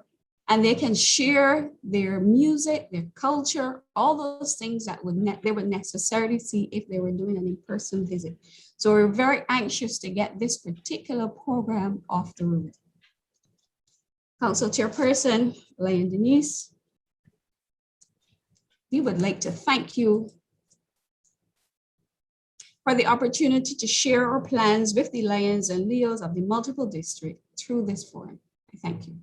And they can share their music, their culture, all those things that they would necessarily see if they were doing an in-person visit. So we're very anxious to get this particular program off the road. Council Chairperson, Lion Denise, we would like to thank you for the opportunity to share our plans with the Lions and Leos of the multiple district through this forum. Thank you.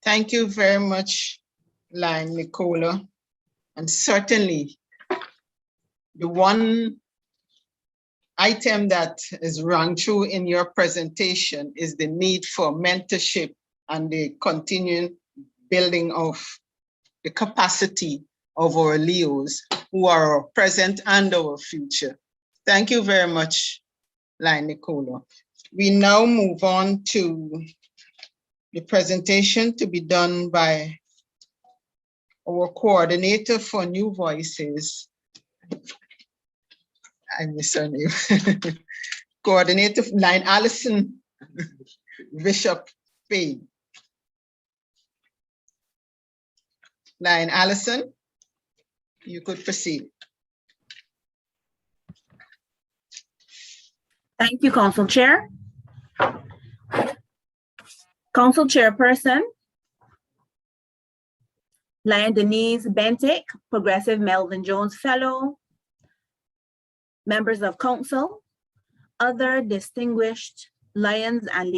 Thank you very much, Lion Nicola. And certainly the one item that is rung true in your presentation is the need for mentorship and the continuing building of the capacity of our Leos who are our present and our future. Thank you very much, Lion Nicola. We now move on to the presentation to be done by our coordinator for New Voices. I miss her name. Coordinator Line Allison Bishop Payne. Line Allison, you could proceed. Thank you, Council Chair. Council Chairperson, Lion Denise Bentic, Progressive Melvin Jones Fellow, members of Council, other distinguished Lions and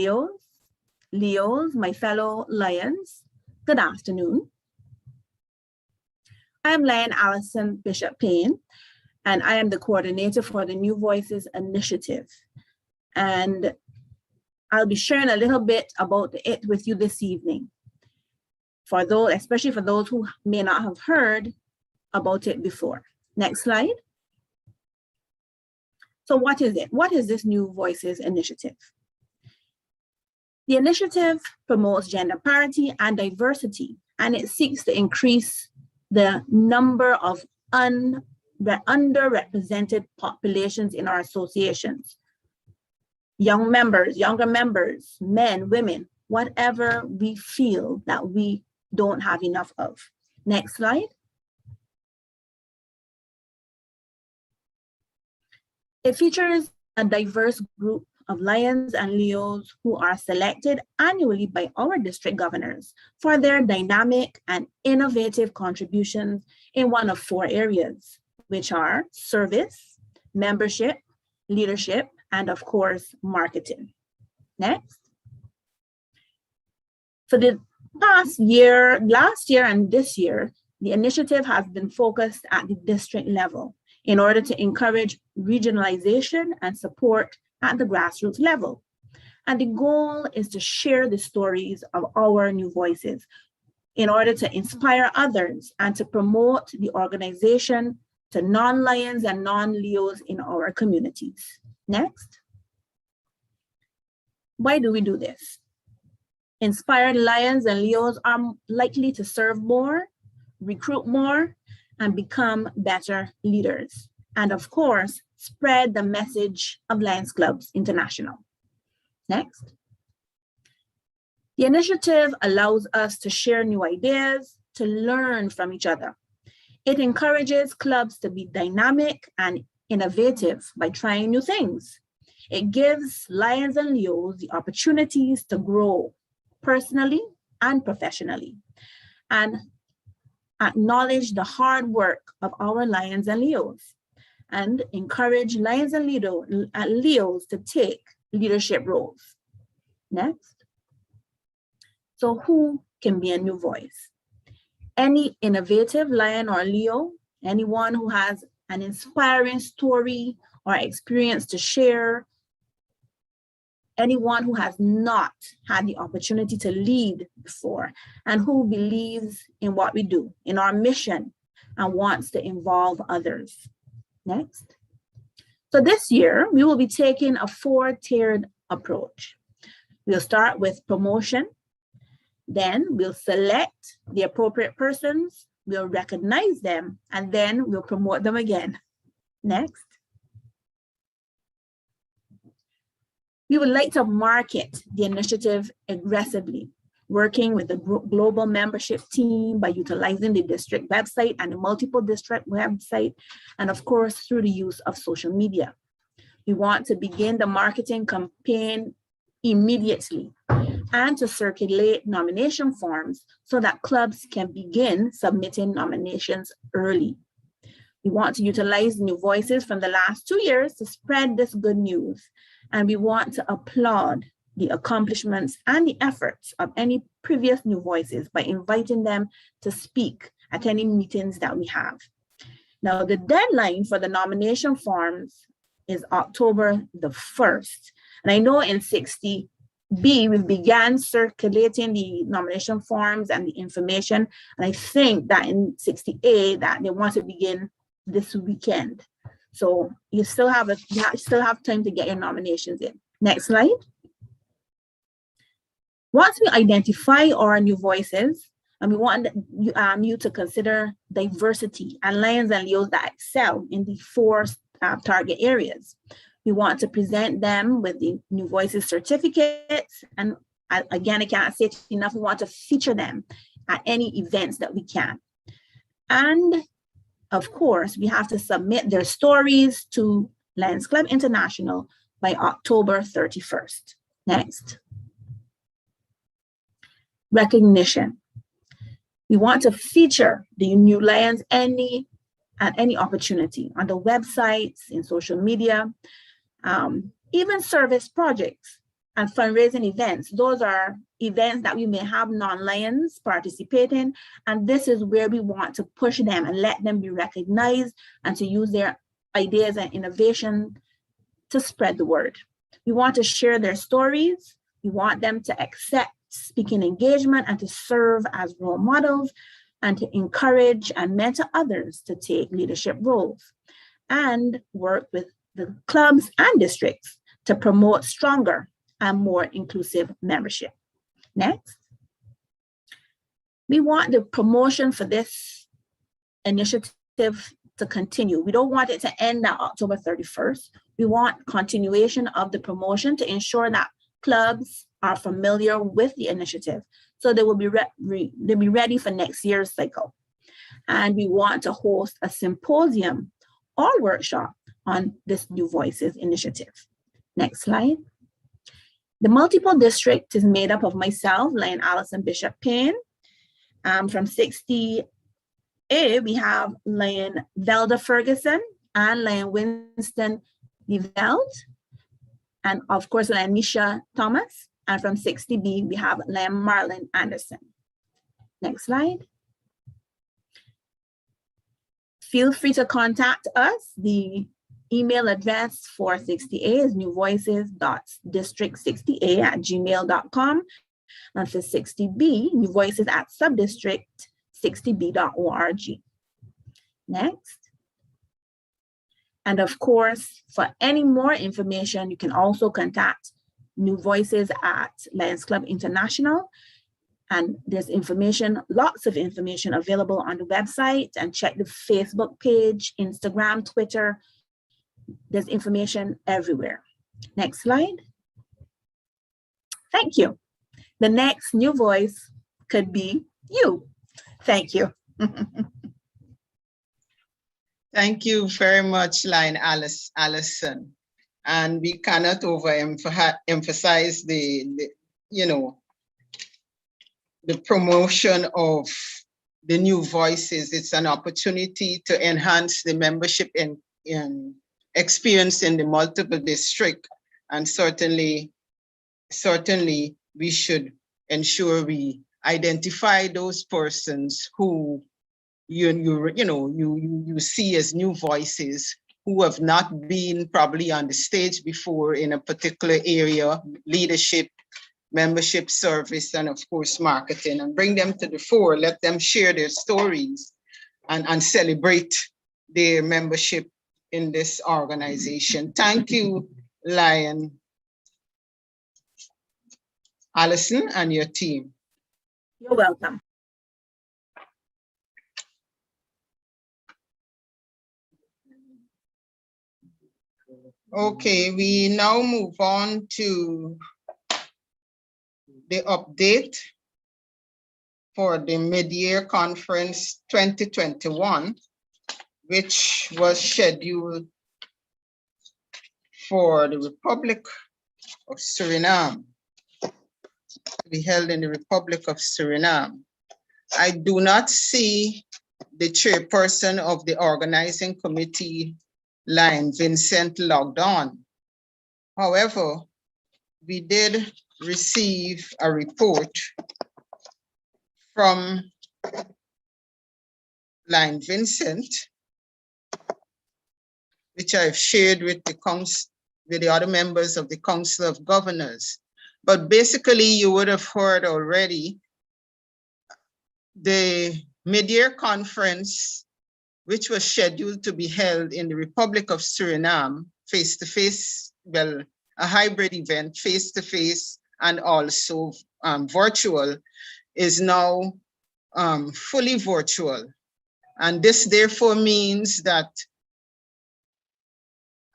Leos, my fellow Lions, good afternoon. I am Lion Allison Bishop Payne, and I am the coordinator for the New Voices Initiative. And I'll be sharing a little bit about it with you this evening, for those, especially for those who may not have heard about it before. Next slide. So what is it? What is this New Voices Initiative? The initiative promotes gender parity and diversity, and it seeks to increase the number of underrepresented populations in our associations. Younger members, men, women, whatever we feel that we don't have enough of. Next slide. It features a diverse group of Lions and Leos who are selected annually by our district governors for their dynamic and innovative contributions in one of 4 areas, which are service, membership, leadership, and of course, marketing. Next. For the last year and this year, the initiative has been focused at the district level in order to encourage regionalization and support at the grassroots level. And the goal is to share the stories of our New Voices in order to inspire others and to promote the organization to non-Lions and non-Leos in our communities. Next. Why do we do this? Inspired Lions and Leos are likely to serve more, recruit more, and become better leaders. And of course, spread the message of Lions Clubs International. Next. The initiative allows us to share new ideas, to learn from each other. It encourages clubs to be dynamic and innovative by trying new things. It gives Lions and Leos the opportunities to grow personally and professionally, and acknowledge the hard work of our Lions and Leos, and encourage Lions and Leos to take leadership roles. Next. So who can be a new voice? Any innovative Lion or Leo, anyone who has an inspiring story or experience to share, anyone who has not had the opportunity to lead before and who believes in what we do, in our mission, and wants to involve others. Next. So this year, we will be taking a 4-tiered approach. We'll start with promotion, then we'll select the appropriate persons, we'll recognize them, and then we'll promote them again. Next. We would like to market the initiative aggressively, working with the global membership team by utilizing the district website and the multiple district website, and of course, through the use of social media. We want to begin the marketing campaign immediately and to circulate nomination forms so that clubs can begin submitting nominations early. We want to utilize New Voices from the last 2 years to spread this good news. And we want to applaud the accomplishments and the efforts of any previous New Voices by inviting them to speak at any meetings that we have. Now, the deadline for the nomination forms is October the 1st. And I know in 60B, we began circulating the nomination forms and the information. And I think that in 60A, that they want to begin this weekend. So you still have time to get your nominations in. Next slide. Once we identify our new voices, and we want you to consider diversity and lions and Leos that excel in the 4 target areas. We want to present them with the New Voices certificates. And again, I can't say it enough, we want to feature them at any events that we can. And of course, we have to submit their stories to Lions Club International by October 31st. Next. Recognition. We want to feature the new Lions at any opportunity on the websites, in social media, even service projects and fundraising events. Those are events that we may have non-Lions participate in, and this is where we want to push them and let them be recognized and to use their ideas and innovation to spread the word. We want to share their stories. We want them to accept speaking engagement and to serve as role models and to encourage and mentor others to take leadership roles and work with the clubs and districts to promote stronger and more inclusive membership. Next. We want the promotion for this initiative to continue. We don't want it to end on October 31st. We want continuation of the promotion to ensure that clubs are familiar with the initiative, so they will be ready for next year's cycle. And we want to host a symposium or workshop on this New Voices initiative. Next slide. The multiple district is made up of myself, Lion Allison Bishop Payne. From 60A, we have Lion Velda Ferguson and Lion Winston Neveld, and of course, Lion Nisha Thomas. And from 60B, we have Lion Marlon Anderson. Next slide. Feel free to contact us. The email address for 60A is newvoices.district60a@gmail.com. And for 60B, newvoices@subdistrict60b.org. Next. And of course, for any more information, you can also contact New Voices at Lions Club International. And there's information, lots of information available on the website, and check the Facebook page, Instagram, Twitter. There's information everywhere. Next slide. Thank you. The next new voice could be you. Thank you. Thank you very much, Lion Allison. And we cannot emphasize the promotion of the new voices. It's an opportunity to enhance the membership in experience in the multiple district. And certainly we should ensure we identify those persons who you see as new voices, who have not been probably on the stage before in a particular area, leadership, membership, service, and of course, marketing, and bring them to the fore, let them share their stories and celebrate their membership in this organization. Thank you, Lion Allison and your team. You're welcome. Okay, we now move on to the update for the mid-year conference 2021, which was scheduled for the Republic of Suriname, to be held in the Republic of Suriname. I do not see the chairperson of the organizing committee, Lion Vincent, logged on. However, we did receive a report from Lion Vincent which I've shared with the council, with the other members of the Council of Governors. But basically, you would have heard already the mid-year conference, which was scheduled to be held in the Republic of Suriname, face-to-face, well, a hybrid event, face-to-face and also virtual, is now fully virtual. And this therefore means that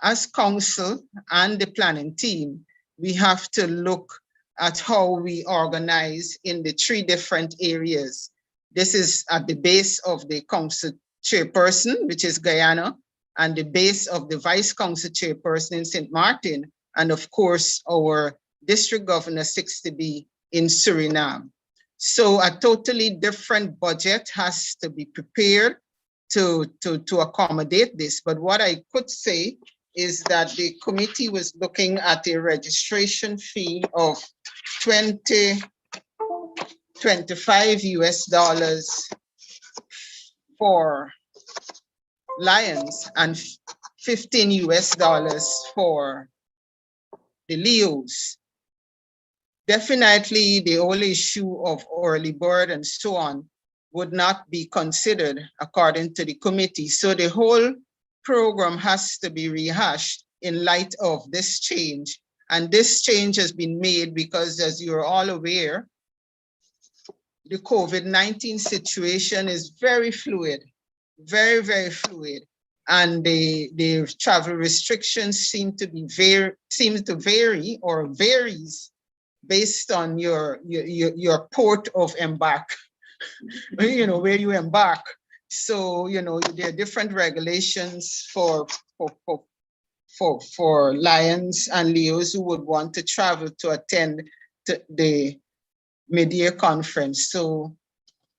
as council and the planning team, we have to look at how we organize in the 3 different areas. This is at the base of the council chairperson, which is Guyana, and the base of the vice council chairperson in St. Martin, and of course, our district governor 60B in Suriname. So a totally different budget has to be prepared to accommodate this. But what I could say is that the committee was looking at a registration fee of $25 US for Lions and $15 US for the Leos. Definitely the whole issue of early bird and so on would not be considered according to the committee. So the whole program has to be rehashed in light of this change. And this change has been made because, as you're all aware, the COVID-19 situation is very fluid, very, very fluid. And the travel restrictions seem to vary or varies based on your port of embark, where you embark. So, there are different regulations for Lions and Leos who would want to travel to attend the mid-year conference. So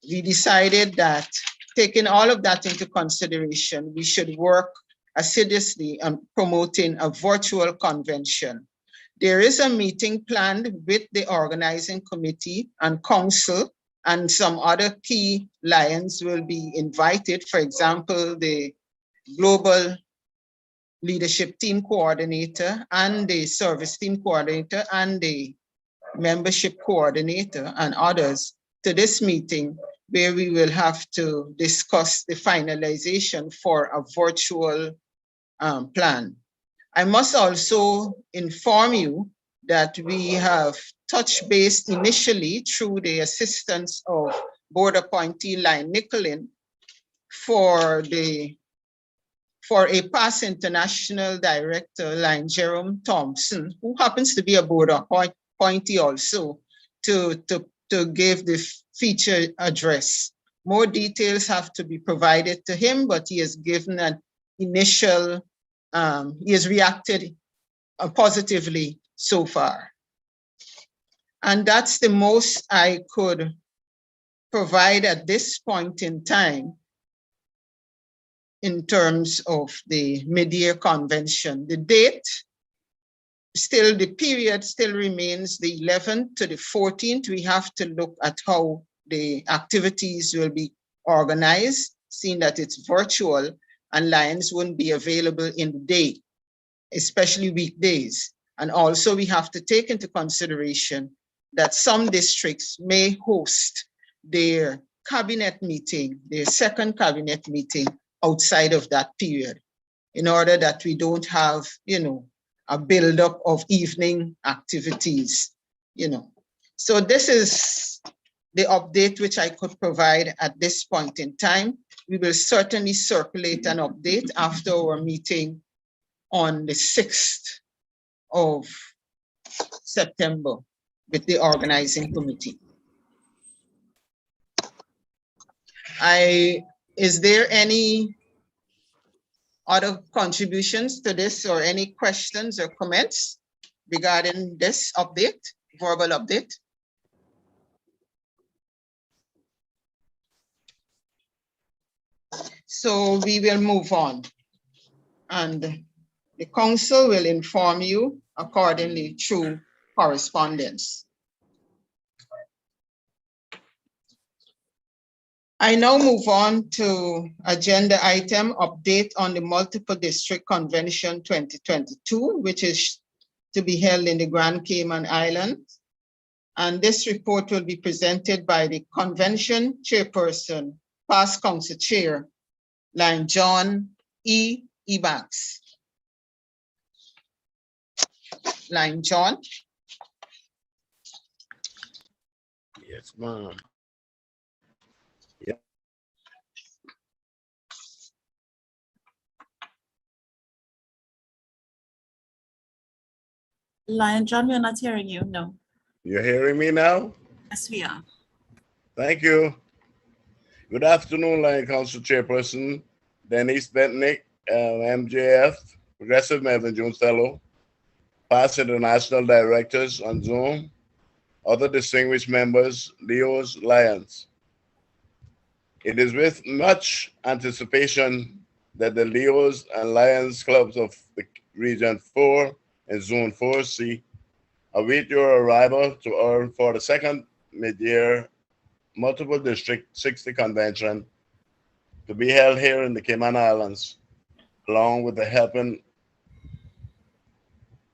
we decided that, taking all of that into consideration, we should work assiduously on promoting a virtual convention. There is a meeting planned with the organizing committee and council, and some other key Lions will be invited. For example, the global leadership team coordinator and the service team coordinator and the membership coordinator and others to this meeting, where we will have to discuss the finalization for a virtual plan. I must also inform you that we have touched base initially through the assistance of board appointee Lion Nicholin for a past international director, Lion Jerome Thompson, who happens to be a board appointee also, to give the feature address. More details have to be provided to him, but he has given an initial, he has reacted positively so far. And that's the most I could provide at this point in time in terms of the mid-year convention. The date, the period still remains the 11th to the 14th. We have to look at how the activities will be organized, seeing that it's virtual and Lions wouldn't be available in the day, especially weekdays. And also we have to take into consideration that some districts may host their cabinet meeting, their second cabinet meeting outside of that period, in order that we don't have, a buildup of evening activities, So this is the update which I could provide at this point in time. We will certainly circulate an update after our meeting on the 6th of September with the organizing committee. Is there any other contributions to this or any questions or comments regarding this update, verbal update? So we will move on, and the council will inform you accordingly through correspondence. I now move on to agenda item update on the multiple district convention 2022, which is to be held in the Grand Cayman Islands. And this report will be presented by the convention chairperson, past council chair, line John E. Ebanks. Line John. Yes, ma'am. Lion John, we're not hearing you, no. You're hearing me now? Yes, we are. Thank you. Good afternoon, Lion Council Chairperson Denise Bentnick, MJF, Progressive Melvin Jones Fellow, past international directors on Zoom, other distinguished members, Leo's Lions. It is with much anticipation that the Leos and Lions clubs of the Region 4 and Zone 4C await your arrival to our 42nd mid-year multiple district 60 convention to be held here in the Cayman Islands, along with helping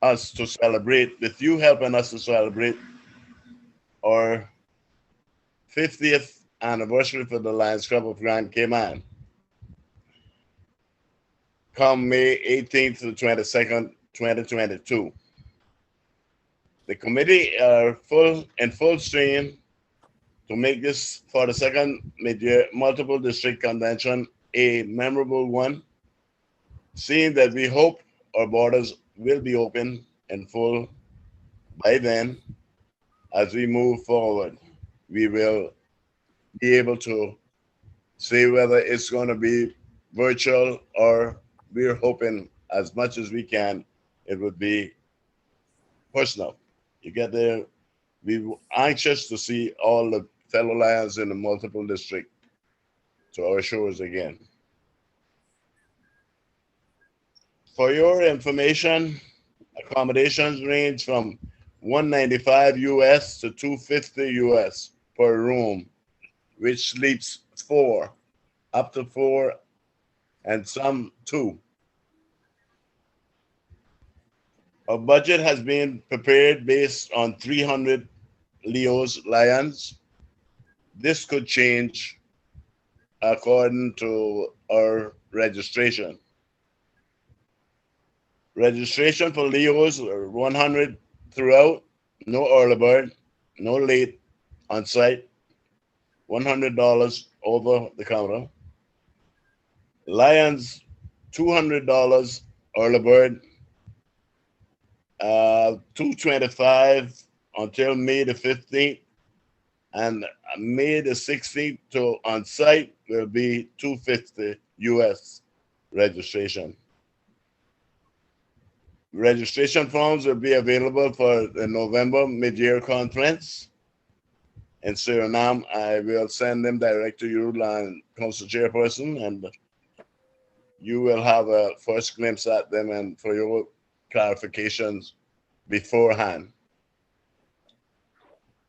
us to celebrate our 50th anniversary for the Lions Club of Grand Cayman. Come May 18th to 22nd, 2022. The committee are in full stream to make this 42nd mid-year multiple district convention a memorable one, seeing that we hope our borders will be open and full by then. As we move forward, we will be able to say whether it's going to be virtual, or we're hoping as much as we can it would be personal. You get there, we're anxious to see all the fellow Lions in the multiple district to our shores again. For your information, accommodations range from $195 US to $250 US per room, which sleeps 4, up to 4, and some 2. A budget has been prepared based on 300 Leo's Lions. This could change according to our registration. Registration for Leo's are 100 throughout, no early bird, no late, on site, $100 over the counter. Lions, $200 early bird, $225 until May the 15th, and May the 16th to on site will be $250 US registration. Registration forms will be available for the November mid-year conference in Suriname. I will send them direct to you, Lion Council Chairperson, and you will have a first glimpse at them and for your clarifications beforehand.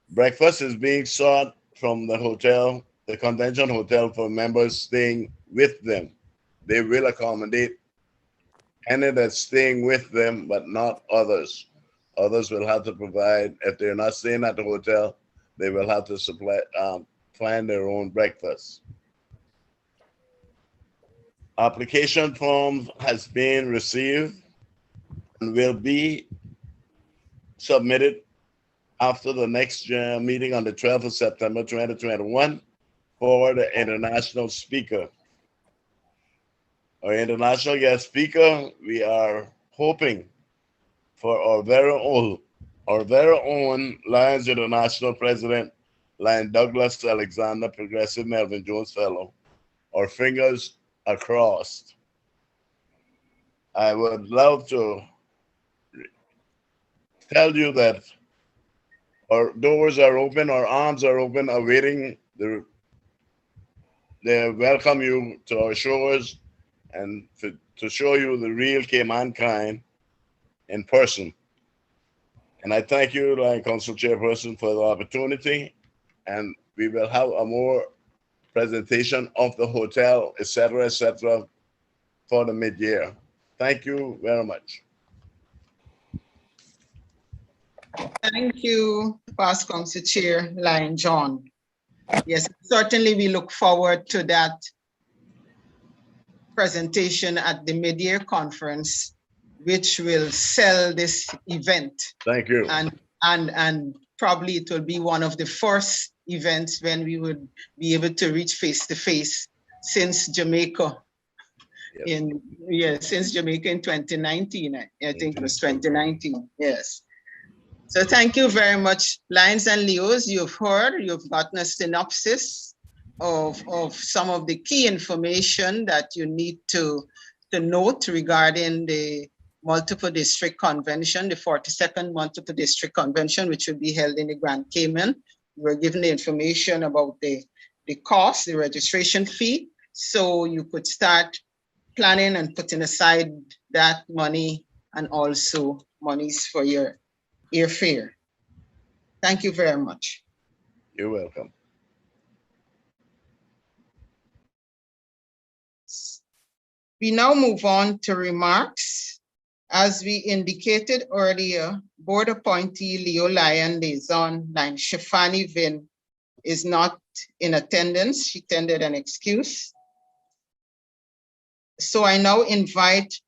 Breakfast is being sought from the hotel, the convention hotel, for members staying with them. They will accommodate any that's staying with them, but not others. Others will have to provide, if they're not staying at the hotel, they will have to supply, find their own breakfast. Application form has been received and will be submitted after the next meeting on the 12th of September 2021 for the international speaker. Our international guest speaker, we are hoping for our very own Lions International President, Lion Douglas Alexander, Progressive Melvin Jones Fellow. Our fingers are crossed. I would love to tell you that our doors are open, our arms are open, awaiting they welcome you to our shores and to show you the real Cayman kind in person. And I thank you, Lion Council Chairperson, for the opportunity. And we will have a more presentation of the hotel, et cetera, for the mid-year. Thank you very much. Thank you, Past Council Chair Lion John. Yes, certainly we look forward to that presentation at the mid-year conference, which will sell this event. Thank you. And probably it will be one of the first events when we would be able to reach face-to-face since Jamaica. Since Jamaica in 2019, I think it was 2019, yes. So thank you very much, Lions and Leos. You've gotten a synopsis of some of the key information that you need to note regarding the Multiple District Convention, the 42nd Multiple District Convention, which will be held in the Grand Cayman. We're given the information about the cost, the registration fee, so you could start planning and putting aside that money and also monies for your airfare. Thank you very much. You're welcome. We now move on to remarks. As we indicated earlier, board appointee Leo Lion liaison Lion Shafani Vin is not in attendance. She tendered an excuse. So I now invite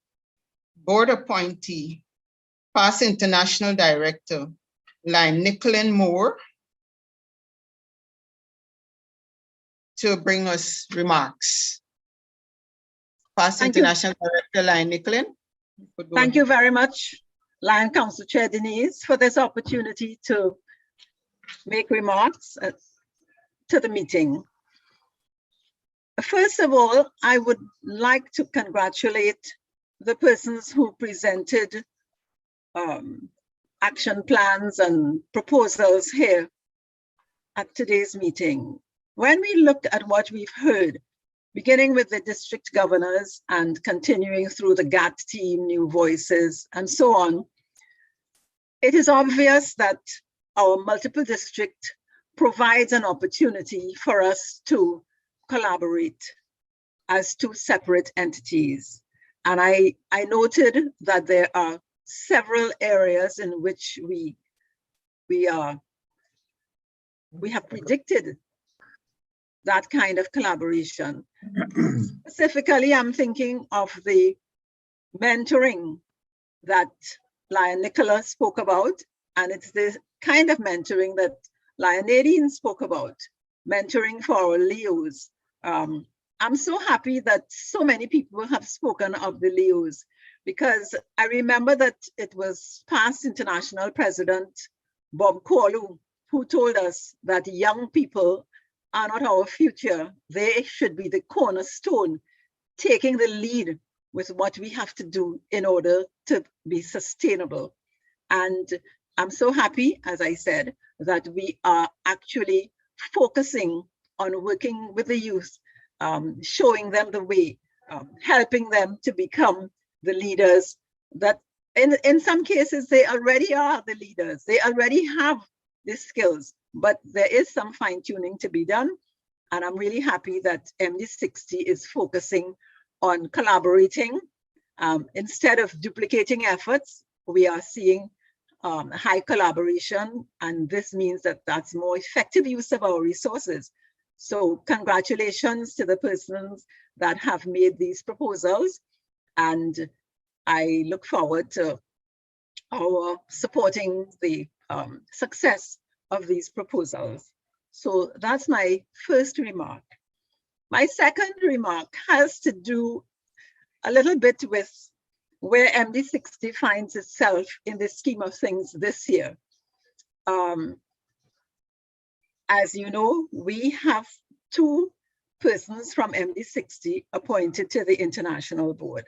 board appointee, past international director, Lion Nicholin Moore, to bring us remarks. Past international director, Lion Nicholin. Thank you very much, Lion Council Chair Denise, for this opportunity to make remarks to the meeting. First of all, I would like to congratulate the persons who presented action plans and proposals here at today's meeting. When we look at what we've heard, beginning with the district governors and continuing through the GATT team, New Voices, and so on, it is obvious that our multiple district provides an opportunity for us to collaborate as two separate entities. And I noted that there are several areas in which we have predicted that kind of collaboration. Specifically, I'm thinking of the mentoring that Lion Nicholas spoke about, and it's the kind of mentoring that Lion Nadine spoke about, mentoring for our Leos. I'm so happy that so many people have spoken of the Leos, because I remember that it was past international president Bob Corlew who told us that young people are not our future. They should be the cornerstone, taking the lead with what we have to do in order to be sustainable. And I'm so happy, as I said, that we are actually focusing on working with the youth, showing them the way, helping them to become the leaders that in some cases they already are the leaders. They already have the skills, but there is some fine tuning to be done. And I'm really happy that MD60 is focusing on collaborating. Instead of duplicating efforts, we are seeing high collaboration, and this means that that's more effective use of our resources. So congratulations to the persons that have made these proposals, and I look forward to our supporting the success of these proposals. So that's my first remark. My second remark has to do a little bit with where MD60 finds itself in the scheme of things this year. As you know, we have two persons from MD60 appointed to the international board.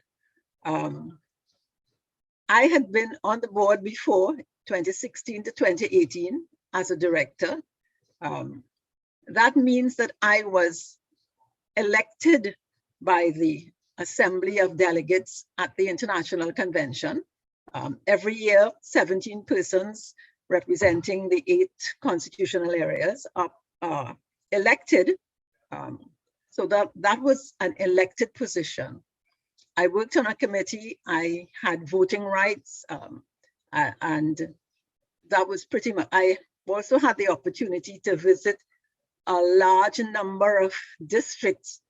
I had been on the board before 2016 to 2018 as a director. That means that I was elected by the Assembly of Delegates at the International Convention. Every year, 17 persons representing the 8 constitutional areas are elected So that was an elected position. I worked on a committee. I had voting rights, and that was pretty much. I also had the opportunity to visit a large number of districts,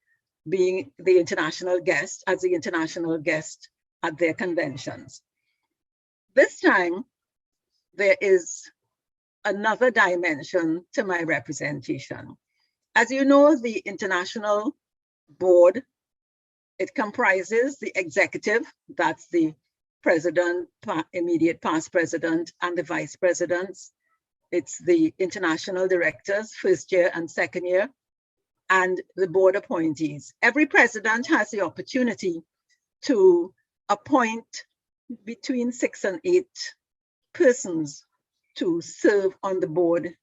being the international guest, as the international guest at their conventions. This time, there is another dimension to my representation. As you know, the international board, it comprises the executive, that's the president, immediate past president, and the vice presidents. It's the international directors, first year and second year, and the board appointees. Every president has the opportunity to appoint between 6 and 8 persons to serve on the board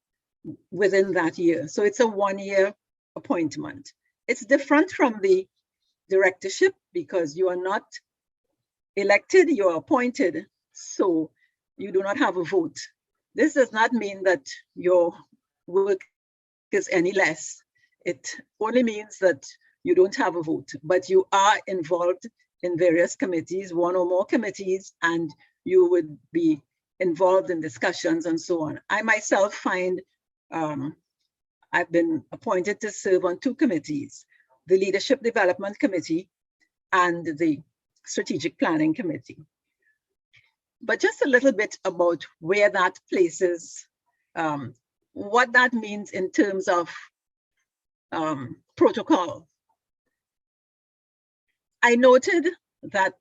within that year. So it's a 1-year appointment. It's different from the directorship because you are not elected, you are appointed, so you do not have a vote. This does not mean that your work is any less. It only means that you don't have a vote, but you are involved in various committees, one or more committees, and you would be involved in discussions and so on. I myself find I've been appointed to serve on 2 committees, the Leadership Development Committee and the Strategic Planning Committee. But just a little bit about where that places, what that means in terms of protocol. I noted that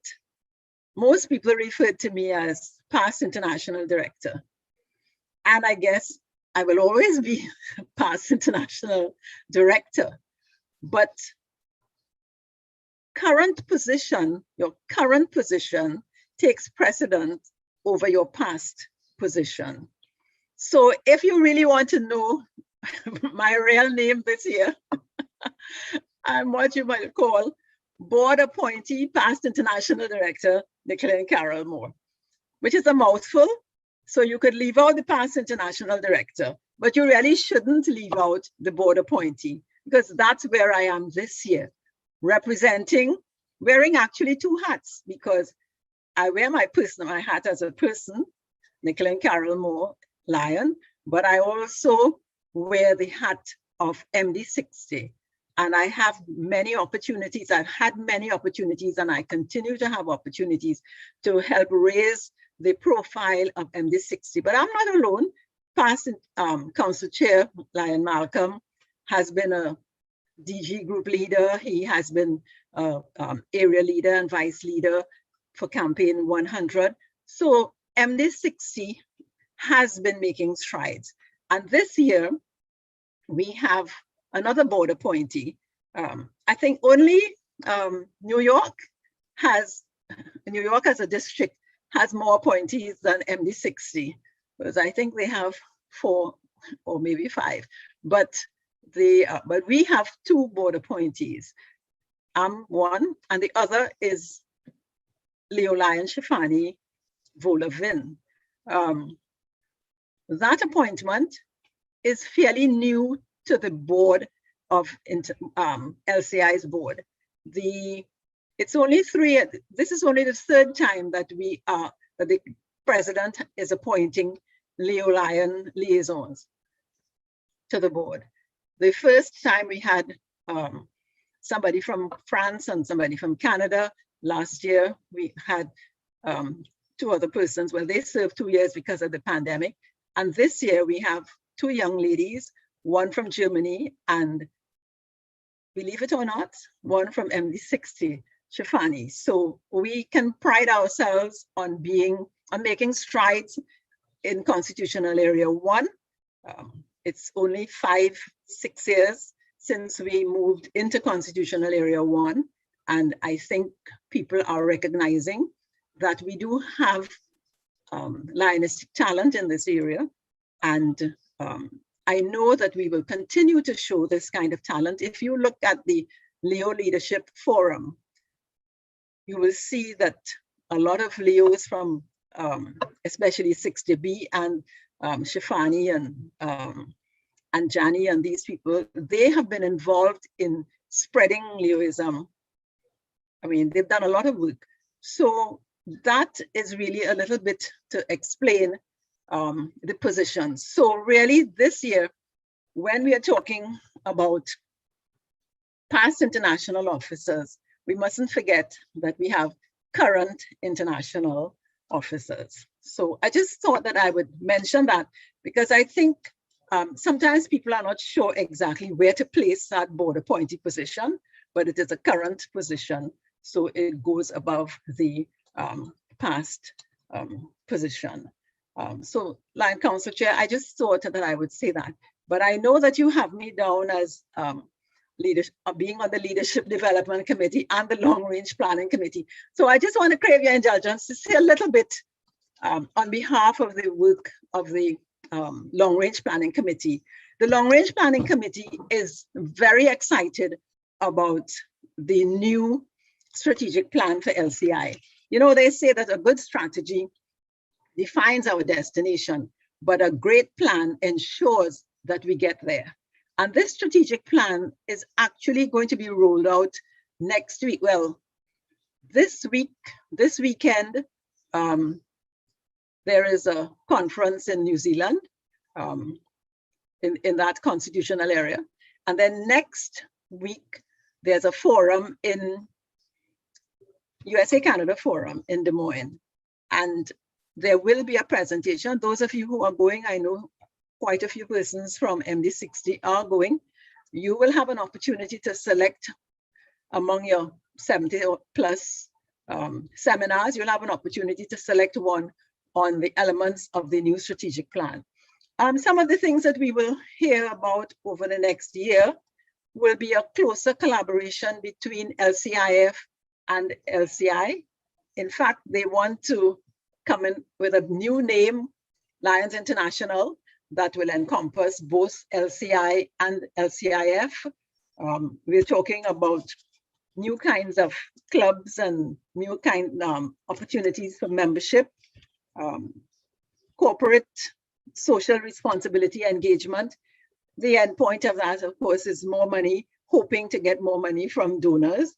most people referred to me as past international director. And I guess I will always be past international director. But your current position takes precedent over your past position. So if you really want to know my real name this year, I'm what you might call board appointee, past international director, Nicolaine Carroll Moore, which is a mouthful. So you could leave out the past international director, but you really shouldn't leave out the board appointee, because that's where I am this year, wearing actually 2 hats, because I wear my hat as a person, Nicolaine Carroll Moore, Lion, but I also wear the hat of MD60. And I have many opportunities. I've had many opportunities, and I continue to have opportunities to help raise the profile of MD60. But I'm not alone. Past Council Chair Lion Malcolm has been a DG group leader. He has been area leader and vice leader for Campaign 100. So MD60 has been making strides. And this year, we have another board appointee. I think only New York as a district has more appointees than MD60, because I think they have 4 or maybe 5. But we have 2 board appointees. I'm one, and the other is Leo Lion Shifani Volavin. That appointment is fairly new to the board of LCI's board. It's only 3. This is only the 3rd time that that the president is appointing Leo Lion liaisons to the board. The first time we had somebody from France and somebody from Canada. Last year we had 2 other persons. Well, they served 2 years because of the pandemic. And this year we have 2 young ladies, one from Germany and, believe it or not, one from MD60, Shifani. So we can pride ourselves on making strides in Constitutional Area 1. It's only 5-6 years since we moved into Constitutional Area 1. And I think people are recognizing that we do have lionistic talent in this area. And I know that we will continue to show this kind of talent. If you look at the Leo Leadership Forum, you will see that a lot of Leos from especially 60B and Shifani and Jani and these people, they have been involved in spreading Leoism. I mean, they've done a lot of work. So that is really a little bit to explain the position. So really this year, when we are talking about past international officers, we mustn't forget that we have current international officers. So I just thought that I would mention that because I think sometimes people are not sure exactly where to place that board appointee position, but it is a current position. So it goes above the past position. So Lion Council Chair, I just thought that I would say that. But I know that you have me down as being on the Leadership Development Committee and the Long Range Planning Committee. So I just want to crave your indulgence to say a little bit on behalf of the work of the Long Range Planning Committee. The Long Range Planning Committee is very excited about the new strategic plan for LCI. You know, they say that a good strategy defines our destination, but a great plan ensures that we get there. And this strategic plan is actually going to be rolled out next week. Well, this weekend, there is a conference in New Zealand in that constitutional area. And then next week, there's a forum in USA-Canada Forum in Des Moines. And there will be a presentation. Those of you who are going, I know quite a few persons from MD60 are going. You will have an opportunity to select among your 70 or plus seminars. You'll have an opportunity to select one on the elements of the new strategic plan. Some of the things that we will hear about over the next year will be a closer collaboration between LCIF and LCI. In fact, they want to come in with a new name, Lions International, that will encompass both LCI and LCIF. We're talking about new kinds of clubs and new kind opportunities for membership, corporate social responsibility engagement. The end point of that, of course, is more money, hoping to get more money from donors.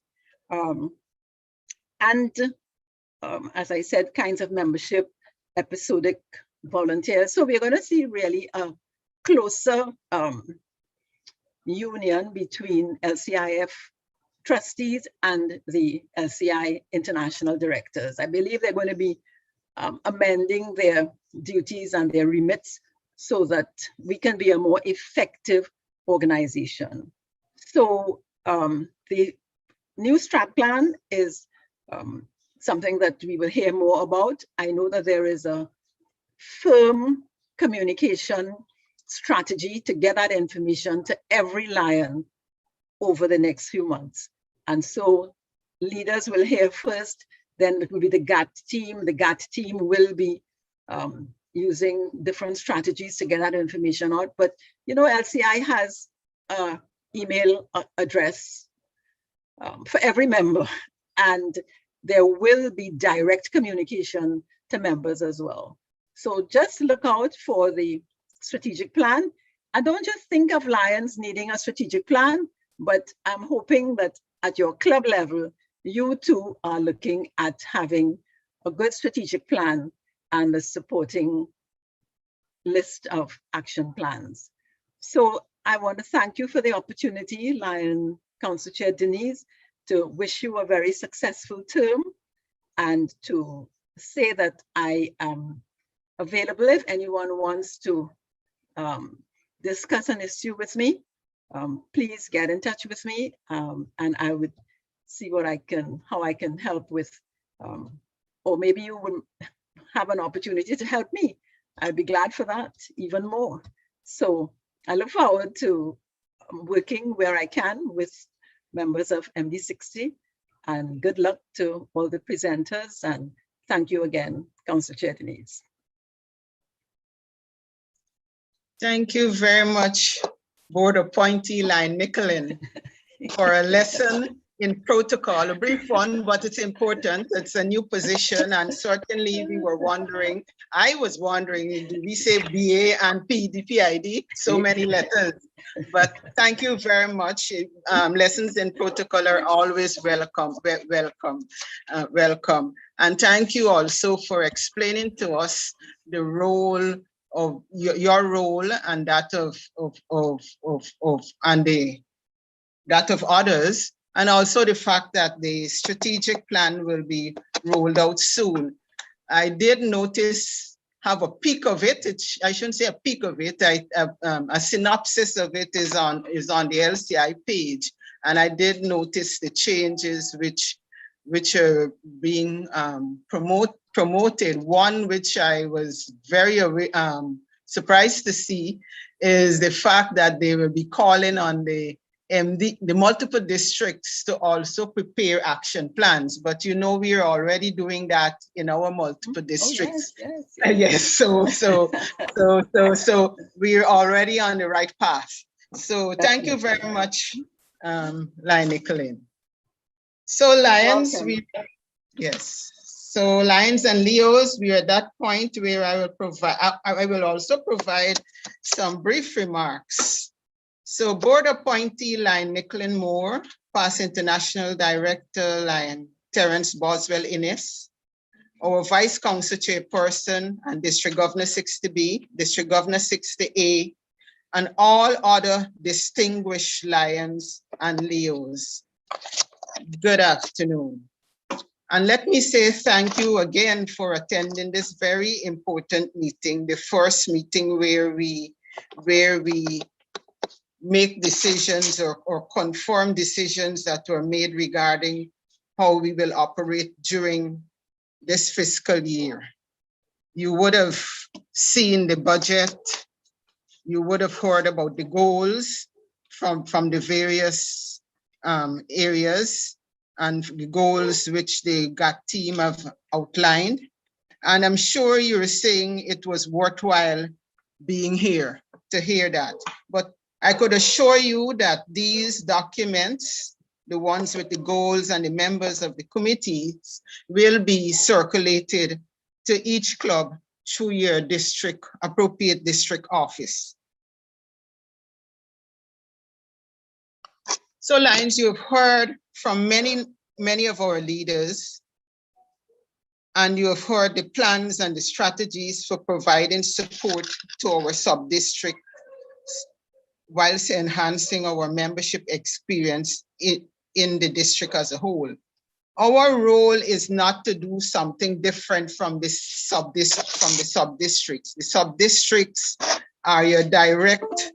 As I said, kinds of membership, episodic volunteers. So we're going to see really a closer union between LCIF trustees and the LCI international directors. I believe they're going to be amending their duties and their remits so that we can be a more effective organization. So the new strat plan is something that we will hear more about. I know that there is a firm communication strategy to get that information to every Lion over the next few months. And so leaders will hear first, then it will be the GAT team. The GAT team will be using different strategies to get that information out. But, you know, LCI has an email address for every member, and there will be direct communication to members as well. So just look out for the strategic plan. And don't just think of Lions needing a strategic plan, but I'm hoping that at your club level, you too are looking at having a good strategic plan and a supporting list of action plans. So I want to thank you for the opportunity, Lion Council Chair Denise, to wish you a very successful term and to say that I am available if anyone wants to discuss an issue with me. Please get in touch with me and I would see what how I can help with, or maybe you will have an opportunity to help me. I'd be glad for that even more. So I look forward to working where I can with members of MD60, and good luck to all the presenters, and thank you again, Council Chair Denise. Thank you very much, Board Appointee Lion Mickelin, for a lesson in protocol, a brief one, but it's important. It's a new position, and certainly we were wondering, I was wondering, do we say BA and PDPID? So many letters. But thank you very much. Lessons in protocol are always welcome, welcome. And thank you also for explaining to us the role of your role and that of that of others, and also the fact that the strategic plan will be rolled out soon. I did notice, have a peek of it. I shouldn't say a peek of it. A synopsis of it is on the LCI page, and I did notice the changes which are being promoted. One which I was very surprised to see is the fact that they will be calling on the multiple districts to also prepare action plans. But you know, we are already doing that in our multiple districts. Yes. So we are already on the right path. So thank you very much, Lion Nicolene. So Lions, yes. So Lions and Leos, we are at that point where I will also provide some brief remarks. So board appointee Lion Nicolene Moore, past international director Lion Terence Boswell Innes, our vice council chairperson and district governor 60B, district governor 60A, and all other distinguished Lions and Leos. Good afternoon. And let me say thank you again for attending this very important meeting, the first meeting where we make decisions or confirm decisions that were made regarding how we will operate during this fiscal year. You would have seen the budget. You would have heard about the goals from the various areas and the goals which the GAT team have outlined. And I'm sure you're saying it was worthwhile being here to hear that. But I could assure you that these documents, the ones with the goals and the members of the committees, will be circulated to each club through your appropriate district office. So Lions, you've heard from many of our leaders, and you have heard the plans and the strategies for providing support to our sub-district whilst enhancing our membership experience in the district as a whole. Our role is not to do something different from the sub-districts. The sub-districts are your direct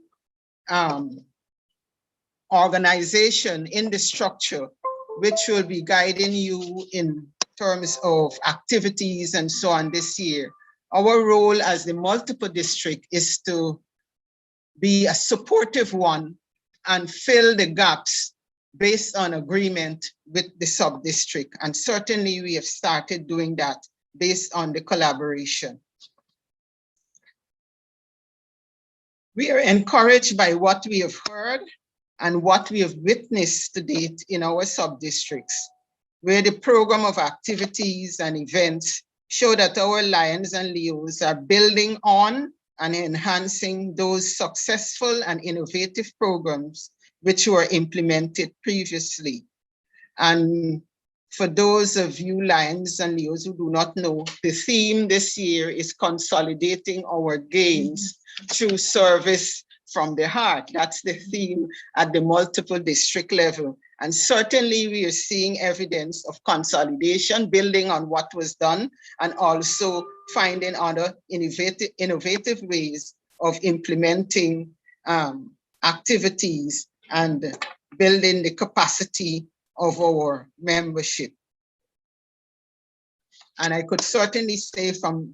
organization in the structure, which will be guiding you in terms of activities and so on this year. Our role as the multiple district is to be a supportive one and fill the gaps based on agreement with the sub-district. And certainly we have started doing that based on the collaboration. We are encouraged by what we have heard and what we have witnessed to date in our sub-districts, where the program of activities and events show that our Lions and Leos are building on and enhancing those successful and innovative programs which were implemented previously. And for those of you Lions and Leos who do not know, the theme this year is consolidating our gains through service from the heart. That's the theme at the multiple district level. And certainly we are seeing evidence of consolidation, building on what was done, and also finding other innovative ways of implementing activities and building the capacity of our membership. And I could certainly say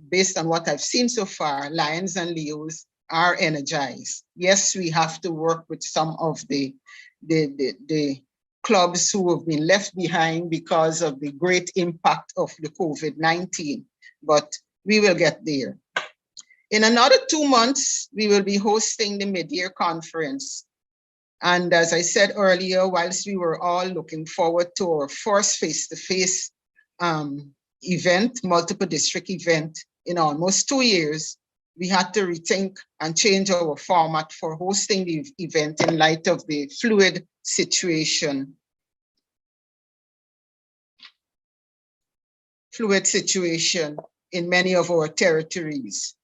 based on what I've seen so far, Lions and Leos are energized. Yes, we have to work with some of the clubs who have been left behind because of the great impact of the COVID-19, but we will get there. In another 2 months, we will be hosting the mid-year conference. And as I said earlier, whilst we were all looking forward to our first face-to-face event, multiple district event in almost 2 years, we had to rethink and change our format for hosting the event in light of the fluid situation. In many of our territories.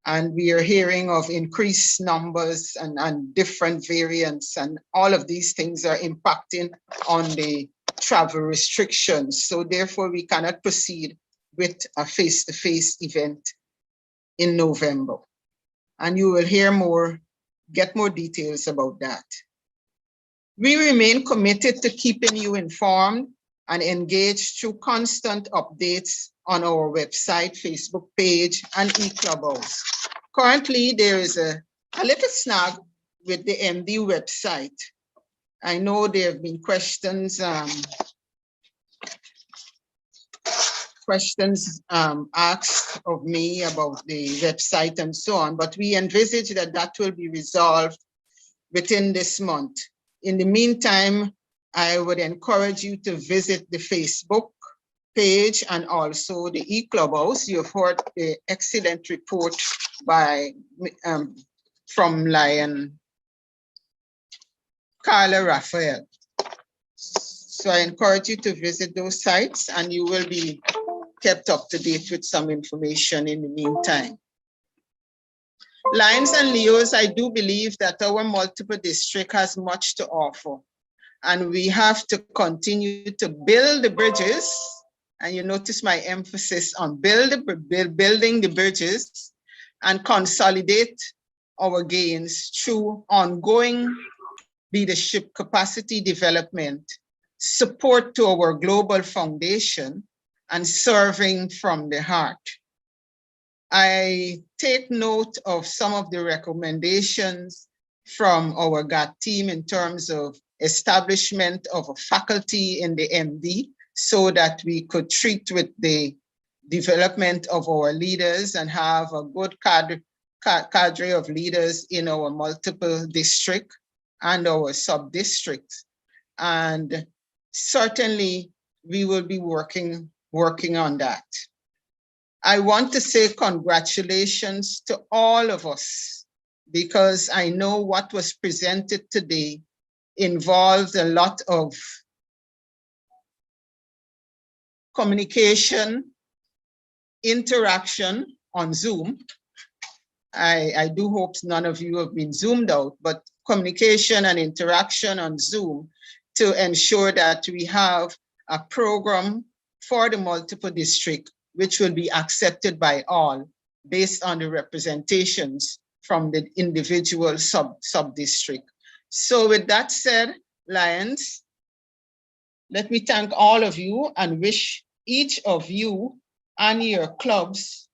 And we are hearing of increased numbers and different variants, and all of these things are impacting on the travel restrictions. So therefore we cannot proceed with a face-to-face event in November. And you will hear more, get more details about that. We remain committed to keeping you informed and engaged through constant updates on our website, Facebook page, and eClubhouse. Currently, there is a little snag with the MD website. I know there have been questions asked of me about the website and so on, but we envisage that that will be resolved within this month. In the meantime, I would encourage you to visit the Facebook page and also the eClubhouse. You've heard the excellent report from Lion Carla Raphael. So I encourage you to visit those sites and you will be kept up to date with some information in the meantime. Lions and Leos, I do believe that our multiple district has much to offer, and we have to continue to build the bridges. And you notice my emphasis on building the bridges and consolidate our gains through ongoing leadership capacity development, support to our global foundation, and serving from the heart. I take note of some of the recommendations from our GAT team in terms of establishment of a faculty in the MD, so that we could treat with the development of our leaders and have a good cadre of leaders in our multiple district and our sub-districts. And certainly we will be working on that. I want to say congratulations to all of us, because I know what was presented today involved a lot of communication, interaction on Zoom. I do hope none of you have been Zoomed out, but communication and interaction on Zoom to ensure that we have a program for the multiple district, which will be accepted by all based on the representations from the individual sub-district. So with that said, Lions, let me thank all of you and wish each of you and your clubs,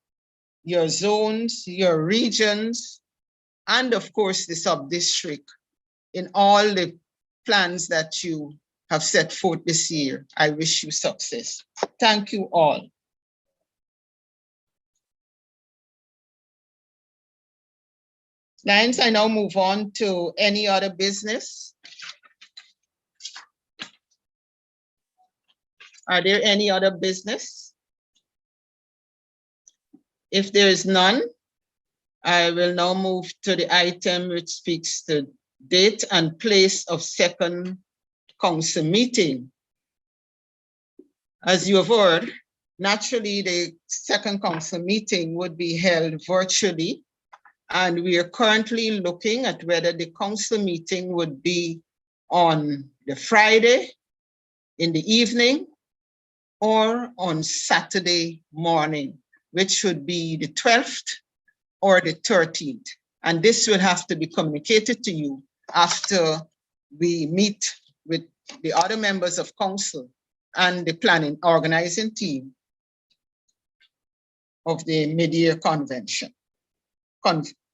your zones, your regions, and of course the sub-district in all the plans that you have set forth this year. I wish you success. Thank you all. Lions, I now move on to any other business. Are there any other business? If there is none, I will now move to the item which speaks to date and place of second council meeting. As you have heard, naturally the second council meeting would be held virtually, and we are currently looking at whether the council meeting would be on the Friday in the evening or on Saturday morning, which would be the 12th or the 13th. And this will have to be communicated to you after we meet with the other members of council and the planning organizing team of the mid-year convention,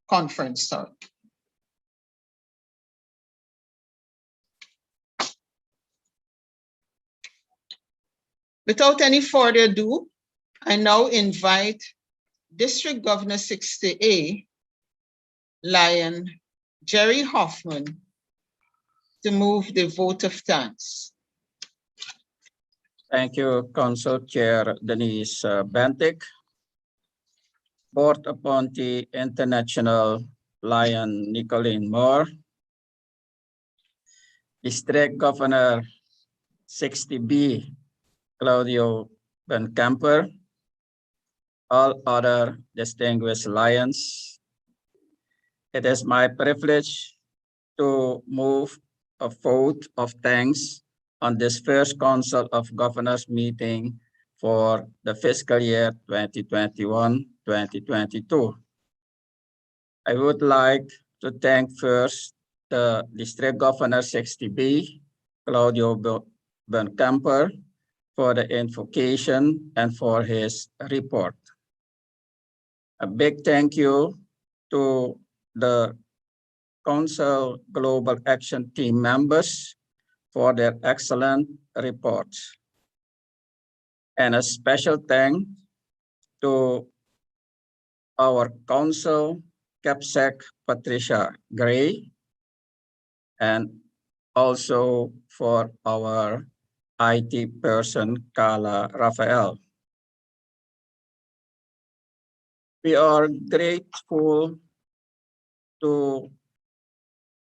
conference, sorry. Without any further ado, I now invite District Governor 60A, Lion Jerry Hoffman, to move the vote of thanks. Thank you, Council Chair Denise Bentic. Board appointee International Lion Nicolene Moore. District Governor 60B Claudio Bencamper. All other distinguished Lions. It is my privilege to move a vote of thanks on this first Council of Governors meeting for the fiscal year 2021-2022. I would like to thank first the District Governor 60B, Claudio Bencamper, for the invocation and for his report. A big thank you to the Council Global Action Team members for their excellent reports. And a special thank to our Council CAPSEC Patricia Gray, and also for our IT person Carla Rafael. We are grateful to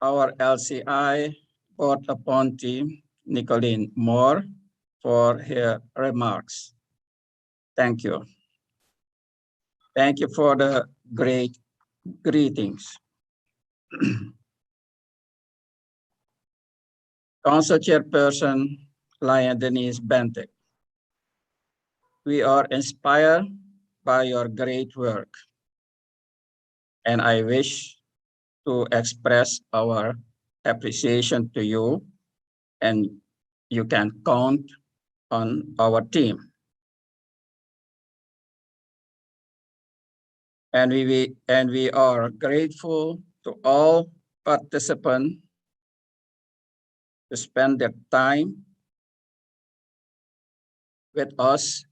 our LCI board appointee Nicolene Moore for her remarks. Thank you. Thank you for the great greetings. Council Chairperson Lion Denise Bentic. We are inspired by your great work, and I wish to express our appreciation to you, and you can count on our team. And we are grateful to all participants to spend their time with us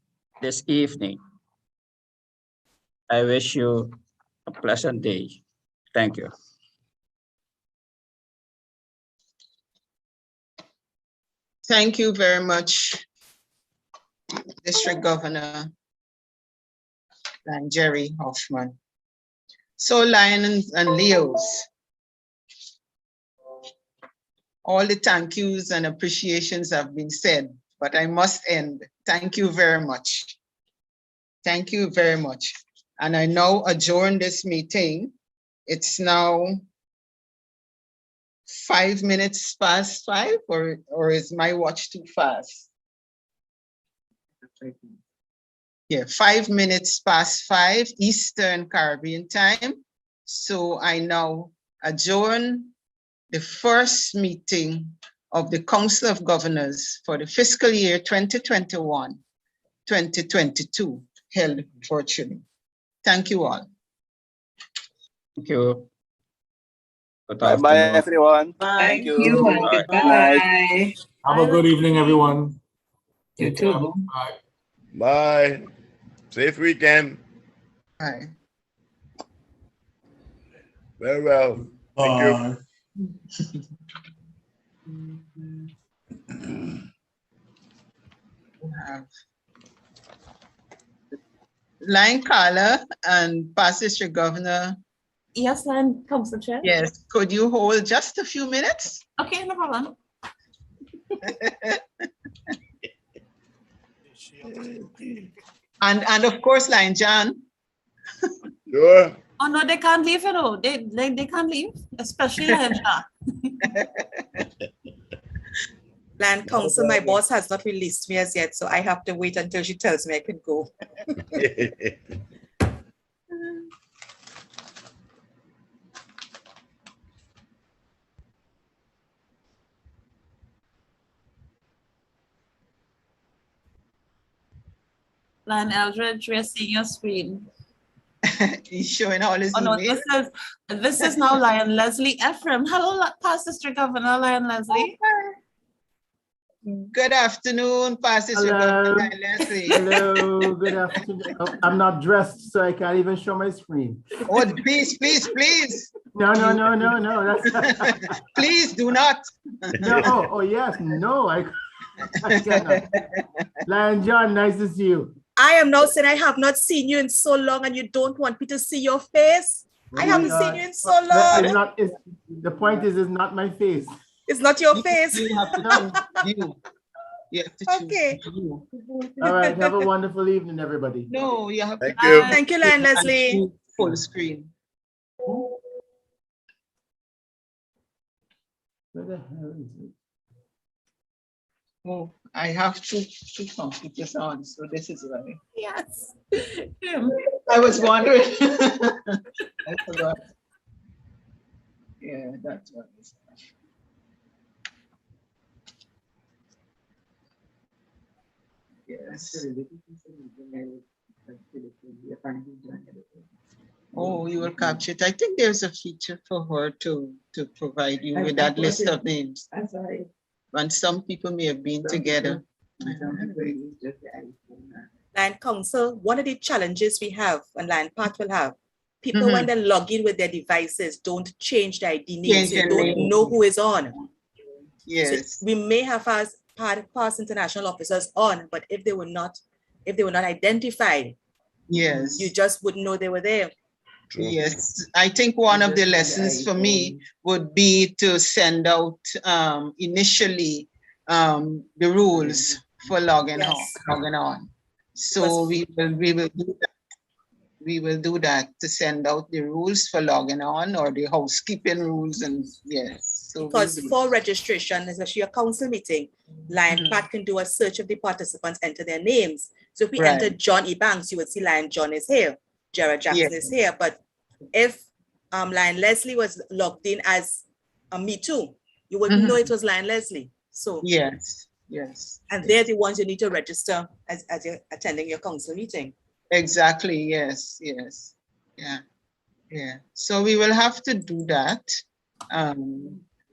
this evening. I wish you a pleasant day. Thank you. Thank you very much, District Governor and Jerry Hoffman. So Lions and Leos, all the thank yous and appreciations have been said, but I must end. Thank you very much. Thank you very much. And I now adjourn this meeting. It's now 5 minutes past 5, or is my watch too fast? Yeah, 5 minutes past 5 Eastern Caribbean time. So I now adjourn the first meeting of the Council of Governors for the fiscal year 2021-2022, held virtually. Thank you all. Thank you. Bye, everyone. Bye. Thank you. Goodbye. Have a good evening, everyone. You Take care. too. Bye. Bye. Safe weekend. Bye. Very well. Thank you. We have Lion Carla and past District Governor. Yes, Lion Council Chair. Yes, could you hold just a few minutes? Okay, no problem. And of course, Lion John. Sure. Oh no, they can't leave, you know. They can't leave, especially Lion John. Land Council, my boss has not released me as yet, so I have to wait until she tells me I can go. Lion Eldridge, we are seeing your screen. He's showing all his Oh no, email. this is now Lion Leslie Ephraim. Hello, past District Governor Lion Leslie. Good afternoon, Pastor Hello. Leslie. Hello, good afternoon. Oh, I'm not dressed, so I can't even show my screen. Oh, please, please, please. No. That's Please do not. no. Oh, yes. No, I cannot. Lion John, nice to see you. I am now saying I have not seen you in so long and you don't want me to see your face. I haven't seen you in so long. The point is, it's not my face. It's not your face. You have to choose you. You have to choose Okay. you. All right. Have a wonderful evening, everybody. No, you have Thank to. you. Thank you, Lion Leslie. Full screen. Where the hell is it? Oh, I have two computers on, so this is why. Yes. I was wondering. I forgot. Yeah, that's what it is. Yes. Oh, you will capture it. I think there's a feature for her to provide you with that list of names. That's right. And some people may have been together. Lion Council, one of the challenges we have and Lion Path will have, people when they log in with their devices don't change the ID names. You don't know who is on. Yes. So we may have past international officers on, but if they were not identified, yes, you just wouldn't know they were there. Yes, I think one of the lessons for me would be to send out initially the rules for logging on. So we will do that. We will do that to send out the rules for logging on or the housekeeping rules, and yes. So because for registration, especially a council meeting, Lion Path can do a search of the participants, enter their names. So if we enter John E. Banks, you would see Lion John is here, Jared Jackson is here. But if Lion Leslie was logged in as a Me Too, you wouldn't know it was Lion Leslie. So yes. And they're the ones you need to register as you're attending your council meeting. Exactly, yes. Yeah. So we will have to do that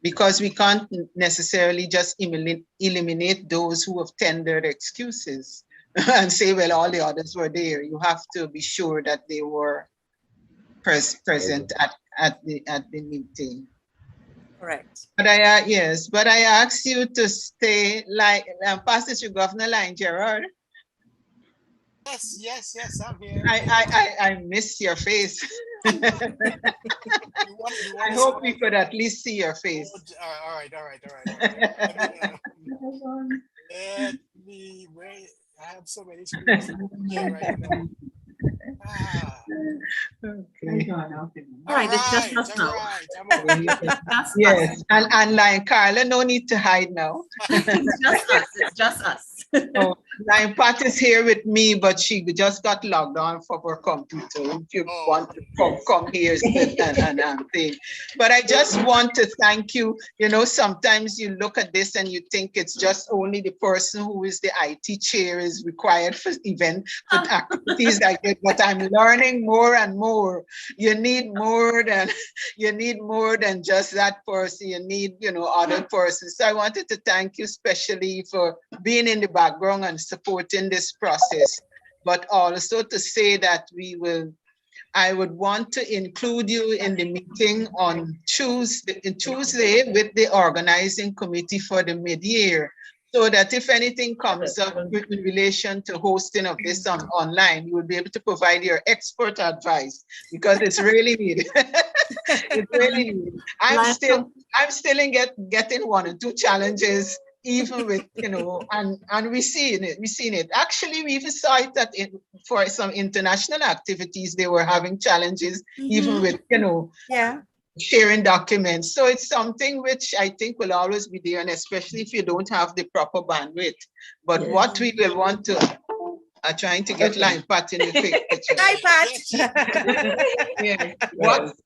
because we can't necessarily just eliminate those who have tendered excuses and say, well, all the others were there. You have to be sure that they were present at the meeting. Correct. But I asked you to stay like Pastor Governor Lion Gerard. Yes, I'm here. I miss your face. I hope we could at least see your face. All right. Let me wait. I have so many screens right now. Okay. All right, it's just us now. Yes, and like Carla, no need to hide now. It's just us. Oh, Lion Path is here with me, but she just got logged on for her computer. If you want to come here and thing. But I just want to thank you. You know, sometimes you look at this and you think it's just only the person who is the IT chair is required for activities like this. But I'm learning more and more. You need more than just that person. You need, other persons. So I wanted to thank you especially for being in the background and supporting this process, but also to say that I would want to include you in the meeting on Tuesday with the organizing committee for the mid-year, so that if anything comes up in relation to hosting of this online, you will be able to provide your expert advice, because it's really needed. It's really needed. I'm still in getting 1 or 2 challenges, even with, and we've seen it. Actually, we even saw it for some international activities, they were having challenges, even with, sharing documents. So it's something which I think will always be there, and especially if you don't have the proper bandwidth. But what we will want to are trying to get Lion Path in the picture. Yeah.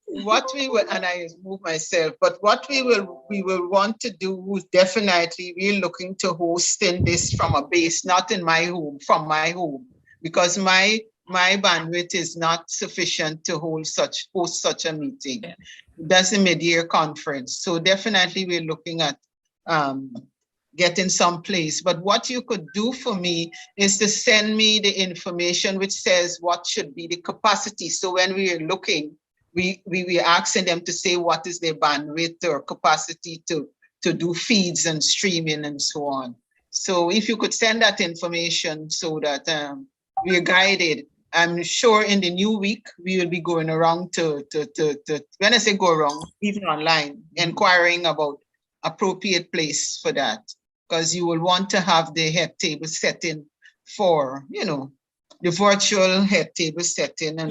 What we will, and I move myself, but what we will want to do, definitely we're looking to hosting this from a base, not in my home, from my home, because my bandwidth is not sufficient to host such a meeting. That's a mid-year conference. So definitely we're looking at getting someplace. But what you could do for me is to send me the information which says what should be the capacity. So when we are looking, we asking them to say what is their bandwidth or capacity to do feeds and streaming and so on. So if you could send that information so that we are guided. I'm sure in the new week, we will be going around to when I say go around, even online, inquiring about appropriate place for that. Because you will want to have the head table setting for, you know, the virtual head table setting and